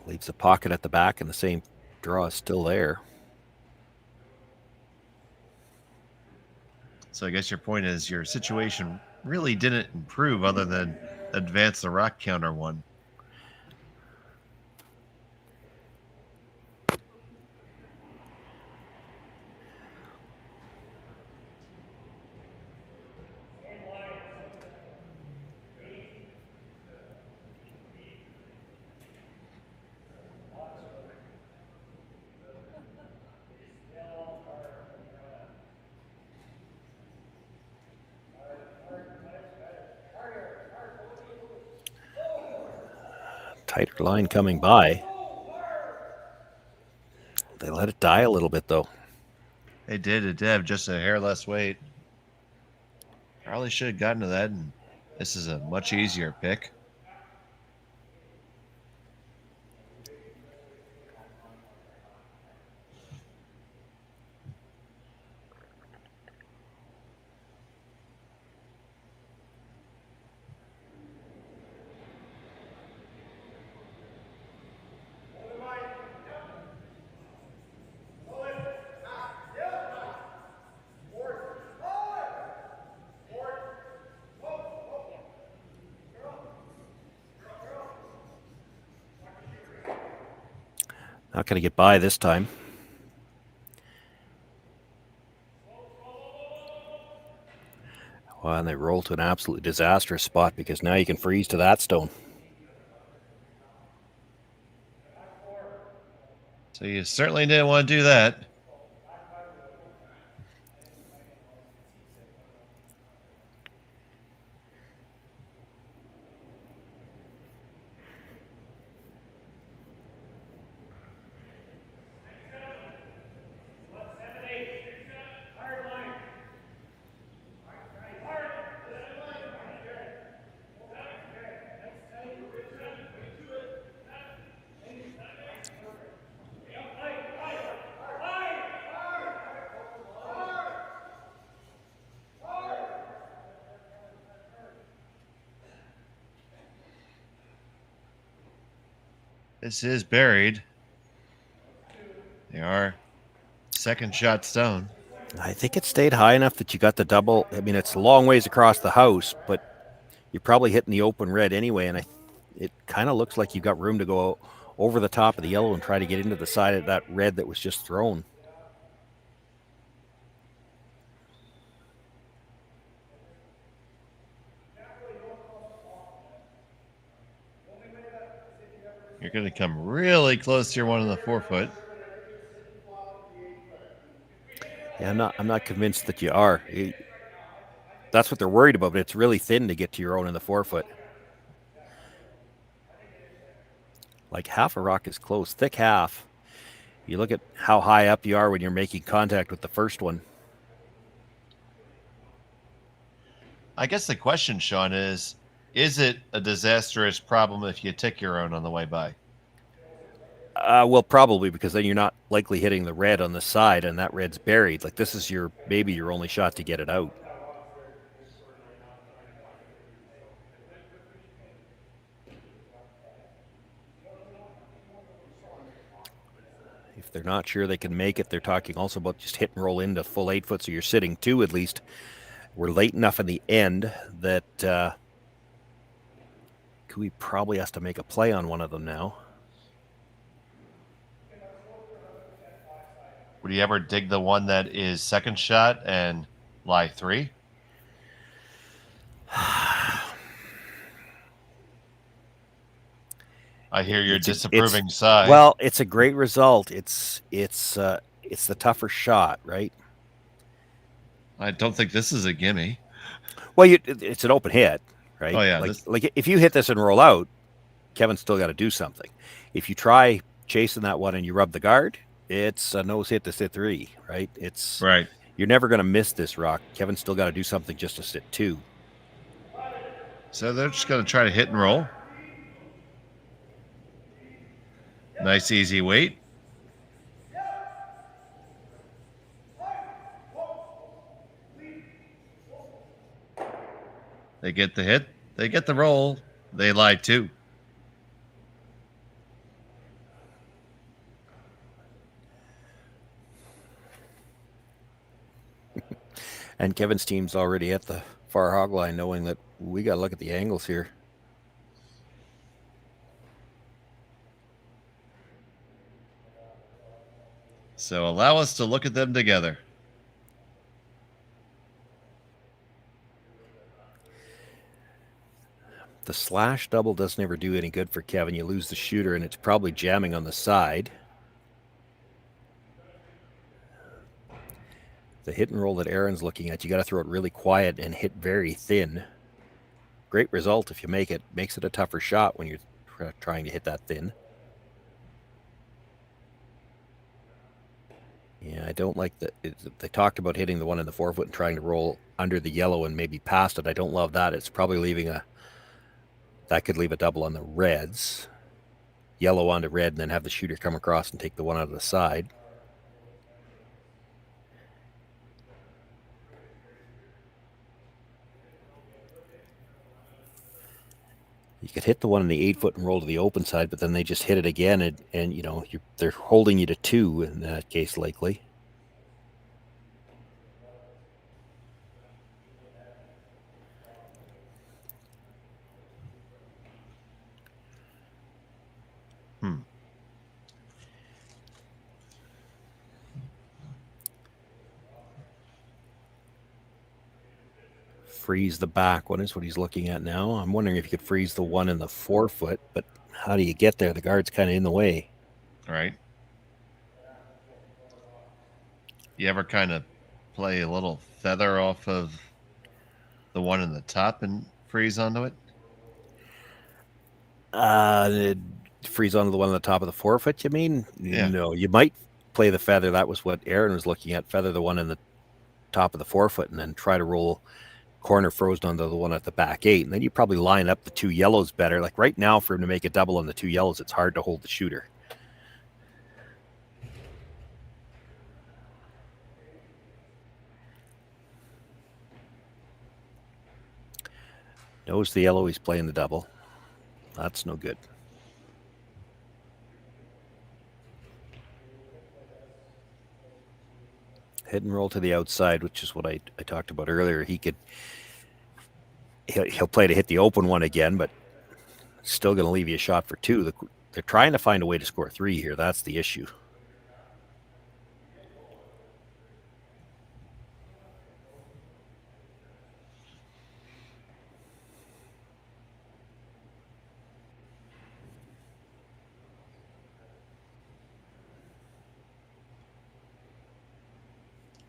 Leaves a pocket at the back, and the same draw is still there. So I guess your point is your situation really didn't improve other than advance the rock counter one. Tighter line coming by. They let it die a little bit, though. They did. It did have just a hair less weight. Probably should have gotten to that, and this is a much easier pick. Not going to get by this time. Well, and they roll to an absolutely disastrous spot because now you can freeze to that stone. So you certainly didn't want to do that. This is buried. They are second shot stone. I think it stayed high enough that you got the double. I mean, it's a long ways across the house, but you're probably hitting the open red anyway. And it kind of looks like you've got room to go over the top of the yellow and try to get into the side of that red that was just thrown. You're going to come really close to your one in the 4 foot. Yeah, I'm not convinced that you are. That's what they're worried about, but it's really thin to get to your own in the 4 foot. Like half a rock is close, thick half. You look at how high up you are when you're making contact with the first one. I guess the question, Shawn, is it a disastrous problem if you tick your own on the way by? Well, probably, because then you're not likely hitting the red on the side, and that red's buried. Like, this is maybe your only shot to get it out. If they're not sure they can make it, they're talking also about just hit and roll into full 8 foot, so you're sitting 2 at least. We're late enough in the end that Kui probably has to make a play on one of them now. Would you ever dig the one that is second shot and lie 3? I hear you're disapproving side. Well, it's a great result. It's the tougher shot, right? I don't think this is a gimme. Well, it's an open hit, right? Oh yeah. Like if you hit this and roll out, Kevin's still got to do something. If you try chasing that one and you rub the guard, it's a nose hit to sit 3, right? It's right. You're never going to miss this rock. Kevin's still got to do something just to sit 2. So they're just going to try to hit and roll. Nice easy weight. They get the hit. They get the roll. They lie 2. And Kevin's team's already at the far hog line, knowing that we got to look at the angles here. So allow us to look at them together. The slash double doesn't ever do any good for Kevin. You lose the shooter, and it's probably jamming on the side. The hit and roll that Aaron's looking at, you got to throw it really quiet and hit very thin. Great result if you make it. Makes it a tougher shot when you're trying to hit that thin. Yeah, I don't like that. They talked about hitting the one in the forefoot and trying to roll under the yellow and maybe past it. I don't love that. It's probably leaving that could leave a double on the reds. Yellow onto red, and then have the shooter come across and take the one out of the side. You could hit the one in the 8-foot and roll to the open side, but then they just hit it again, and you know, they're holding you to 2 in that case, likely. Freeze the back one is what he's looking at now. I'm wondering if you could freeze the one in the 4-foot, but how do you get there? The guard's kind of in the way. Right. You ever kind of play a little feather off of the one in the top and freeze onto it? Freeze onto the one on the top of the 4-foot, you mean? Yeah. No, you might play the feather. That was what Aaron was looking at. Feather the one in the top of the 4-foot and then try to roll corner frozen onto the one at the back 8. And then you probably line up the 2 yellows better. Like right now, for him to make a double on the 2 yellows, it's hard to hold the shooter. Knows the yellow, he's playing the double. That's no good. Hit and roll to the outside, which is what I talked about earlier. He'll play to hit the open one again, but still going to leave you a shot for 2. They're trying to find a way to score 3 here. That's the issue.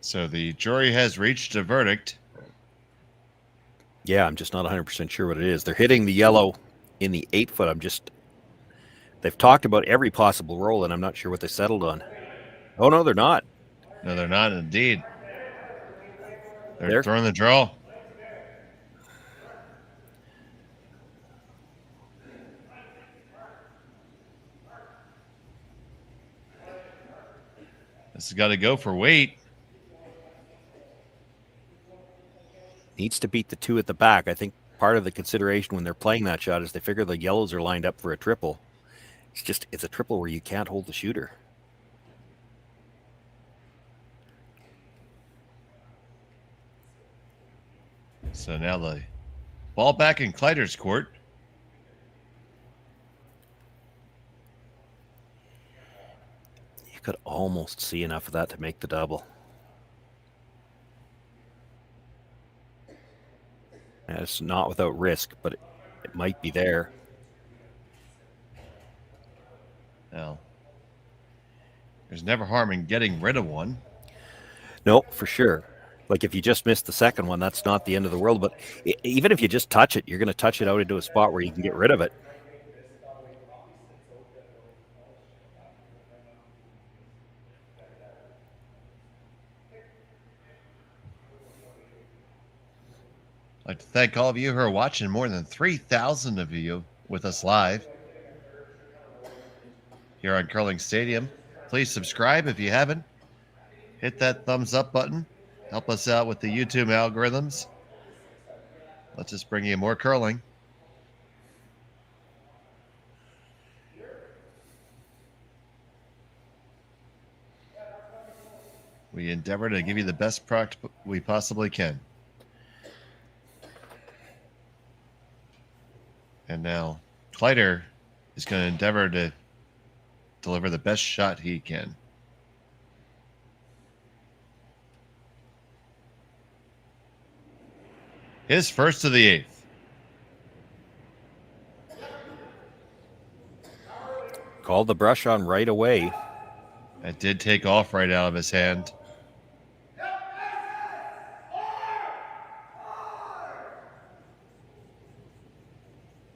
So the jury has reached a verdict. Yeah, I'm just not 100% sure what it is. They're hitting the yellow in the 8-foot. They've talked about every possible roll, and I'm not sure what they settled on. Oh, no, they're not. No, they're not indeed. They're throwing the draw. This has got to go for weight. Needs to beat the 2 at the back. I think part of the consideration when they're playing that shot is they figure the yellows are lined up for a triple. It's a triple where you can't hold the shooter. So now the ball back in Kleiter's court. You could almost see enough of that to make the double. And it's not without risk, but it might be there. Now, there's never harm in getting rid of one. No, for sure. Like if you just missed the second one, that's not the end of the world. But even if you just touch it, you're going to touch it out into a spot where you can get rid of it. I'd like to thank all of you who are watching, more than 3,000 of you with us live here on Curling Stadium. Please subscribe if you haven't. Hit that thumbs up button. Help us out with the YouTube algorithms. Let's just bring you more curling. We endeavor to give you the best product we possibly can. And now Kleiter is going to endeavor to deliver the best shot he can. His first of the 8th. Called the brush on right away. That did take off right out of his hand.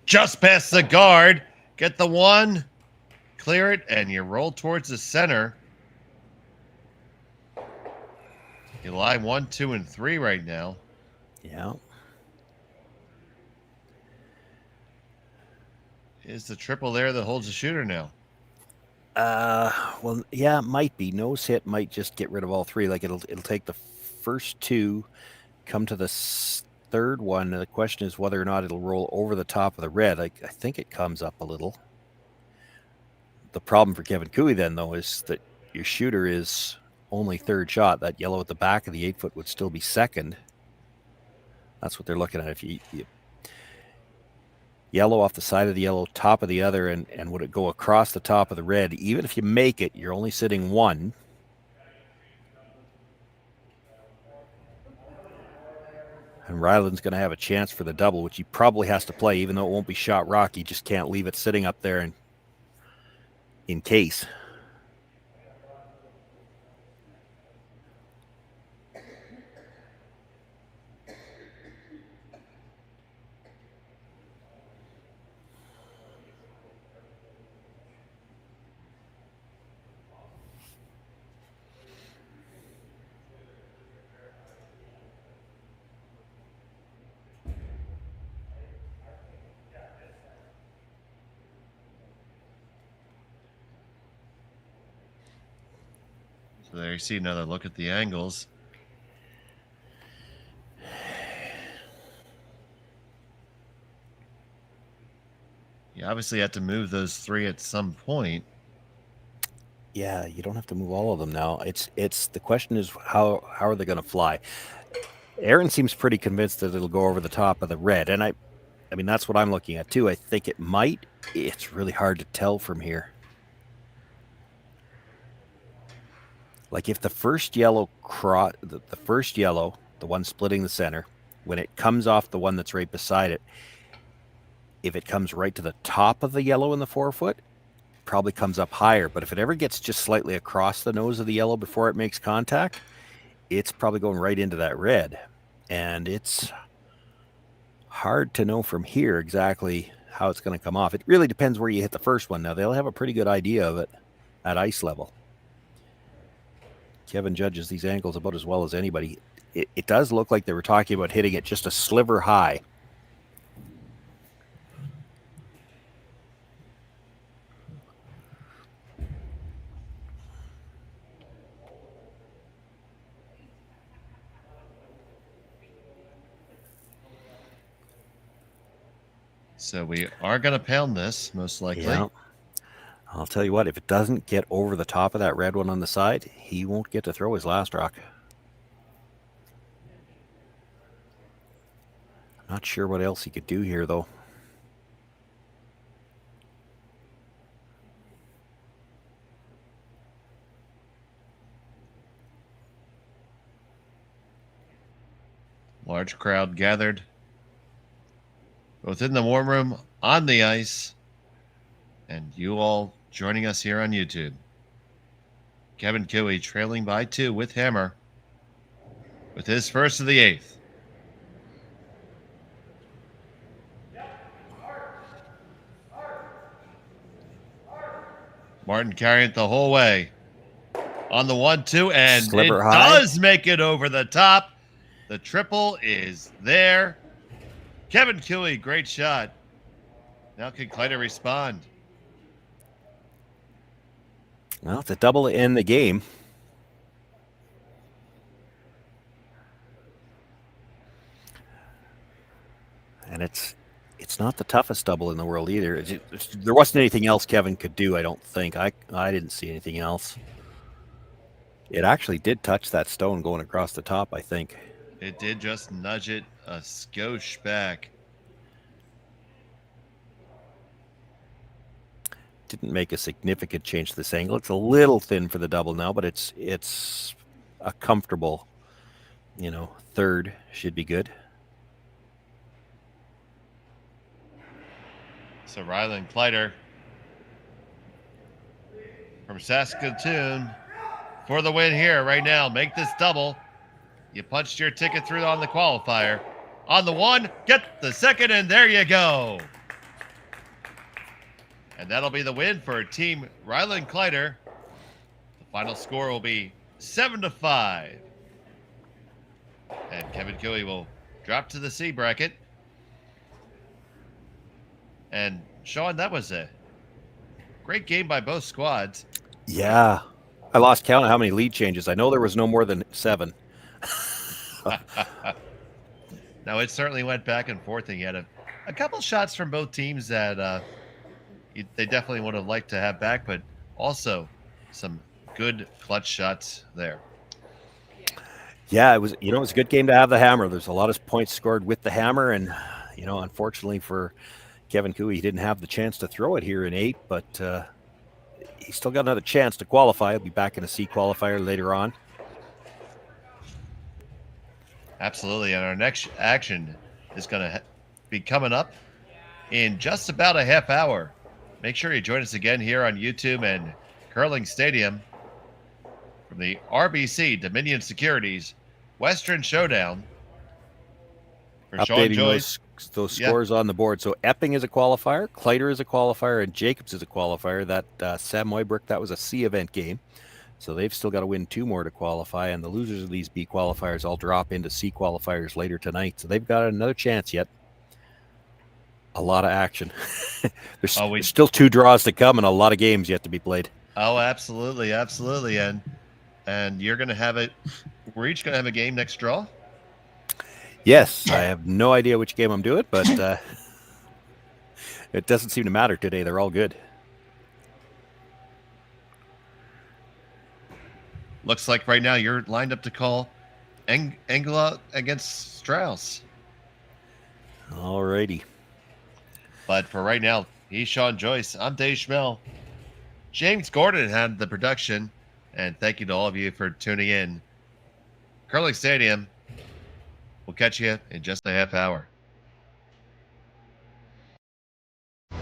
Just past the guard. Get the one, clear it, and you roll towards the center. You lie 1, 2, and 3 right now. Yeah. Is the triple there that holds the shooter now? Well, yeah, it might be. Nose hit might just get rid of all three. Like it'll take the first two, come to the third one. The question is whether or not it'll roll over the top of the red. I think it comes up a little. The problem for Kevin Cooey then, though, is that your shooter is only third shot. That yellow at the back of the 8-foot would still be second. That's what they're looking at. If you yellow off the side of the yellow, top of the other, and would it go across the top of the red? Even if you make it, you're only sitting one. And Rylan's going to have a chance for the double, which he probably has to play, even though it won't be shot rock. He just can't leave it sitting up there and in case. So there you see another look at the angles. You obviously have to move those three at some point. Yeah, you don't have to move all of them now. It's the question is how are they going to fly? Aaron seems pretty convinced that it'll go over the top of the red, and I mean that's what I'm looking at too. I think it might. It's really hard to tell from here. Like if the first yellow the first yellow, the one splitting the center, when it comes off the one that's right beside it, if it comes right to the top of the yellow in the 4-foot, probably comes up higher. But if it ever gets just slightly across the nose of the yellow before it makes contact, it's probably going right into that red. And it's hard to know from here exactly how it's going to come off. It really depends where you hit the first one. Now, they'll have a pretty good idea of it at ice level. Kevin judges these angles about as well as anybody. It does look like they were talking about hitting it just a sliver high. So we are going to pound this, most likely. Yeah. I'll tell you what, if it doesn't get over the top of that red one on the side, he won't get to throw his last rock. Not sure what else he could do here, though. Large crowd gathered both in the warm room, on the ice, and you all joining us here on YouTube. Kevin Cooey trailing by 2 with hammer with his first of the 8th. Martin carrying it the whole way on the 1-2, and Sliver it high. does make it over the top. The triple is there. Kevin Cooey, great shot. Now can Kleiter respond? Well, it's a double in the game. And it's not the toughest double in the world either. There wasn't anything else Kevin could do, I don't think. I didn't see anything else. It actually did touch that stone going across the top, I think. It did just nudge it a skosh back. Didn't make a significant change to this angle. It's a little thin for the double now, but it's a comfortable, third should be good. So Rylan Kleiter from Saskatoon for the win here right now. Make this double. You punched your ticket through on the qualifier. On the 1, get the second, and there you go. And that'll be the win for Team Rylan Kleiter. The final score will be 7-5. And Kevin Cooey will drop to the C bracket. And Shawn, that was a great game by both squads. Yeah. I lost count of how many lead changes. I know there was no more than 7. No, it certainly went back and forth, and you had a couple shots from both teams that they definitely would have liked to have back, but also some good clutch shots there. Yeah, it was a good game to have the hammer. There's a lot of points scored with the hammer, and unfortunately for Kevin Cooey, he didn't have the chance to throw it here in 8, but he's still got another chance to qualify. He'll be back in a C qualifier later on. Absolutely, and our next action is going to be coming up in just about a half hour. Make sure you join us again here on YouTube and Curling Stadium from the RBC Dominion Securities Western Showdown. For Shawn, Updating Joyce, those scores on the board. So Epping is a qualifier, Kleiter is a qualifier, and Jacobs is a qualifier. That Sam Moybrook, that was a C event game. So they've still got to win 2 more to qualify, and the losers of these B qualifiers all drop into C qualifiers later tonight. So they've got another chance yet. A lot of action. there's still 2 draws to come and a lot of games yet to be played. Oh, absolutely, absolutely. And you're going to have it. We're each going to have a game next draw? Yes, I have no idea which game I'm doing, but it doesn't seem to matter today. They're all good. Looks like right now you're lined up to call Engla against Strauss. All righty. But for right now, he's Shawn Joyce. I'm Dave Schmel. James Gordon had the production. And thank you to all of you for tuning in. Curling Stadium. We'll catch you in just a half hour.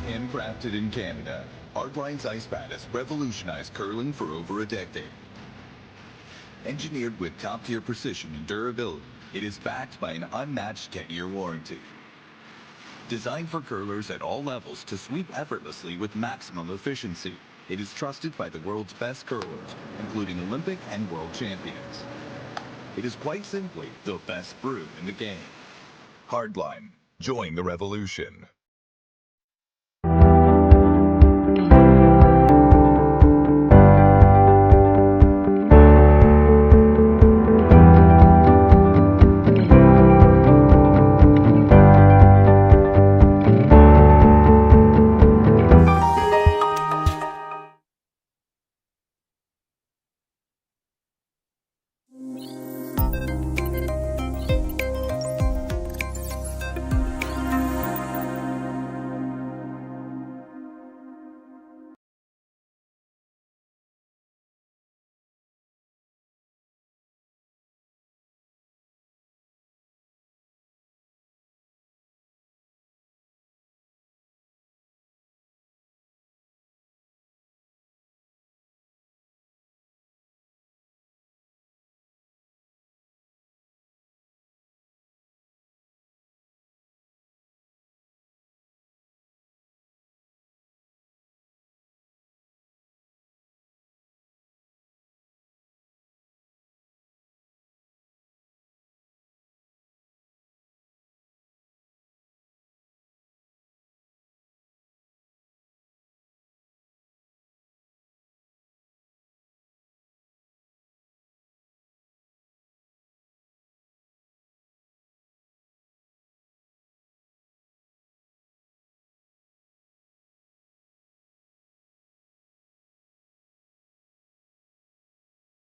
Handcrafted in Canada, Hardline's Ice Pad has revolutionized curling for over a decade. Engineered with top-tier precision and durability, it is backed by an unmatched 10-year warranty. Designed for curlers at all levels to sweep effortlessly with maximum efficiency, it is trusted by the world's best curlers, including Olympic and world champions. It is quite simply the best brew in the game. Hardline. Join the revolution.